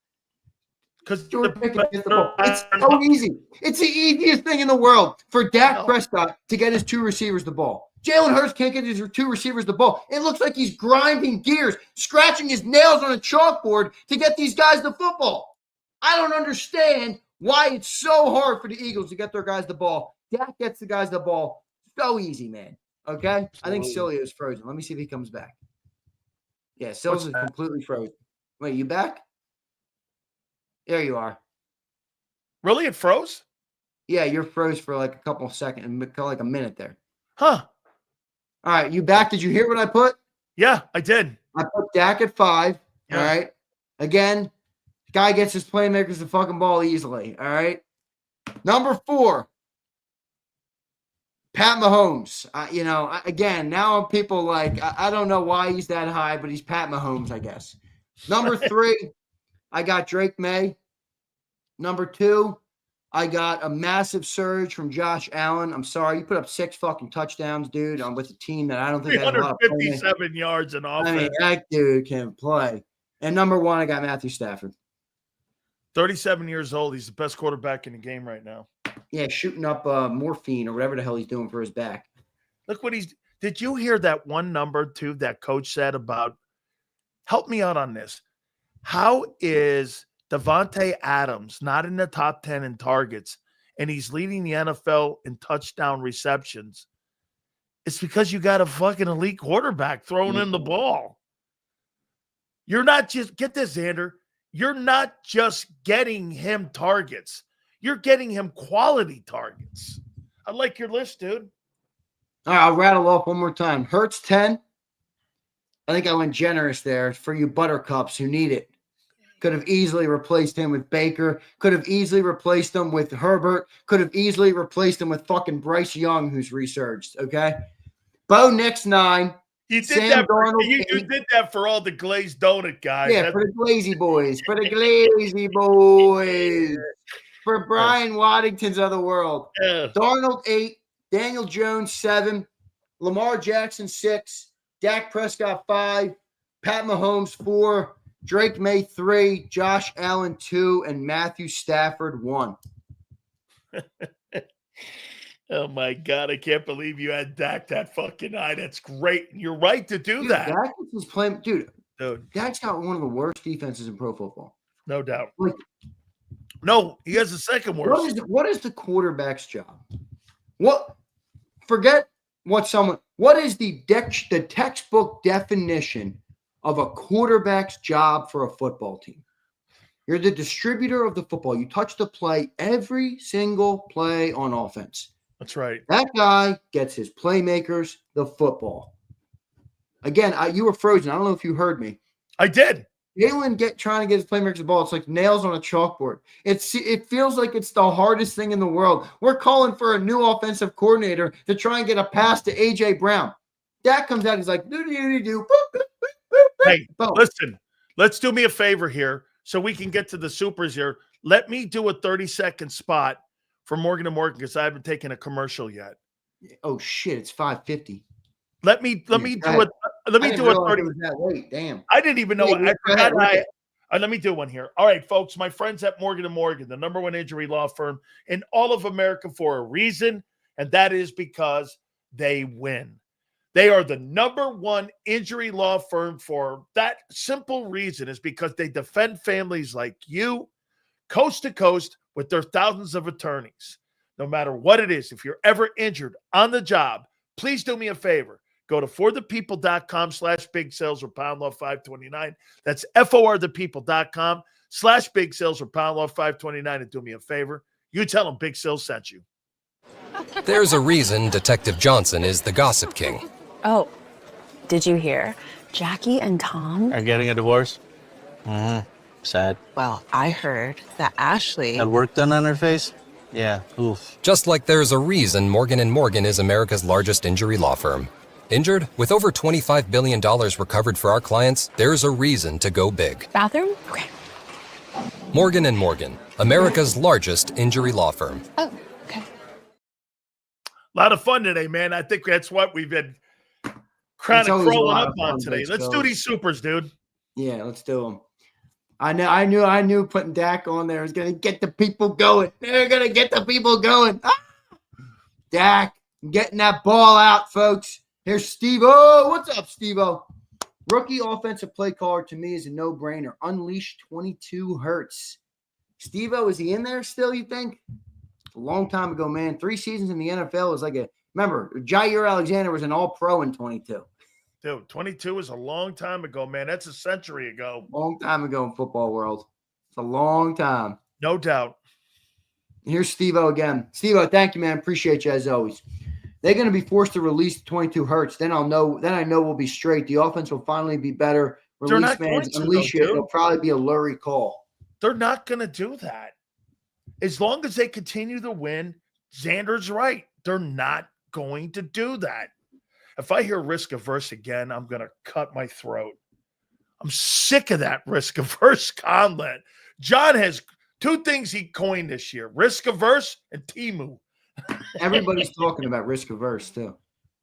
Because it's so easy. It's the easiest thing in the world for Dak Prescott to get his 2 receivers the ball. Jalen Hurts can't get his 2 receivers the ball. It looks like he's grinding gears, scratching his nails on a chalkboard to get these guys the football. I don't understand why it's so hard for the Eagles to get their guys the ball. Dak gets the guys the ball. So easy, man. Okay? I think Sileo is frozen. Let me see if he comes back. Yeah, Sileo is completely frozen. Wait, you back? There you are. Really? It froze? Yeah, you're froze for like a couple of seconds, like a minute there. Huh. All right, you back? Did you hear what I put? Yeah, I did. I put Dak at 5, All right. Again, guy gets his playmakers the fucking ball easily. All right. Number 4, Pat Mahomes. Again, now people like, I don't know why he's that high, but he's Pat Mahomes, I guess. Number 3, I got Drake May. Number 2, I got a massive surge from Josh Allen. I'm sorry, you put up 6 fucking touchdowns, dude. I'm with a team that I don't think has a lot of 357 yards in offense. I mean, that dude can play. And number 1, I got Matthew Stafford. 37 years old. He's the best quarterback in the game right now. Yeah, shooting up morphine or whatever the hell he's doing for his back. Look what he's – did you hear that one number, too, that coach said about – help me out on this. How is Devontae Adams not in the top 10 in targets and he's leading the NFL in touchdown receptions? It's because you got a fucking elite quarterback throwing in the ball. You're not just – get this, Xander. You're not just getting him targets. You're getting him quality targets. I like your list, dude. All right, I'll rattle off one more time. Hurts 10. I think I went generous there for you buttercups who need it. Could have easily replaced him with Baker. Could have easily replaced him with Herbert. Could have easily replaced him with fucking Bryce Young, who's resurged, okay? Bo Nix 9. You did Sam that. Darnold, You did that for all the glazed donut guys. Yeah, for the Glazy boys. For the Glazy boys. For Brian Waddingtons of the world. Yeah. Darnold 8. Daniel Jones 7. Lamar Jackson 6. Dak Prescott 5. Pat Mahomes 4. Drake May 3. Josh Allen 2. And Matthew Stafford 1. Oh, my God. I can't believe you had Dak that fucking high. That's great. And you're right to do that. Dak is playing, dude, Dak's got one of the worst defenses in pro football. No doubt. Like, no, he has the second worst. What is the quarterback's job? What is the textbook definition of a quarterback's job for a football team? You're the distributor of the football. You touch the play every single play on offense. That's right. That guy gets his playmakers the football. Again, you were frozen. I don't know if you heard me. I did. Jalen trying to get his playmakers the ball. It's like nails on a chalkboard. It feels like it's the hardest thing in the world. We're calling for a new offensive coordinator to try and get a pass to A.J. Brown. Dak comes out. He's like, do. Hey, listen, let's do me a favor here so we can get to the supers here. Let me do a 30-second spot for Morgan & Morgan because I haven't taken a commercial yet. Oh, shit. It's 5:50. Let me do it. Let me do a 30. That late. Damn. I didn't even know. I forgot. Let me do one here. All right, folks. My friends at Morgan & Morgan, the #1 injury law firm in all of America for a reason, and that is because they win. They are the #1 injury law firm for that simple reason is because they defend families like you coast to coast with their thousands of attorneys. No matter what it is, if you're ever injured on the job, please do me a favor. Go to forthepeople.com/big sales or pound law 529. That's forthepeople.com/big sales or pound law 529 and do me a favor. You tell them Big Sales sent you. There's a reason Detective Johnson is the gossip king. Oh, did you hear? Jackie and Tom are getting a divorce? Sad. Well, I heard that Ashley Had work done on her face? Yeah, oof. Just like there's a reason Morgan & Morgan is America's largest injury law firm. Injured? With over $25 billion recovered for our clients, there's a reason to go big. Bathroom? Okay. Morgan & Morgan, America's largest injury law firm. Oh, okay. A lot of fun today, man. I think that's what we've been kind of crawling up on today. Let's do these supers, dude. Yeah, let's do them. I knew putting Dak on there was going to get the people going. They're going to get the people going. Ah! Dak, getting that ball out, folks. Here's Steve-O. What's up, Steve-O? Rookie offensive play caller to me is a no-brainer. Unleash 22 Hertz. Steve-O, is he in there still, you think? A long time ago, man. 3 seasons in the NFL is like remember, Jair Alexander was an all-pro in 22. Dude, 22 was a long time ago, man. That's a century ago. Long time ago in football world. It's a long time. No doubt. Here's Steve-O again. Steve-O, thank you, man. Appreciate you as always. They're going to be forced to release 22 Hertz. Then I know we'll be straight. The offense will finally be better They're Release not going man's to, unleash though, it. dude. It'll probably be a Lurie call. They're not going to do that. As long as they continue to win, Xander's right. They're not going to do that. If I hear risk averse again, I'm going to cut my throat. I'm sick of that risk averse comment. John has two things he coined this year: risk averse and Timu. Everybody's talking about risk averse too.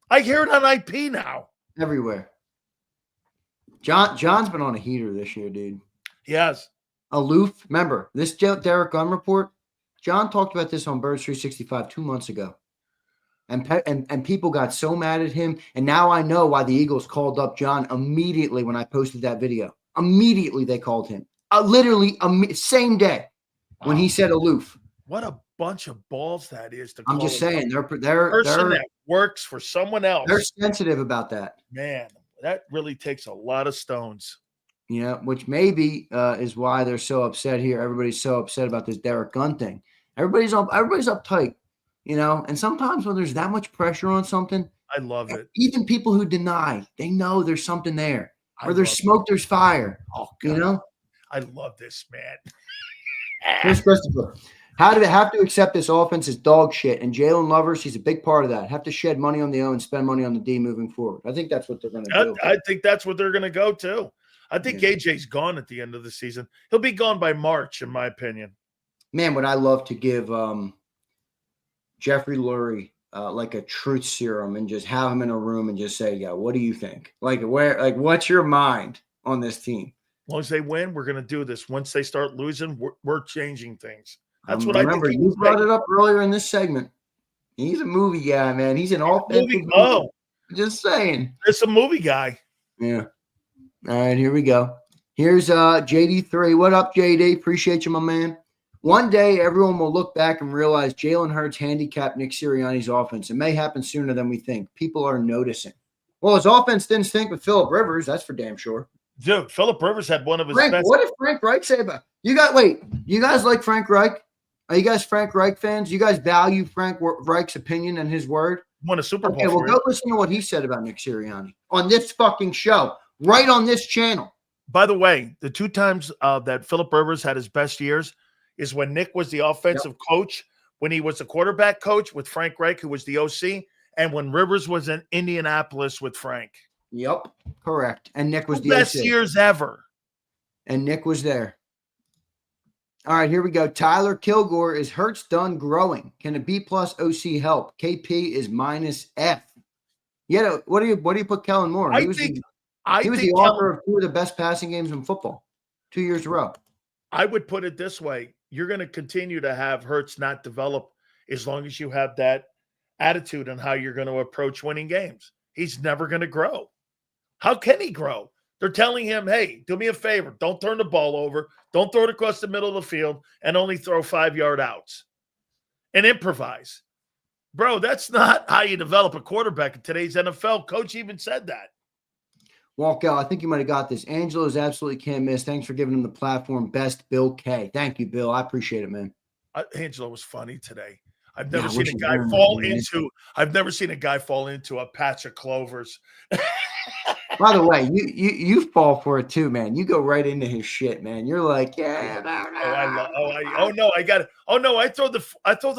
I hear it on IP now. Everywhere. John's been on a heater this year, dude. Yes. Aloof. Remember, this Derek Gunn report, John talked about this on Birds 365 2 months ago. And people got so mad at him. And now I know why the Eagles called up John immediately when I posted that video. Immediately they called him. Literally same day when he said aloof. What a bunch of balls that is to I'm call just a saying they're person that works for someone else. They're sensitive about that. Man, that really takes a lot of stones. Yeah, which maybe is why they're so upset here. Everybody's so upset about this Derek Gunn thing. Everybody's uptight, you know. And sometimes when there's that much pressure on something, I love it. Even people who deny, they know there's something there. I Where there's love smoke, there's fire. Oh, you God. know. I love this, man. Here's Christopher. How do they have to accept this offense is dog shit? And Jalen Lovers, he's a big part of that. Have to shed money on the O and spend money on the D moving forward. I think that's what they're going to do. I think that's what they're going to go to. I think AJ's gone at the end of the season. He'll be gone by March, in my opinion. Man, would I love to give Jeffrey Lurie like a truth serum and just have him in a room and just say, "Yeah, what do you think? What's your mind on this team?" As long as they win, we're going to do this. Once they start losing, we're changing things. That's what remember, I think. You brought it up earlier in this segment. He's a movie guy, man. He's an offensive. Oh, just saying. It's a movie guy. Yeah. All right, here we go. Here's JD3. What up, JD? Appreciate you, my man. One day, everyone will look back and realize Jalen Hurts handicapped Nick Sirianni's offense. It may happen sooner than we think. People are noticing. Well, his offense didn't stink with Phillip Rivers. That's for damn sure. Dude, Phillip Rivers had one of his best. What did Frank Reich say about you? You guys like Frank Reich? Are you guys Frank Reich fans? You guys value Frank Reich's opinion and his word? Won a Super Bowl. Okay, well, go listen to what he said about Nick Sirianni on this fucking show, right on this channel. By the way, the two times that Phillip Rivers had his best years is when Nick was the offensive coach, when he was the quarterback coach with Frank Reich, who was the OC, and when Rivers was in Indianapolis with Frank. Yep, correct. And Nick was the best OC. years ever. And Nick was there. All right, here we go. Tyler Kilgore, is Hurts done growing? Can a B plus OC help? KP is minus F. Yeah, what do you put Kellen Moore? He was the author of two of the best passing games in football, 2 years in a row. I would put it this way. You're going to continue to have Hurts not develop as long as you have that attitude on how you're going to approach winning games. He's never going to grow. How can he grow? They're telling him, hey, do me a favor. Don't turn the ball over. Don't throw it across the middle of the field and only throw 5-yard outs and improvise. Bro, that's not how you develop a quarterback in today's NFL. Coach even said that. Walk out. I think you might have got this. Angelo's absolutely can't miss. Thanks for giving him the platform. Best Bill K. Thank you, Bill. I appreciate it, man. Angelo was funny today. I've never seen a guy fall into a patch of clovers. By the way, you fall for it too, man. You go right into his shit, man. You're like, yeah. I got it. Oh no, I throw the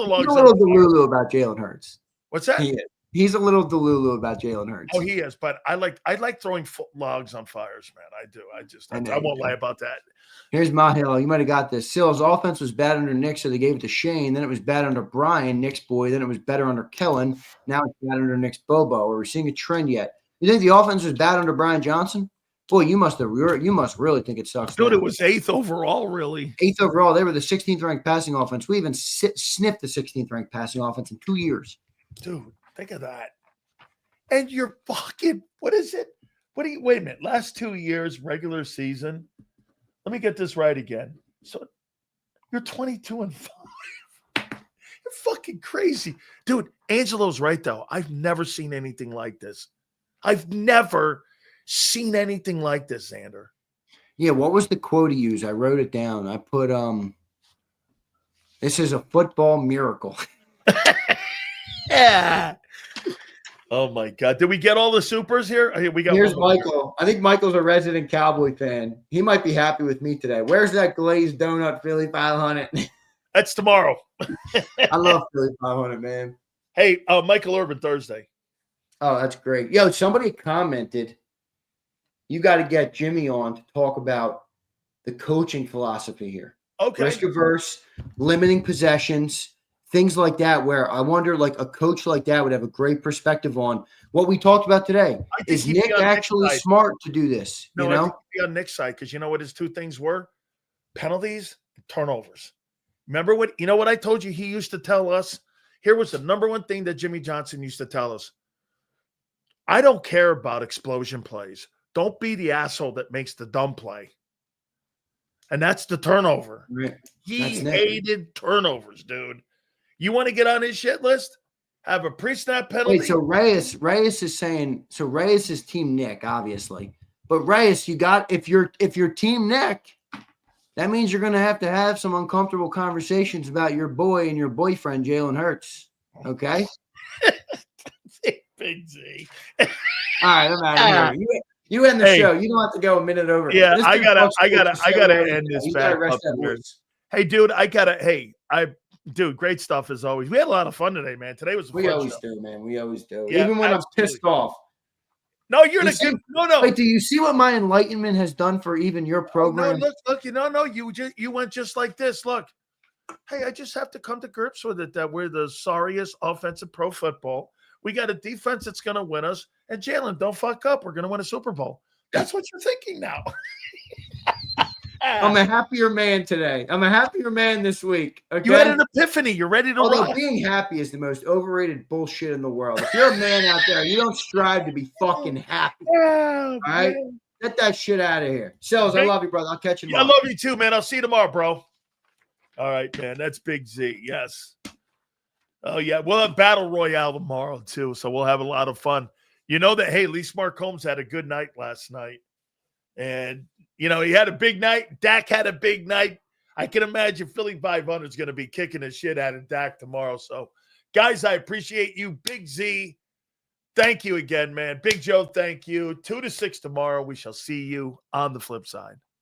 logs. He's a little delulu about Jalen Hurts. What's that? He's a little delulu about Jalen Hurts. Oh, he is, but I like throwing logs on fires, man. I do. I won't lie about that. Here's Mahil. You might have got this. Sill's offense was bad under Nick, so they gave it to Shane. Then it was bad under Brian, Nick's boy. Then it was better under Kellen. Now it's bad under Nick's Bobo. Are we seeing a trend yet? You think the offense was bad under Brian Johnson? Boy, you must really think it sucks. Dude, it was 8th overall, really. 8th overall. They were the 16th ranked passing offense. We even sniffed the 16th ranked passing offense in 2 years. Dude, think of that. And you're fucking, what is it? Wait a minute. Last 2 years, regular season. Let me get this right again. So you're 22-5. You're fucking crazy. Dude, Angelo's right, though. I've never seen anything like this. I've never seen anything like this, Xander. Yeah, what was the quote he used? I wrote it down. I put, this is a football miracle. Yeah. Oh my God! Did we get all the supers here? Here we got. Here's one more. Michael. I think Michael's a resident Cowboy fan. He might be happy with me today. Where's that glazed donut Philly 500? That's tomorrow. I love Philly 500, man. Hey, Michael Irvin Thursday. Oh, that's great. Yo, somebody commented, you got to get Jimmy on to talk about the coaching philosophy here. Okay. Risk averse, limiting possessions, things like that, where I wonder, like, a coach like that would have a great perspective on what we talked about today. I think Is he'd be Nick on Nick's actually side. smart to do this? No, You I know? think he'd be on Nick's side because you know what his two things were? Penalties and turnovers. Remember what I told you he used to tell us? Here was the number one thing that Jimmy Johnson used to tell us. I don't care about explosion plays. Don't be the asshole that makes the dumb play. And that's the turnover. Right. He That's Nick. hated turnovers, dude. You want to get on his shit list? Have a pre-snap penalty. Wait, so Reyes is saying, so Reyes is team Nick, obviously. But Reyes, if you're team Nick, that means you're going to have some uncomfortable conversations about your boy and your boyfriend, Jalen Hurts. Okay? Big Z. All right, I'm out of here. You end the show. You don't have to go a minute over. Yeah, This I dude gotta talks end this You back gotta rest up that here. voice. Hey, dude, dude, great stuff as always. We had a lot of fun today, man. Today was a We fun always show. do, man. We always do. Yeah, Even when I'm absolutely. pissed off. No, you're You the see- good. No. Wait, do you see what my enlightenment has done for even your No, program? look. You went just like this. Look, hey, I just have to come to grips with it that we're the sorriest offensive pro football. We got a defense that's going to win us. And Jalen, don't fuck up. We're going to win a Super Bowl. That's what you're thinking now. I'm a happier man today. I'm a happier man this week. Okay? You had an epiphany. You're ready to Although rock. being happy is the most overrated bullshit in the world. If you're a man out there, you don't strive to be fucking happy. All right? Get that shit out of here. Sells, I love you, brother. I'll catch you I tomorrow. love you too, man. I'll see you tomorrow, bro. All right, man. That's Big Z. Yes. Oh, yeah. We'll have Battle Royale tomorrow, too. So we'll have a lot of fun. You know that, hey, Lee Smart Combs had a good night last night. And, he had a big night. Dak had a big night. I can imagine Philly 500 is going to be kicking the shit out of Dak tomorrow. So, guys, I appreciate you. Big Z, thank you again, man. Big Joe, thank you. 2 to 6 tomorrow. We shall see you on the flip side.